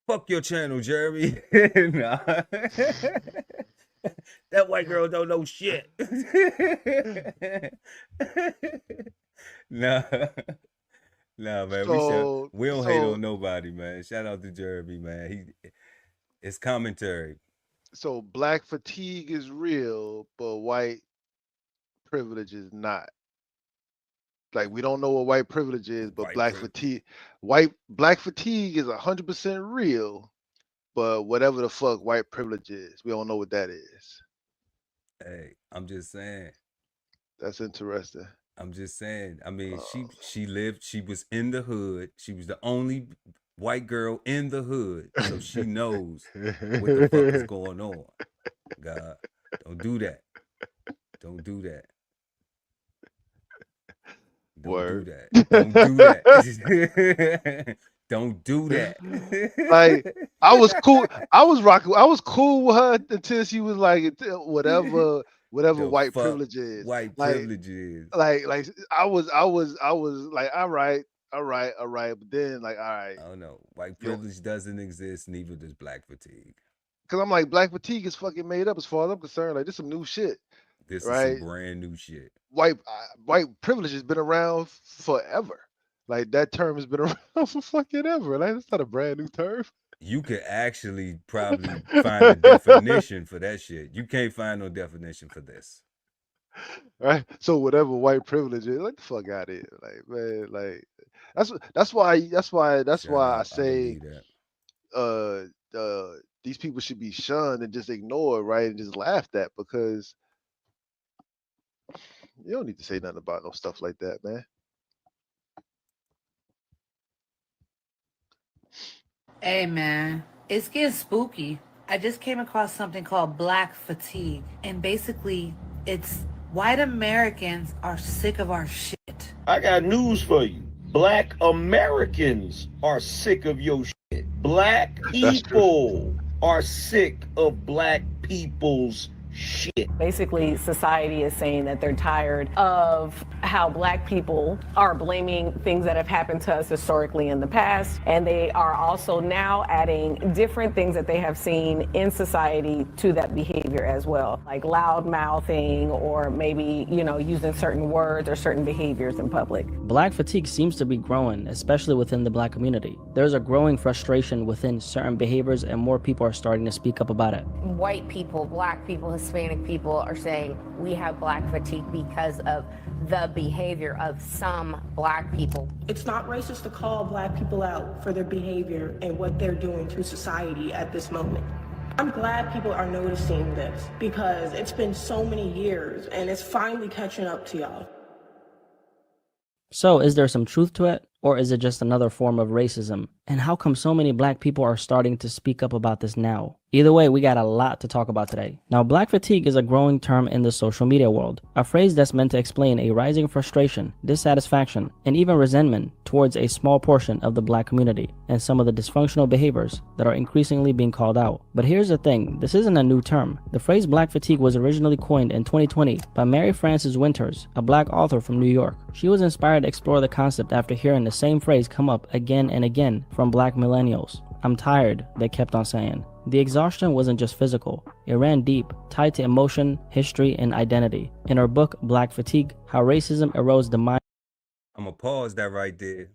Fuck your channel, Jeremy. Nah. That white girl don't know shit. Nah, man. We don't hate on nobody, man. Shout out to Jeremy, man. It's commentary. So black fatigue is real, but white privilege is not. Like, we don't know what white privilege is, but black fatigue is 100% real. But whatever the fuck white privilege is, we don't know what that is. Hey, I'm just saying. That's interesting. I'm just saying. I mean, she was in the hood. She was the only white girl in the hood, so she knows what the fuck is going on. God, don't do that. Don't do that. Don't do that. Don't do that. Don't do that. Like I was cool. I was cool with her until she was like whatever The white fuck privilege is. white Like privilege is. like I was like all right. But then like all right, I don't know. White yo, privilege doesn't exist, neither does black fatigue. because I'm like black fatigue is fucking made up as far as I'm concerned. Like this some new shit, This is some right? brand new shit. White privilege has been around forever. Like that term has been around for fucking ever. Like it's not a brand new term. You could actually probably find a definition for that shit. You can't find no definition for this. Right? So whatever white privilege is, let the fuck out of here. Like, man, like that's why Shout I out. I say believe that. these people should be shunned and just ignored, right? And just laughed at because you don't need to say nothing about no stuff like that, man. Hey man, it's getting spooky. I just came across something called black fatigue, and basically it's white Americans are sick of our shit. I got news for you. Black Americans are sick of your shit. Black people are sick of black people's shit. Basically, society is saying that they're tired of how black people are blaming things that have happened to us historically in the past, and they are also now adding different things that they have seen in society to that behavior as well, like loud mouthing or maybe, you know, using certain words or certain behaviors in public. Black fatigue seems to be growing, especially within the black community. There's a growing frustration within certain behaviors, and more people are starting to speak up about it. White people, black people, Hispanic people are saying we have black fatigue because of the behavior of some black people. It's not racist to call black people out for their behavior and what they're doing to society at this moment. I'm glad people are noticing this because it's been so many years and it's finally catching up to y'all. So, is there some truth to it, or is it just another form of racism? And how come so many black people are starting to speak up about this now? Either way, we got a lot to talk about today. Now, black fatigue is a growing term in the social media world, a phrase that's meant to explain a rising frustration, dissatisfaction, and even resentment towards a small portion of the black community and some of the dysfunctional behaviors that are increasingly being called out. But here's the thing, this isn't a new term. The phrase black fatigue was originally coined in 2020 by Mary Frances Winters, a black author from New York. She was inspired to explore the concept after hearing the same phrase come up again and again from black millennials. "I'm tired," they kept on saying. The exhaustion wasn't just physical, it ran deep, tied to emotion, history, and identity. In her book, Black Fatigue, How Racism Erodes the Mind. I'm going to pause that right there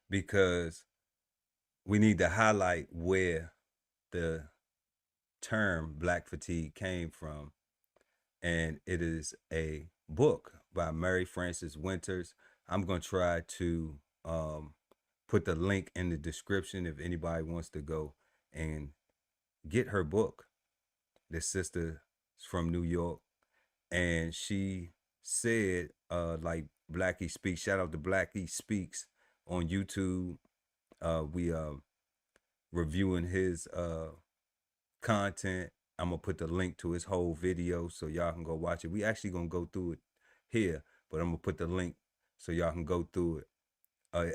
because we need to highlight where the term black fatigue came from. And it is a book by Mary Frances Winters. I'm going to try to put the link in the description if anybody wants to go and get her book. This sister is from New York, and she said, like Blackie Speaks, shout out to Blackie Speaks on YouTube. We reviewing his content. I'm gonna put the link to his whole video so y'all can go watch it. We actually gonna go through it here, but I'm gonna put the link so y'all can go through it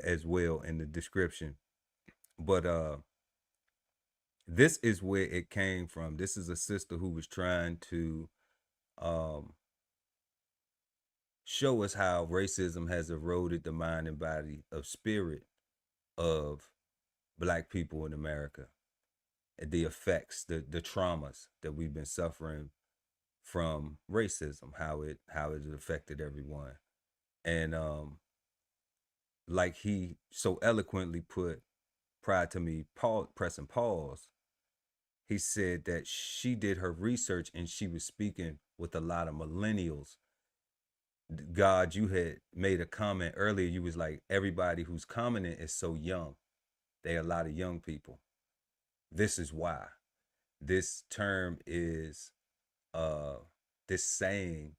as well in the description. But this is where it came from. This is a sister who was trying to show us how racism has eroded the mind and body of spirit of black people in America. The effects, the traumas that we've been suffering from racism, how it affected everyone. And like he so eloquently put prior to me pressing pause, he said that she did her research and she was speaking with a lot of millennials. God, you had made a comment earlier. You was like, everybody who's commenting is so young. They are a lot of young people. This is why this term is, this saying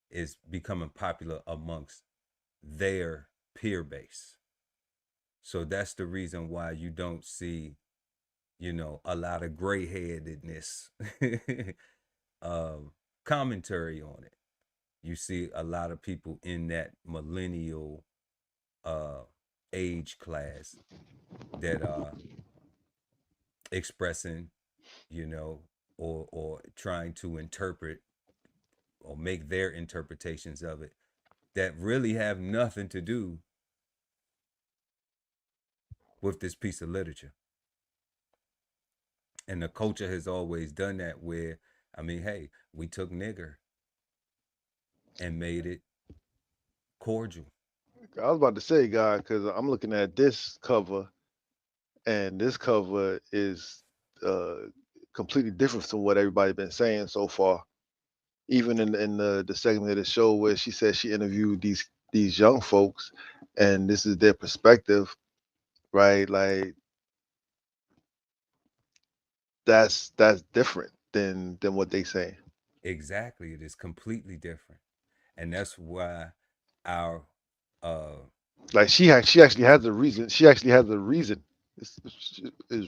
is becoming popular amongst their peer base. So that's the reason why you don't see, you know, a lot of gray-headedness commentary on it. You see a lot of people in that millennial age class that are expressing, you know, or trying to interpret or make their interpretations of it that really have nothing to do with this piece of literature. And the culture has always done that where, I mean, hey, we took nigger and made it cordial. I was about to say, God, because I'm looking at this cover, and this cover is completely different from what everybody's been saying so far. Even in the segment of the show where she said she interviewed these young folks, and this is their perspective, right? Like that's different than what they saying. Exactly, it is completely different, and that's why our like she actually has a reason. She actually has a reason. It's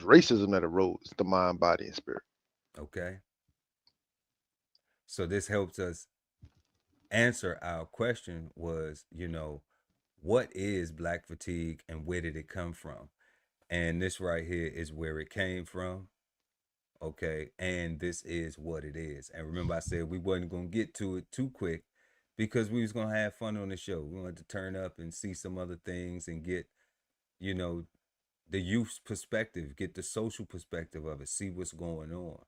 racism that erodes the mind, body, and spirit. Okay. So this helps us answer our question was, you know, what is black fatigue and where did it come from? And this right here is where it came from. Okay. And this is what it is. And remember, I said we wasn't going to get to it too quick because we was going to have fun on the show. We wanted to turn up and see some other things and get, you know, the youth's perspective, get the social perspective of it, see what's going on,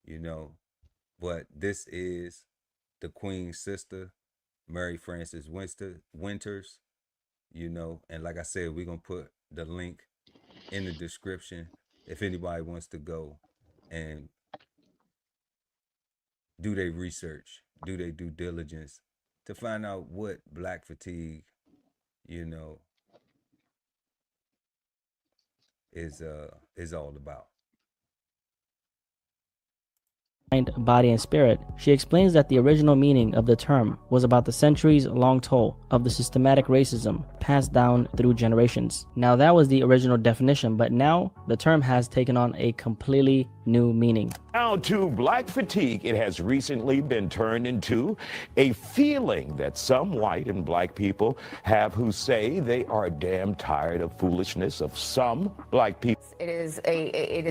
you know. But this is the Queen's sister, Mary Frances Winters, you know. And like I said, we're going to put the link in the description if anybody wants to go and do their research, do their due diligence to find out what black fatigue, you know, is all about. Body and spirit, she explains that the original meaning of the term was about the centuries-long toll of the systematic racism passed down through generations. Now that was the original definition, but now the term has taken on a completely new meaning. Now to black fatigue, it has recently been turned into a feeling that some white and black people have who say they are damn tired of foolishness of some black people. It is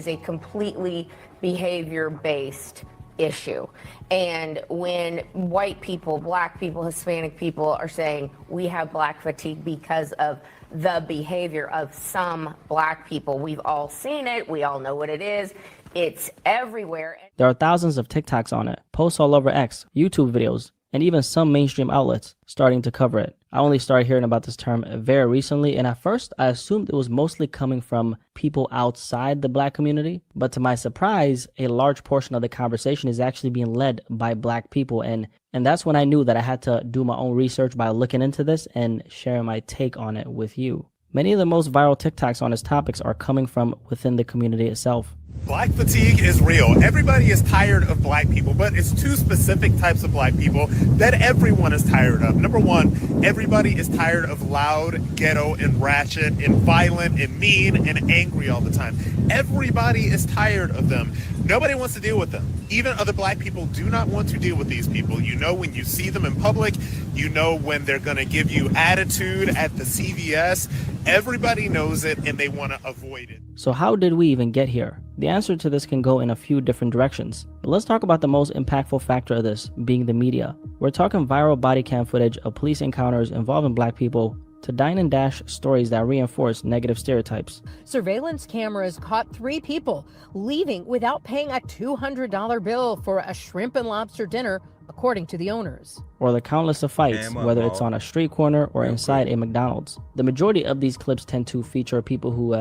a completely behavior-based issue. And when white people, black people, Hispanic people are saying we have black fatigue because of the behavior of some black people, we've all seen it, we all know what it is, it's everywhere. There are thousands of TikToks on it, posts all over X, YouTube videos, and even some mainstream outlets starting to cover it. I only started hearing about this term very recently, and at first I assumed it was mostly coming from people outside the black community, but to my surprise, a large portion of the conversation is actually being led by black people, and that's when I knew that I had to do my own research by looking into this and sharing my take on it with you. Many of the most viral TikToks on this topics are coming from within the community itself. Black fatigue is real. Everybody is tired of black people, but it's two specific types of black people that everyone is tired of. Number one, everybody is tired of loud, ghetto, and ratchet, and violent, and mean, and angry all the time. Everybody is tired of them. Nobody wants to deal with them. Even other black people do not want to deal with these people. You know when you see them in public, you know when they're going to give you attitude at the CVS. Everybody knows it and they want to avoid it. So how did we even get here? The answer to this can go in a few different directions. But let's talk about the most impactful factor of this, being the media. We're talking viral body cam footage of police encounters involving black people to dine and dash stories that reinforce negative stereotypes. Surveillance cameras caught 3 people leaving without paying a $200 bill for a shrimp and lobster dinner, according to the owners. Or the countless of fights, whether it's on a street corner or inside a McDonald's. The majority of these clips tend to feature people who,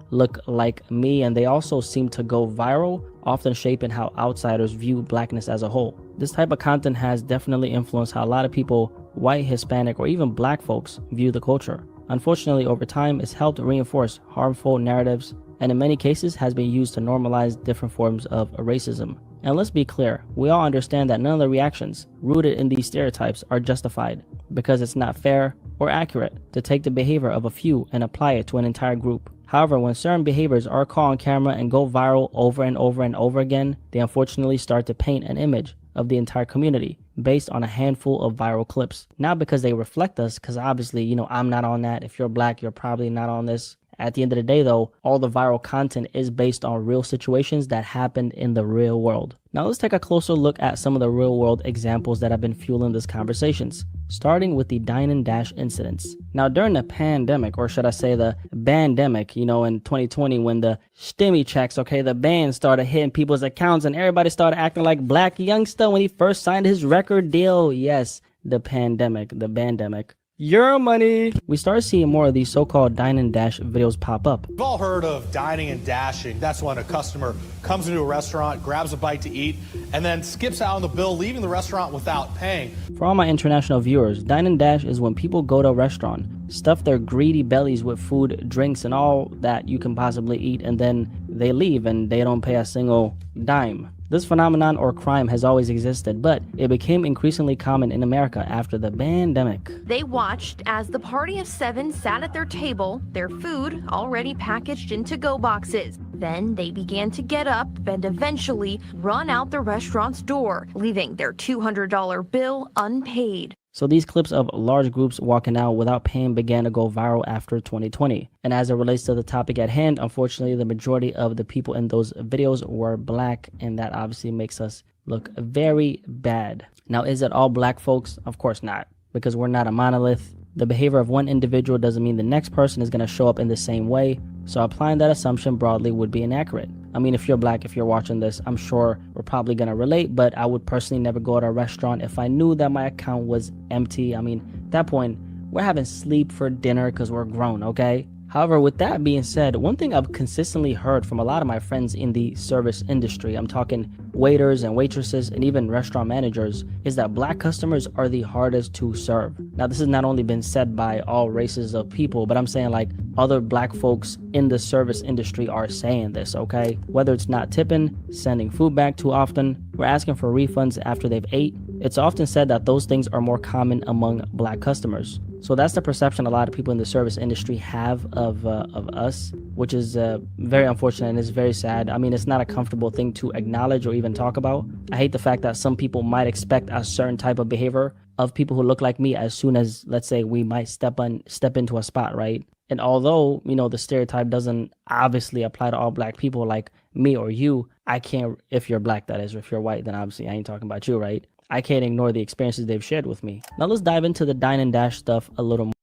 look like me, and they also seem to go viral, often shaping how outsiders view blackness as a whole. This type of content has definitely influenced how a lot of people, white, Hispanic, or even black folks, view the culture. Unfortunately, over time, it's helped reinforce harmful narratives, and in many cases has been used to normalize different forms of racism. And let's be clear, we all understand that none of the reactions rooted in these stereotypes are justified, because it's not fair or accurate to take the behavior of a few and apply it to an entire group. However, when certain behaviors are caught on camera and go viral over and over and over again, they unfortunately start to paint an image of the entire community, based on a handful of viral clips. Not because they reflect us, because obviously, you know, I'm not on that. If you're black, you're probably not on this. At the end of the day, though, all the viral content is based on real situations that happened in the real world. Now let's take a closer look at some of the real world examples that have been fueling these conversations, starting with the Dine and Dash incidents. Now during the pandemic, or should I say the bandemic, you know, in 2020 when the stimmy checks, okay, the ban started hitting people's accounts and everybody started acting like Black Youngster when he first signed his record deal. Yes, the pandemic, the bandemic. Your money. We started seeing more of these so-called dine and dash videos pop up. We've all heard of dining and dashing. That's when a customer comes into a restaurant, grabs a bite to eat, and then skips out on the bill, leaving the restaurant without paying. For all my international viewers, dine and dash is when people go to a restaurant, stuff their greedy bellies with food, drinks, and all that you can possibly eat, and then they leave and they don't pay a single dime. This phenomenon or crime has always existed, but it became increasingly common in America after the pandemic. They watched as the party of 7 sat at their table, their food already packaged in to-go boxes. Then they began to get up and eventually run out the restaurant's door, leaving their $200 bill unpaid. So these clips of large groups walking out without paying began to go viral after 2020. And as it relates to the topic at hand, unfortunately, the majority of the people in those videos were black, and that obviously makes us look very bad. Now, is it all black folks? Of course not, because we're not a monolith. The behavior of one individual doesn't mean the next person is going to show up in the same way. So applying that assumption broadly would be inaccurate. I mean, if you're black, if you're watching this, I'm sure we're probably going to relate, but I would personally never go to a restaurant if I knew that my account was empty. I mean, at that point, we're having sleep for dinner because we're grown, okay? However, with that being said, one thing I've consistently heard from a lot of my friends in the service industry, I'm talking waiters and waitresses and even restaurant managers, is that black customers are the hardest to serve. Now, this has not only been said by all races of people, but I'm saying like other black folks in the service industry are saying this, okay? Whether it's not tipping, sending food back too often, we're asking for refunds after they've ate. It's often said that those things are more common among black customers. So that's the perception a lot of people in the service industry have of us, which is very unfortunate and it's very sad. I mean, it's not a comfortable thing to acknowledge or even talk about. I hate the fact that some people might expect a certain type of behavior of people who look like me as soon as, let's say, we might step into a spot, right? And although, you know, the stereotype doesn't obviously apply to all black people like me or you, I can't, if you're black, that is, or if you're white, then obviously I ain't talking about you, right? I can't ignore the experiences they've shared with me. Now let's dive into the dine and dash stuff a little more.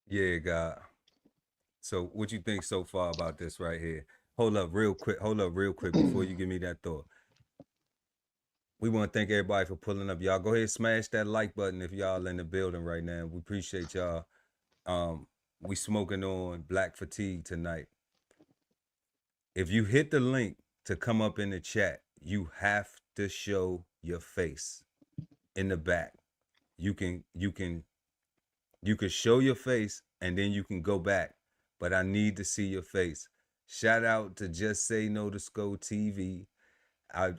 Yeah, God. So what you think so far about this right here? Hold up real quick before you give me that thought. We want to thank everybody for pulling up. Y'all go ahead and smash that like button if y'all in the building right now. We appreciate y'all. We smoking on Black Fatigue tonight. If you hit the link to come up in the chat, you have to show your face in the back. You can show your face and then you can go back, but I need to see your face. Shout out to Just Say No to Sco TV. I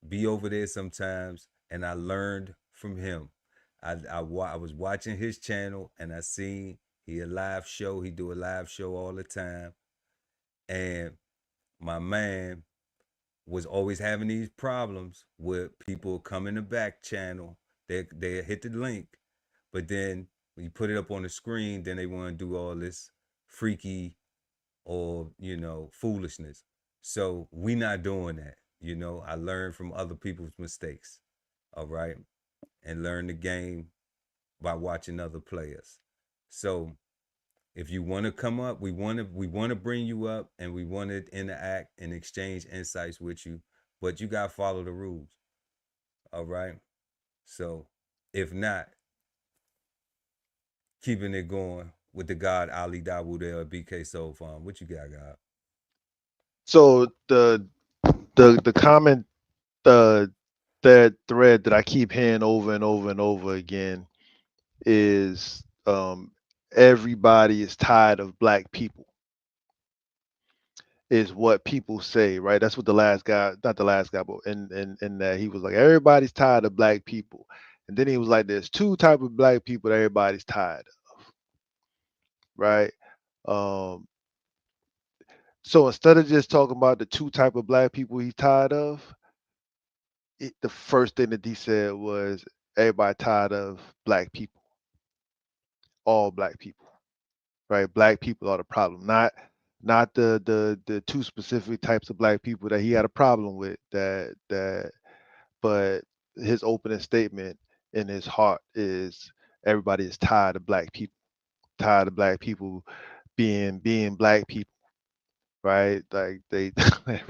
be over there sometimes and I learned from him. I was watching his channel and I seen he do a live show all the time, and my man was always having these problems with people coming to back channel. They hit the link, but then when you put it up on the screen, then they want to do all this freaky or, you know, foolishness. So we not doing that. You know, I learned from other people's mistakes, all right? And learn the game by watching other players. So if you want to come up, we want to bring you up and we want to interact and exchange insights with you, but you got to follow the rules. All right? So if not, keeping it going with the God Ali Dawood or BK Soul Farm. What you got, God? So the comment, that thread that I keep hearing over and over and over again is everybody is tired of black people, is what people say, right? That's what the last guy, not the last guy, but in that he was like, everybody's tired of black people. And then he was like, there's 2 types of black people that everybody's tired of, right? So instead of just talking about the two type of black people he's tired of, the first thing that he said was everybody tired of black people, all black people, right? Black people are the problem, not the two specific types of black people that he had a problem with. But his opening statement in his heart is everybody is tired of black people, tired of black people being black people, right? Like they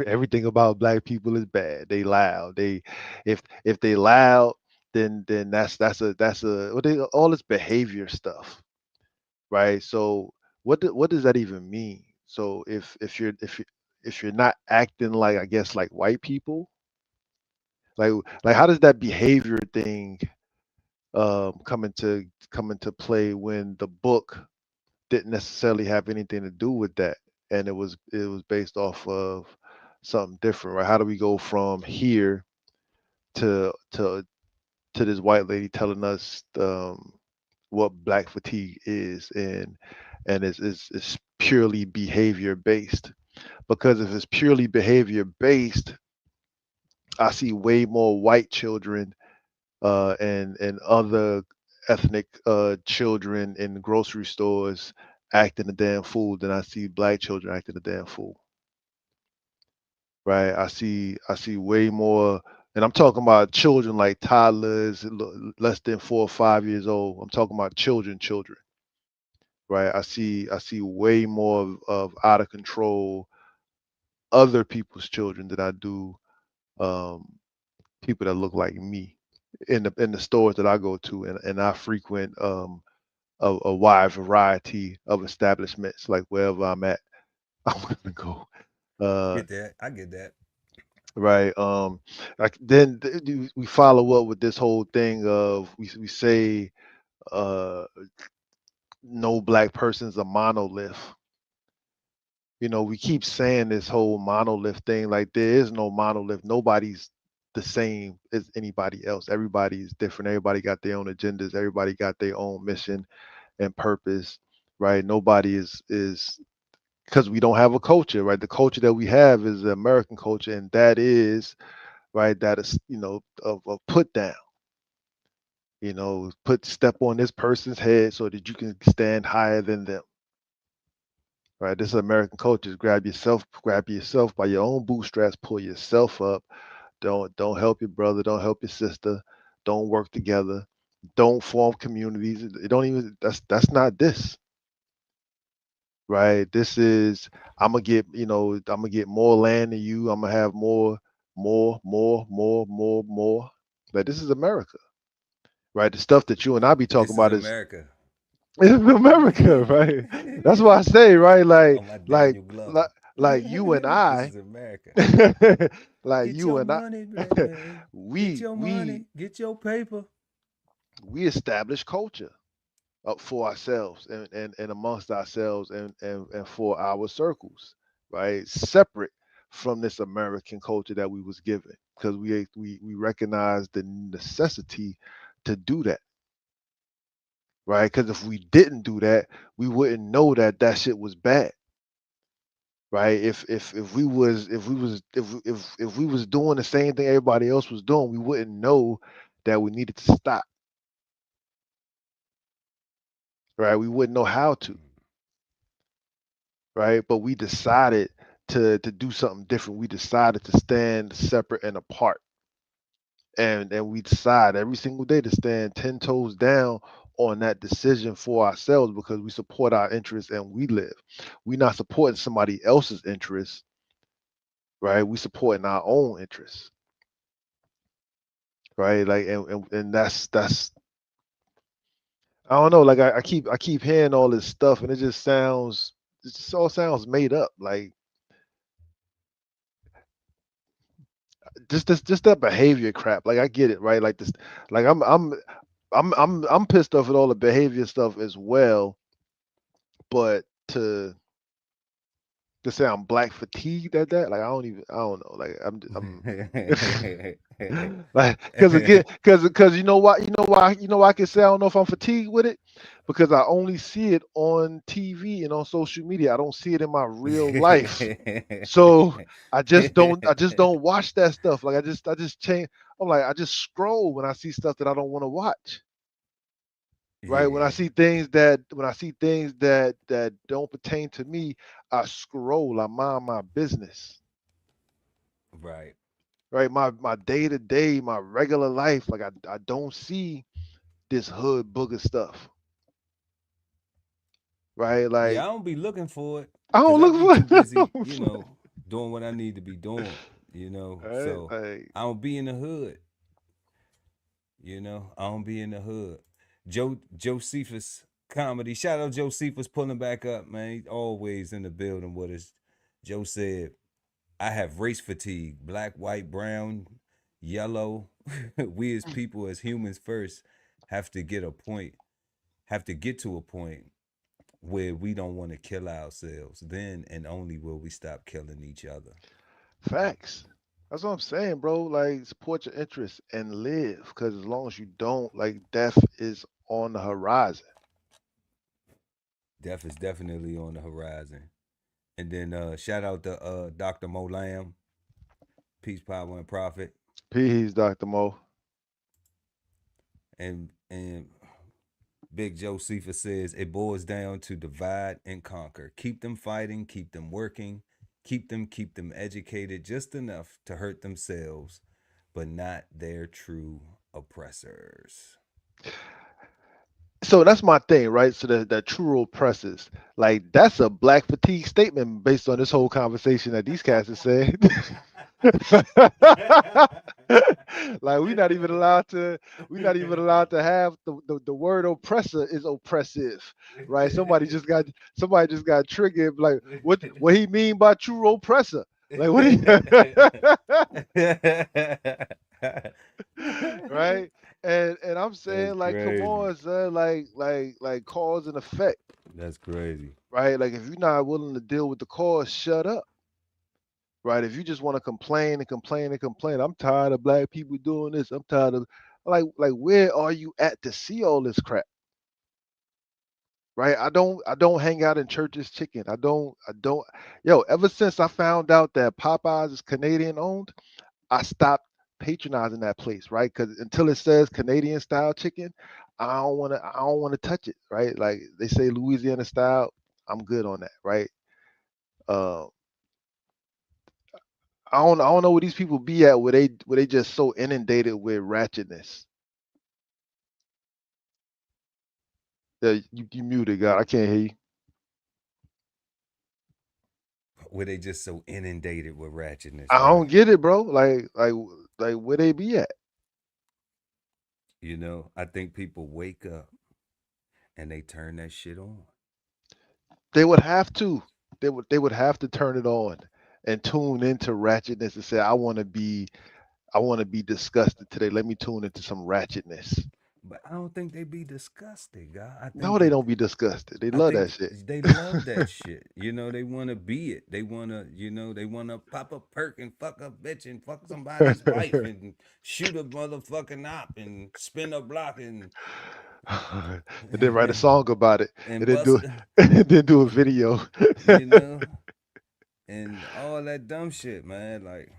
everything about black people is bad. They loud. If they loud, then that's a all this behavior stuff, right? So what does that even mean? So if you're not acting like, I guess, like white people, like how does that behavior thing come into play when the book didn't necessarily have anything to do with that, and it was based off of something different, right? How do we go from here to this white lady telling us what black fatigue is, and it's purely behavior based? Because if it's purely behavior based, I see way more white children and other ethnic children in grocery stores acting a damn fool than I see black children acting a damn fool. Right? I see way more, and I'm talking about children like toddlers, less than 4 or 5 years old. I'm talking about children, right? I see way more of out of control other people's children than I do um, people that look like me in the stores that I go to, and I frequent a wide variety of establishments. Like wherever I'm at, I'm gonna go. Uh, Get that? I get that. right. Like then we follow up with this whole thing of we say uh, no black person's a monolith. We keep saying this whole monolith thing. Like there is no monolith. Nobody's the same as anybody else. Everybody is different. Everybody got their own agendas. Everybody got their own mission and purpose, right? Nobody is because we don't have a culture, right? The culture that we have is the American culture, and that is right. That is of put down. Put step on this person's head so that you can stand higher than them. Right, this is American culture. Grab yourself by your own bootstraps, pull yourself up. Don't help your brother, don't help your sister, don't work together, don't form communities. It don't even that's not this. Right? This is I'm gonna get more land than you. I'm gonna have more. Like this is America. Right? The stuff that you and I be talking This is about is America. it's America, right? That's why I say, right? On my Like, Daniel Glover. like you and This I, is America. like Get you your and I, money, baby. Get we your we money. Get your paper. we establish culture up for ourselves and amongst ourselves and for our circles, right? Separate from this American culture that we was given, because we recognize the necessity to do that, right? Because if we didn't do that, we wouldn't know that that shit was bad, right? If we was doing the same thing everybody else was doing, we wouldn't know that we needed to stop, right? We wouldn't know how to, right? But we decided to do something different. We decided to stand separate and apart, and we decide every single day to stand 10 toes down on that decision for ourselves, because we support our interests and we live. We're not supporting somebody else's interests, right? We supporting our own interests, right? Like and that's I don't know. Like I keep hearing all this stuff, and it just all sounds made up. Like just that behavior crap. Like I get it, right? Like this, like I'm pissed off at all the behavior stuff as well. But To say I'm black fatigued at that, like I don't know, like I'm like because again, because you know why I can say I don't know if I'm fatigued with it, because I only see it on TV and on social media. I don't see it in my real life, so I just don't watch that stuff. Like I just change. I'm like I just scroll when I see stuff that I don't want to watch. Right, when I Yeah, see things that don't pertain to me, I scroll. I mind my business. right. Right, my day to day, my regular life, like I don't see this hood booger stuff. Right, Yeah, like I don't be looking for it I because don't I be look too for busy, it. doing what I need to be doing, Right, So like I don't be in the hood, I don't be in the hood. Josephus comedy. Shout out Josephus pulling back up, man. He always in the building with us. Joe said, I have race fatigue, black, white, brown, yellow. We as people, as humans first, have to get a point, have to get to a point where we don't want to kill ourselves. Then and only will we stop killing each other. facts. That's what I'm saying, bro. Like support your interests and live, because as long as you don't, like death is on the horizon. Death is definitely on the horizon. And then shout out to Dr. Mo Lamb, Peace, Power, and Profit. Peace, Dr. Mo. And Big Josephus says it boils down to divide and conquer. Keep them fighting, keep them working, keep them educated just enough to hurt themselves, but not their true oppressors. So that's my thing, right? So the true oppressors, like that's a black fatigue statement based on this whole conversation that these cats are saying. Like we're not even allowed to have the word oppressor is oppressive, right? Somebody just got triggered. Like what he mean by true oppressor? Like what he right? And I'm That's saying like, come crazy. on, son, like cause and effect, That's crazy. right? Like if you're not willing to deal with the cause, shut up, right? If you just want to complain and complain and complain, I'm tired of black people doing this. I'm tired of like where are you at to see all this crap? Right? I don't hang out in churches chicken. I don't yo, ever since I found out that Popeyes is Canadian owned, I stopped patronizing that place, right? Because until it says Canadian style chicken, I don't want to touch it, right? Like they say Louisiana style, I'm good on that, right? Uh, I don't know where these people be at where they just so inundated with ratchetness. Yeah, you muted, God. I can't hear you. Where they just so inundated with ratchetness, I right? don't get it, bro. Like where they be at? I think people wake up and they turn that shit on. They would have to. They would have to turn it on and tune into ratchetness and say, I want to be disgusted today. Let me tune into some ratchetness. But I don't think they be disgusted, God. I No, think they that don't be disgusted. They I love that think shit. they love that shit. They want to be it. They want to pop a perk and fuck a bitch and fuck somebody's wife and shoot a motherfucking op and spin a block and And then write a song about it, and and then do bust, and then do a video. you know, and all that dumb shit, man. Like,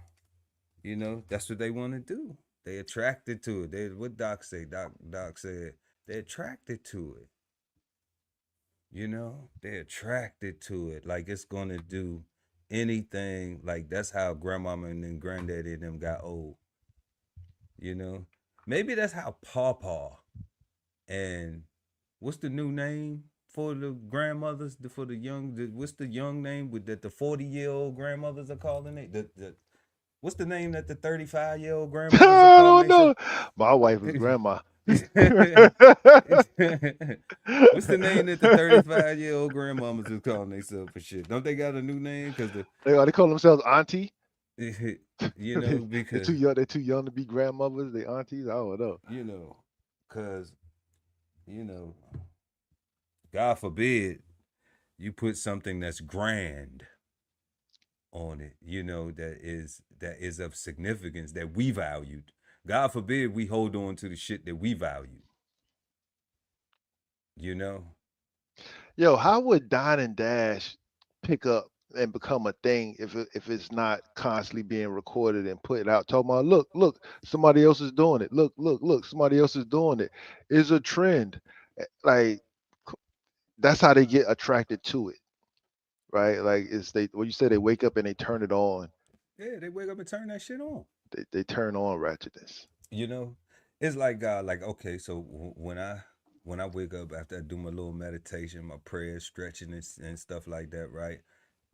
that's what they want to do. They attracted to it. What Doc say? Doc said they're attracted to it. They're attracted to it. Like it's gonna do anything. Like that's how grandmama and then granddaddy and them got old. You know, maybe that's how Pawpaw and what's the new name for the grandmothers for the young? What's the young name with that the 40-year-old grandmothers are calling it? What's the name that the 35-year-old grandmothers are I calling don't themselves? know. My wife is grandma. What's the name that the 35-year-old grandmamas is calling themselves for shit? Don't they got a new name? Because They call themselves auntie. They're because too young. They're too young to be grandmothers. They aunties. I don't know. because you know, God forbid you put something that's grand on it, you know, that is of significance that we valued. God forbid we hold on to the shit that we value. You know? Yo, how would Dine and Dash pick up and become a thing if it's not constantly being recorded and put out? Talking about, look, somebody else is doing it. Look, somebody else is doing it. It's a trend. Like that's how they get attracted to it, right? Like it's they when you say they wake up and they turn it on, Yeah, they wake up and turn that shit on. they turn on ratchetness. You know, it's like okay, so when I wake up after I do my little meditation, my prayers, stretching and stuff like that, right?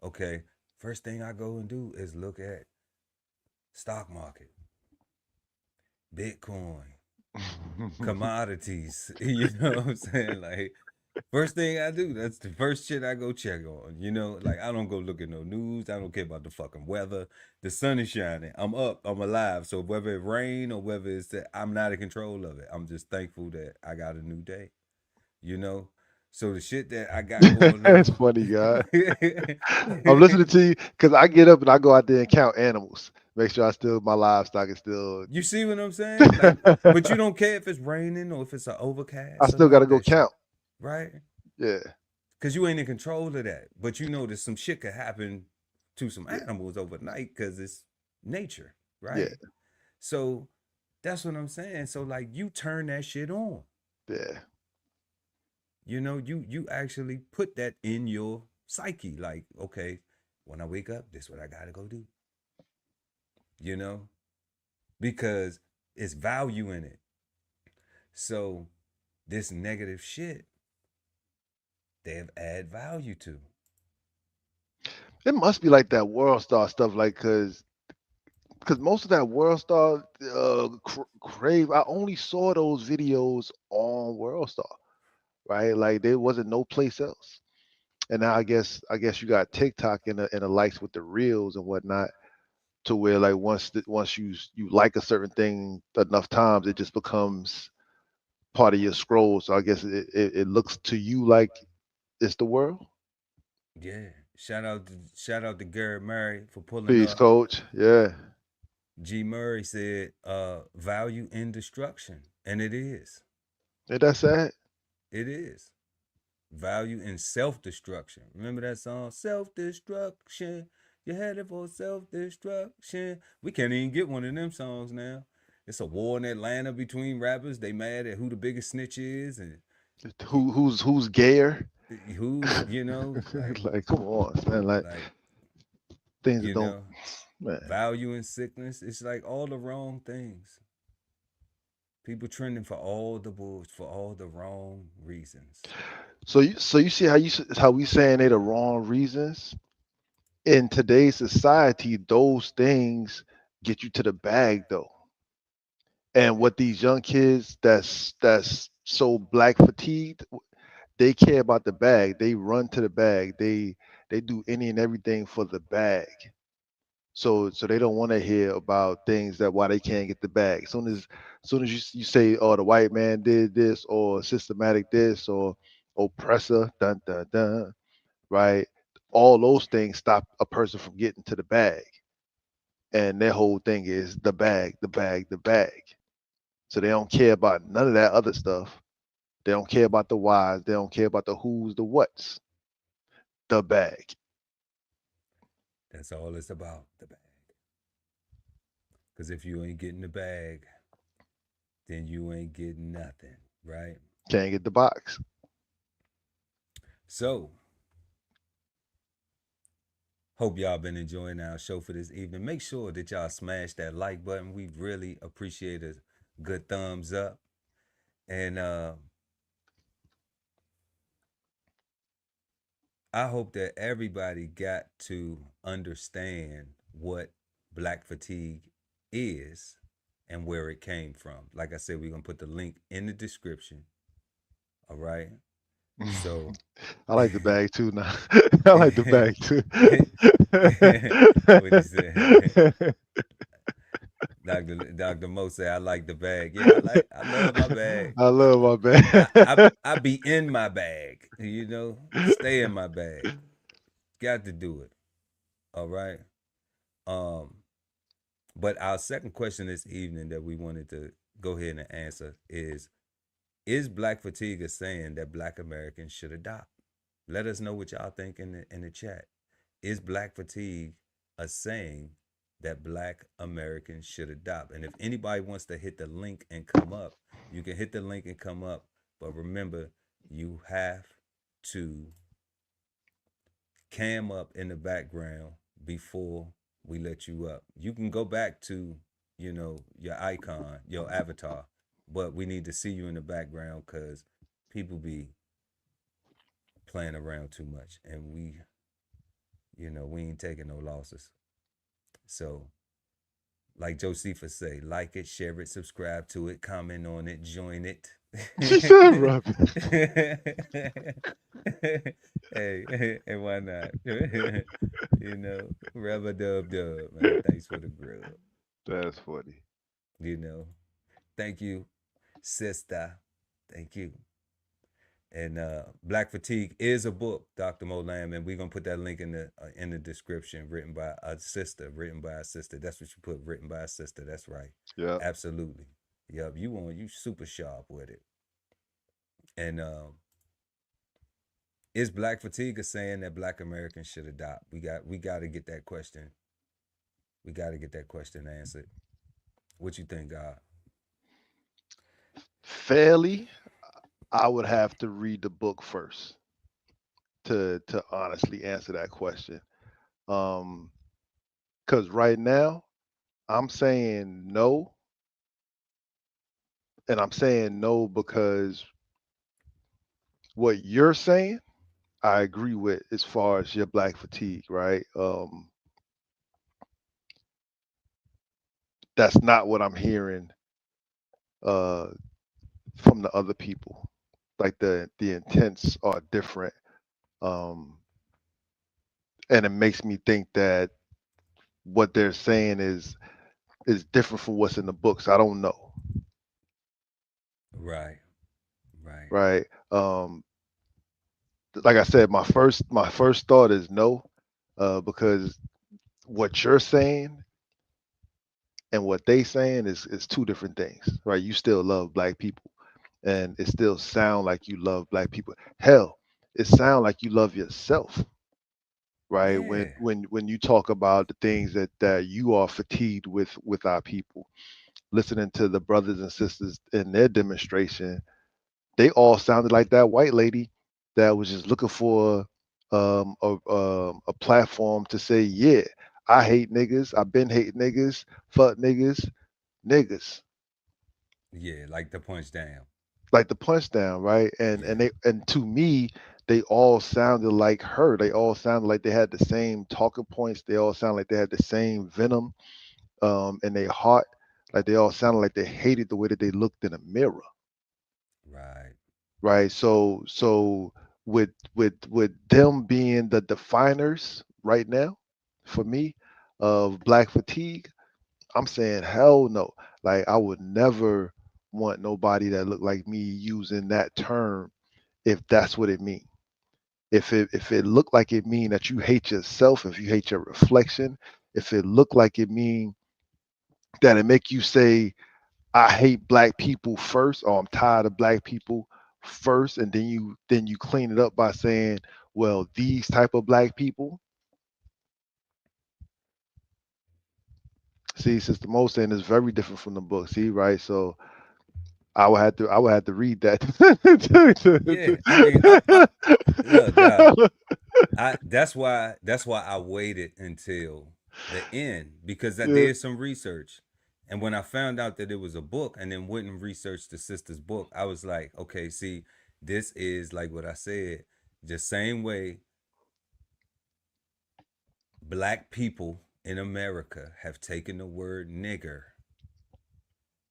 Okay, first thing I go and do is look at stock market, Bitcoin, commodities. You know what I'm saying? Like first thing I do, that's the first shit I go check on. You know, like I don't go look at no news. I don't care about the fucking weather. The sun is shining. I'm up. I'm alive. So whether it rain or whether it's that I'm not in control of it, I'm just thankful that I got a new day. You know, so the shit that I got going on. That's funny, God. I'm listening to you because I get up and I go out there and count animals. Make sure my livestock is still. You see what I'm saying? Like, but you don't care if it's raining or if it's an overcast. I still got to go count. Right? Yeah. Because you ain't in control of that. But you know that some shit could happen to some animals overnight because it's nature, right? Yeah. So that's what I'm saying. So like you turn that shit on. Yeah. You know, you actually put that in your psyche. Like, okay, when I wake up, this is what I gotta go do. You know? Because it's value in it. So this negative shit, they have add value to. It must be like that World Star stuff, like because most of that World Star crave, I only saw those videos on World Star, right? Like there wasn't no place else. And now I guess you got TikTok and the likes with the reels and whatnot, to where like once you like a certain thing enough times, it just becomes part of your scroll. So I guess it looks to you like it's the world. Yeah. Shout out to Garrett Murray for pulling Peace, up. coach. Yeah. G. Murray said, value in destruction. And it is. Ain't that sad? It is. Value in self-destruction. Remember that song? Self-destruction. You're headed for self-destruction. We can't even get one of them songs now. It's a war in Atlanta between rappers. They mad at who the biggest snitch is and who's gayer. Who, you know, like come on, man. Like things that don't, man. Value in sickness. It's like all the wrong things. People trending for all the bullshit, for all the wrong reasons. So you see how we saying they the wrong reasons. In today's society, those things get you to the bag though. And what these young kids that's so black fatigued, they care about the bag. They run to the bag. They do any and everything for the bag. So they don't want to hear about things that why they can't get the bag. As soon as you say, oh, the white man did this or systematic this or oppressor, dun dun dun, right? All those things stop a person from getting to the bag. And their whole thing is the bag, the bag, the bag. So they don't care about none of that other stuff. They don't care about the whys. They don't care about the who's, the what's. The bag. That's all it's about, the bag. Because if you ain't getting the bag, then you ain't getting nothing, right? Can't get the box. So, hope y'all been enjoying our show for this evening. Make sure that y'all smash that like button. We really appreciate a good thumbs up. And I hope that everybody got to understand what black fatigue is and where it came from. Like I said, we're going to put the link in the description. All right. So I like the bag too now. I like the bag too. What he said. Dr. Mo said, I like the bag. Yeah, I love my bag. I love my bag. I be in my bag, you know, stay in my bag. Got to do it. All right. But our second question this evening that we wanted to go ahead and answer is Black fatigue a saying that Black Americans should adopt? Let us know what y'all think in the chat. Is Black fatigue a saying that Black Americans should adopt? And if anybody wants to hit the link and come up, you can hit the link and come up. But remember, you have to cam up in the background before we let you up. You can go back to, your icon, your avatar, but we need to see you in the background because people be playing around too much, and we ain't taking no losses. So, like Josephus say, like it, share it, subscribe to it, comment on it, join it. She said, "Robin." Hey, and why not? Rubber dub dub, man. Thanks for the grub. That's funny. Thank you, sister. Thank you. And Black Fatigue is a book, Dr. Molam, and we're gonna put that link in the description. Written by a sister. That's what you put. Written by a sister. That's right. Yeah. Absolutely. Yep. You super sharp with it. And is Black Fatigue a saying that Black Americans should adopt? We got to get that question. We got to get that question answered. What you think, God? Fairly, I would have to read the book first to honestly answer that question. Because right now, I'm saying no. And I'm saying no because what you're saying, I agree with as far as your Black fatigue, right? That's not what I'm hearing from the other people. Like the intents are different. And it makes me think that what they're saying is different from what's in the books. I don't know. Right. Right. Like I said, my first thought is no, because what you're saying and what they saying is two different things, right? You still love Black people, and it still sound like you love Black people. Hell, it sound like you love yourself, right? Yeah. When you talk about the things that you are fatigued with our people, listening to the brothers and sisters in their demonstration, they all sounded like that white lady that was just looking for a platform to say, yeah, I hate niggas. I've been hating niggas. Fuck niggas. Niggas. Yeah, like the punch down. Like the punch down, right? And to me, they all sounded like her. They all sounded like they had the same talking points. They all sounded like they had the same venom in their heart. Like they all sounded like they hated the way that they looked in a mirror. Right. So with them being the definers right now for me of Black fatigue, I'm saying hell no. Like I would never want nobody that looked like me using that term if that's what it means. If it looked like it mean that you hate yourself, if you hate your reflection, if it looked like it mean that it make you say I hate Black people first, or I'm tired of Black people first, and then you clean it up by saying, well, these type of Black people. See, Sister Mo saying is very different from the book. See, right? So I would have to read that. Yeah, I mean, look, God, that's why I waited until the end, because I did some research. And when I found out that it was a book and then went and researched the sister's book, I was like, okay, see, this is like what I said, the same way Black people in America have taken the word nigger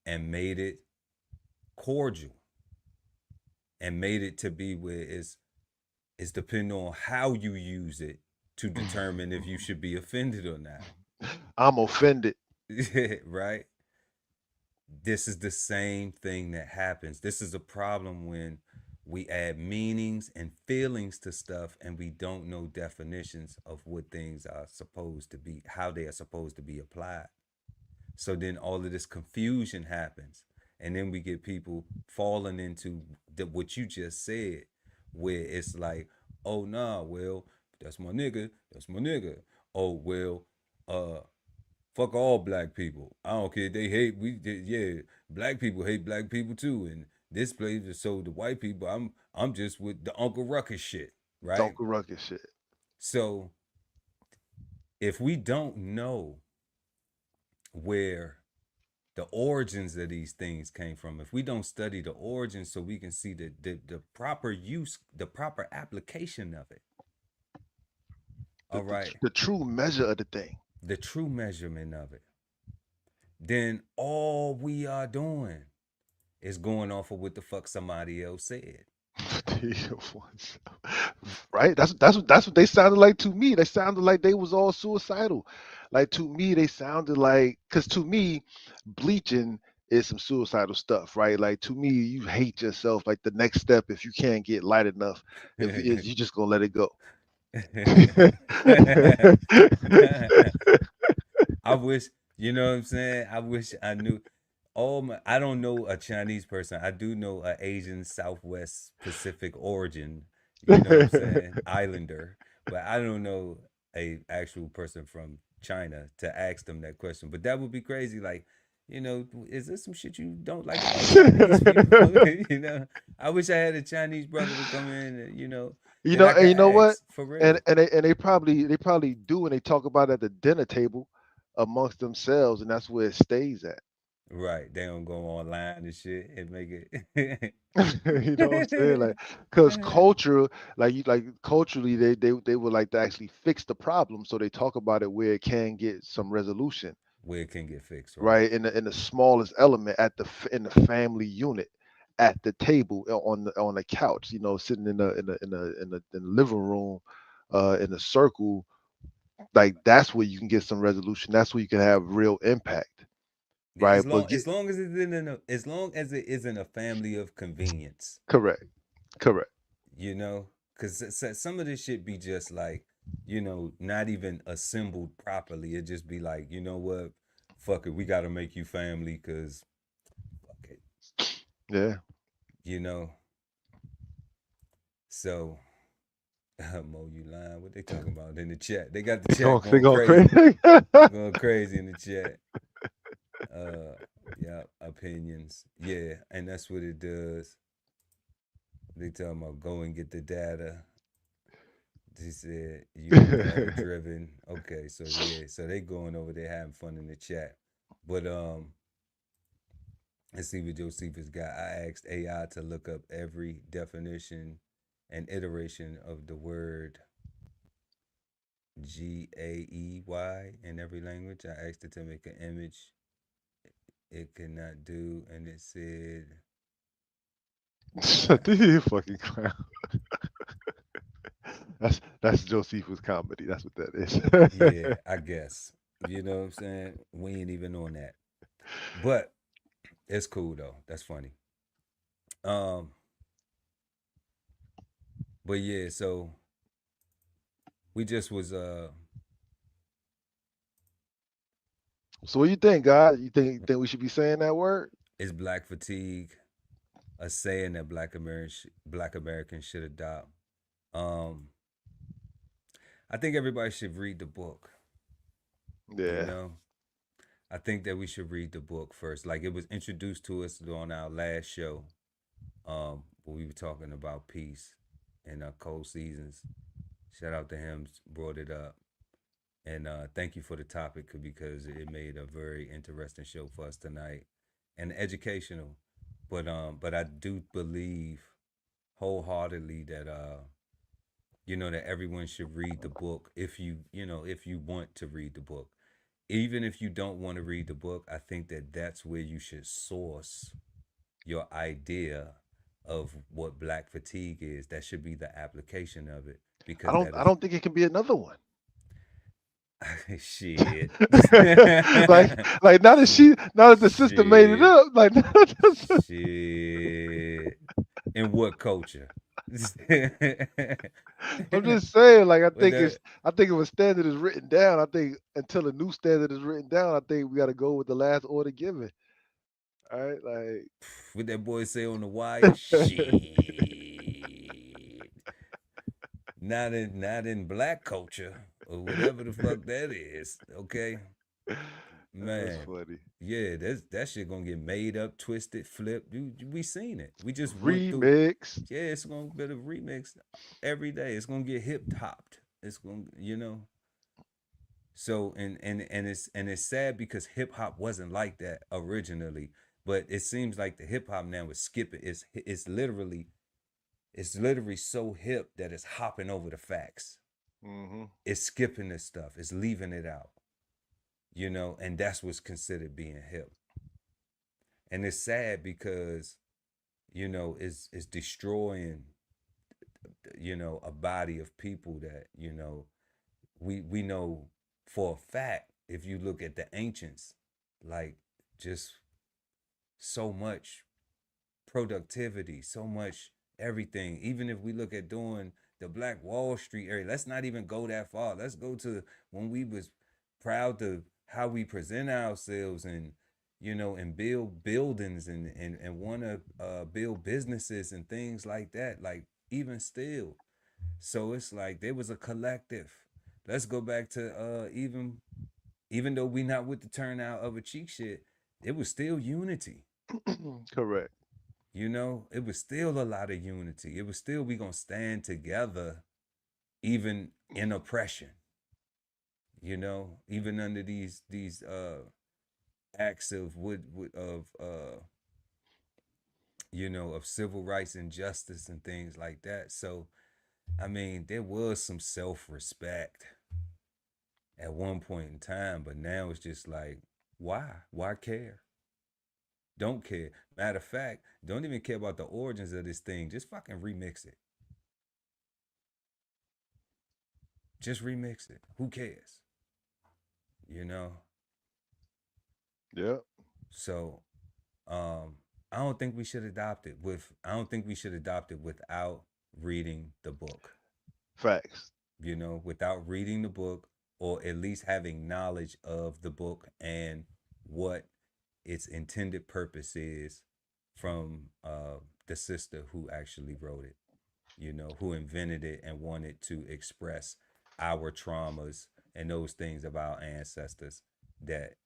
and made it cordial and made it to be where it's depending on how you use it to determine if you should be offended or not. I'm offended. Right? This is the same thing that happens. This is a problem when We add meanings and feelings to stuff, and we don't know definitions of what things are supposed to be, how they are supposed to be applied. So then all of this confusion happens, and then we get people falling into what you just said, where it's like, oh nah, well, that's my nigga, that's my nigga. Oh well, fuck all black people. I don't care. They hate yeah. Black people hate black people too. And this place is so the white people. I'm just with the Uncle Ruckus shit, right? Uncle Ruckus shit. So if we don't know where the origins of these things came from, if we don't study the origins so we can see the proper use, the proper application of it. All right. The true measure of the thing. The true measurement of it. Then all we are doing is going off of what the fuck somebody else said. Right? That's what they sounded like to me. They sounded like they was all suicidal. Like to me, they sounded like, because to me, bleaching is some suicidal stuff, right? Like to me, you hate yourself. Like the next step, if you can't get light enough, is you just gonna let it go. I wish, you know what I'm saying? I wish I knew. I don't know a Chinese person. I do know an Asian Southwest Pacific origin, you know what I'm saying? Islander. But I don't know a actual person from China to ask them that question. But that would be crazy. Like, you know, is there some shit you don't like about Chinese people? You know, I wish I had a Chinese brother to come in and, you know. And you know what? For real. And they probably do, and they talk about it at the dinner table amongst themselves, and that's where it stays at. Right. They don't go online and shit and make it. You know what I'm saying? Like, because culture, culturally, they would like to actually fix the problem, so they talk about it where it can get some resolution. Where it can get fixed, right? In the smallest element in the family unit, at the table, on the couch, you know, sitting in the living room, in a circle. Like that's where you can get some resolution. That's where you can have real impact. Right. As long as it isn't a family of convenience. Correct. You know, because some of this shit be just like, you know, not even assembled properly. It just be like, you know what, fuck it, we got to make you family because fuck it. Yeah. You know. So, Mo, you lying? What they talking about in the chat? They got the chat going crazy. Going crazy in the chat. Yeah, opinions. Yeah, and that's what it does. They talking about go and get the data. They said you data driven. Okay, so yeah, so they going over there having fun in the chat. But let's see what Josephus got. I asked AI to look up every definition and iteration of the word GAEY in every language. I asked it to make an image. It could not do, and it said, "You fucking clown." That's Josephus comedy. That's what that is. Yeah, I guess. You know what I'm saying? We ain't even on that, but it's cool though. That's funny. But yeah, so we just was So what you think, God? You think we should be saying that word? Is black fatigue a saying that Black Americans should adopt? I think everybody should read the book. Yeah. You know? I think that we should read the book first. Like it was introduced to us on our last show, where we were talking about peace and cold seasons. Shout out to him, brought it up. And thank you for the topic because it made a very interesting show for us tonight and educational. But I do believe wholeheartedly that you know, that everyone should read the book if you want to read the book. Even if you don't want to read the book, I think that that's where you should source your idea of what black fatigue is. That should be the application of it. Because I don't think it can be another one. Shit. like now that the sister made it up, like shit. In what culture? I'm just saying, like With the I think if a standard is written down, I think until a new standard is written down, I think we got to go with the last order given. All right, like what that boy say on the wire? Shit. Not in black culture or whatever the fuck that is. Okay, that's man. funny. Yeah, that shit gonna get made up, twisted, flipped. We seen it. We just went through. Remix. Yeah, it's gonna be a remix every day. It's gonna get hip hopped. It's gonna. So and it's sad because hip hop wasn't like that originally, but it seems like the hip hop now is skipping. It's literally so hip that it's hopping over the facts. Hmm. It's skipping this stuff. It's leaving it out. And that's what's considered being hip. And it's sad because it's destroying a body of people that we know for a fact. If you look at the ancients, like, just so much productivity, so much everything. Even if we look at doing the Black Wall Street area, let's not even go that far. Let's go to when we was proud to how we present ourselves, and build buildings, and want to build businesses and things like that. Like, even still. So it's like there was a collective. Let's go back to even though we not with the turnout of a cheek shit, it was still unity. Correct. It was still a lot of unity. It was still, we gonna stand together, even in oppression. Even under these acts of of civil rights and justice and things like that. So, I mean, there was some self-respect at one point in time, but now it's just like, why care? Don't care. Matter of fact, don't even care about the origins of this thing. Just fucking remix it. Just remix it. Who cares? Yeah. So, I don't think we should adopt it without reading the book. Facts. Without reading the book, or at least having knowledge of the book and what its intended purpose is from the sister who actually wrote it, who invented it and wanted to express our traumas and those things of our ancestors that,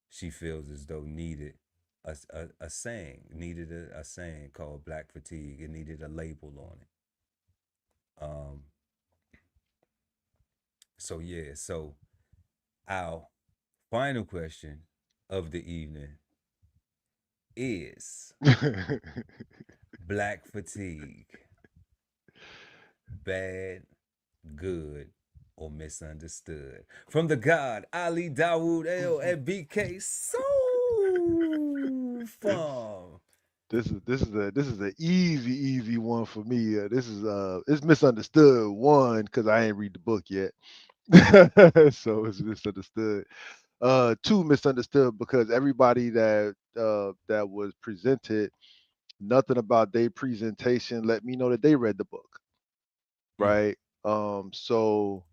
she feels as though needed a saying, a saying called Black Fatigue. It needed a label on it. So yeah, so our final question of the evening is Black Fatigue bad, good, or misunderstood? From the God Ali Dawood L at BK Soul Farm. This is a easy one for me. This is it's misunderstood, one, because I ain't read the book yet. So it's misunderstood. Two, misunderstood because everybody that was presented, nothing about their presentation let me know that they read the book. Right. So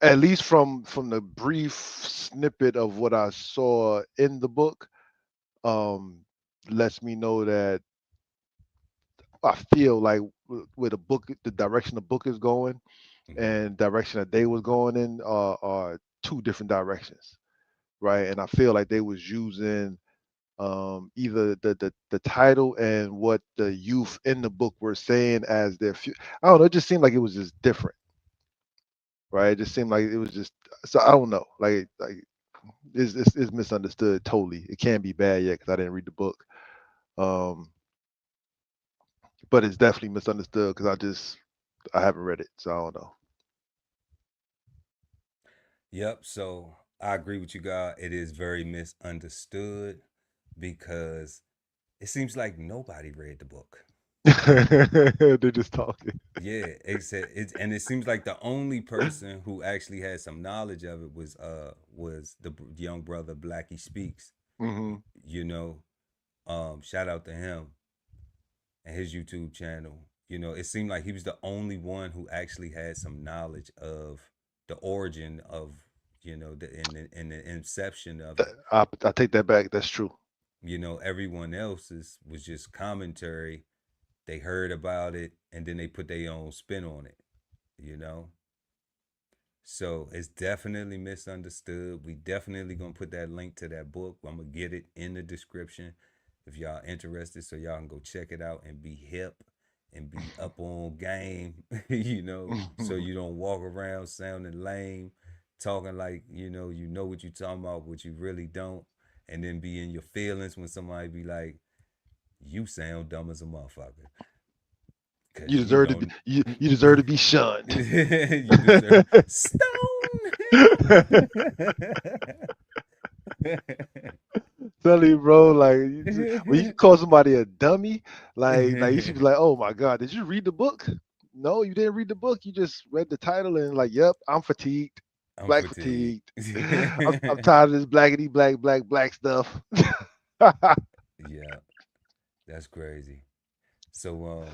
at least from the brief snippet of what I saw in the book, lets me know that I feel like with the book, the direction the book is going, and direction that they was going in are two different directions, right? And I feel like they was using either the title and what the youth in the book were saying as their I don't know. It just seemed like it was just different, right? It just seemed like it was just, so I don't know. Like it's misunderstood totally. It can't be bad yet because I didn't read the book. But it's definitely misunderstood because I haven't read it, so I don't know. Yep. So I agree with you, God. It is very misunderstood because it seems like nobody read the book. They're just talking. Yeah, and it seems like the only person who actually had some knowledge of it was the young brother Blackie Speaks. Mm-hmm. Shout out to him. and his YouTube channel. You know, it seemed like he was the only one who actually had some knowledge of the origin of, you know, in the inception of it. I take that back. That's true. You know, everyone else was just commentary. They heard about it and then they put their own spin on it, you know? So it's definitely misunderstood. We definitely gonna put that link to that book. I'm gonna get it in the description if y'all interested, so y'all can go check it out and be hip and be up on game, you know, so you don't walk around sounding lame, talking like, you know what you're talking about, but you really don't, and then be in your feelings when somebody be like, you sound dumb as a motherfucker. You deserve to be, you deserve to be shunned. You deserve Tell you, bro, like when you call somebody a dummy, like you should be like, oh my God, did you read the book? No, you didn't read the book. You just read the title and like, yep, I'm fatigued. Black fatigued. I'm tired of this blackity black stuff. Yeah, that's crazy. So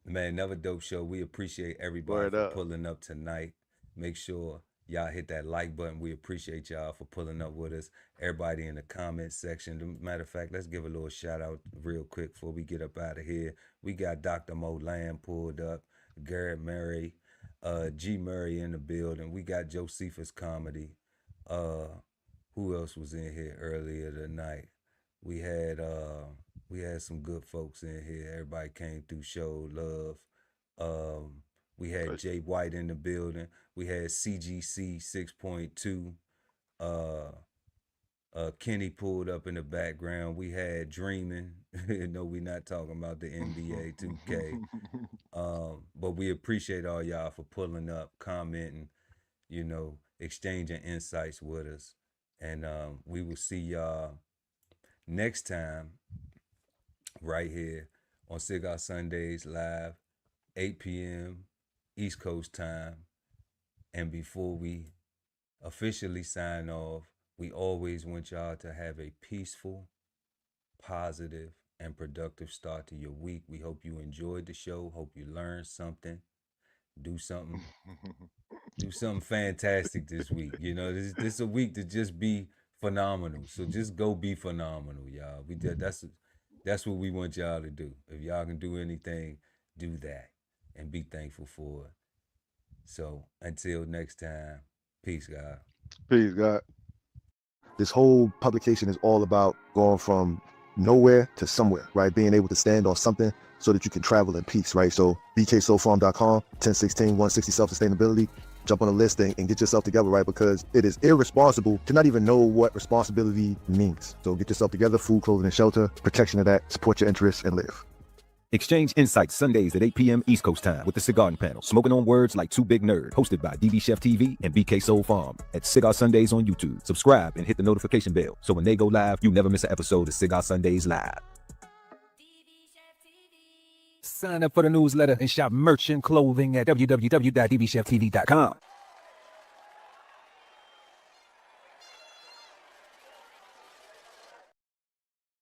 man, another dope show. We appreciate everybody for pulling up tonight. Make sure y'all hit that like button. We appreciate y'all for pulling up with us. Everybody in the comment section. Matter of fact, let's give a little shout out real quick before we get up out of here. We got Dr. Mo Lamb pulled up, Garrett Murray, G Murray in the building. We got Josephus Comedy. Who else was in here earlier tonight? We had some good folks in here. Everybody came through, showed love. We had Jay White in the building. We had CGC 6.2. Kenny pulled up in the background. We had Dreaming. No, we're not talking about the NBA 2K. But we appreciate all y'all for pulling up, commenting, you know, exchanging insights with us. And we will see y'all next time right here on Cigar Sundays live, 8 p.m. East Coast time. And before we officially sign off, we always want y'all to have a peaceful, positive, and productive start to your week. We hope you enjoyed the show. Hope you learned something. Do something fantastic this week. You know, this is a week to just be phenomenal. So just go be phenomenal, y'all. That's what we want y'all to do. If y'all can do anything, do that and be thankful for it. So until next time, peace, God. Peace, God. This whole publication is all about going from nowhere to somewhere, right? Being able to stand on something so that you can travel in peace, right? So bksoulfarm.com, 1016 160 self-sustainability. Jump on the list and get yourself together, right? Because it is irresponsible to not even know what responsibility means. So get yourself together, food, clothing, and shelter, protection of that, support your interests, and live. Exchange insights Sundays at 8 p.m. East Coast time with the Cigarden Panel. Smoking on words like two big nerds. Hosted by DBCHEFTV and BK Soul Farm at Cigar Sundays on YouTube. Subscribe and hit the notification bell so when they go live, you never miss an episode of Cigar Sundays Live. Sign up for the newsletter and shop merch and clothing at www.dbcheftv.com.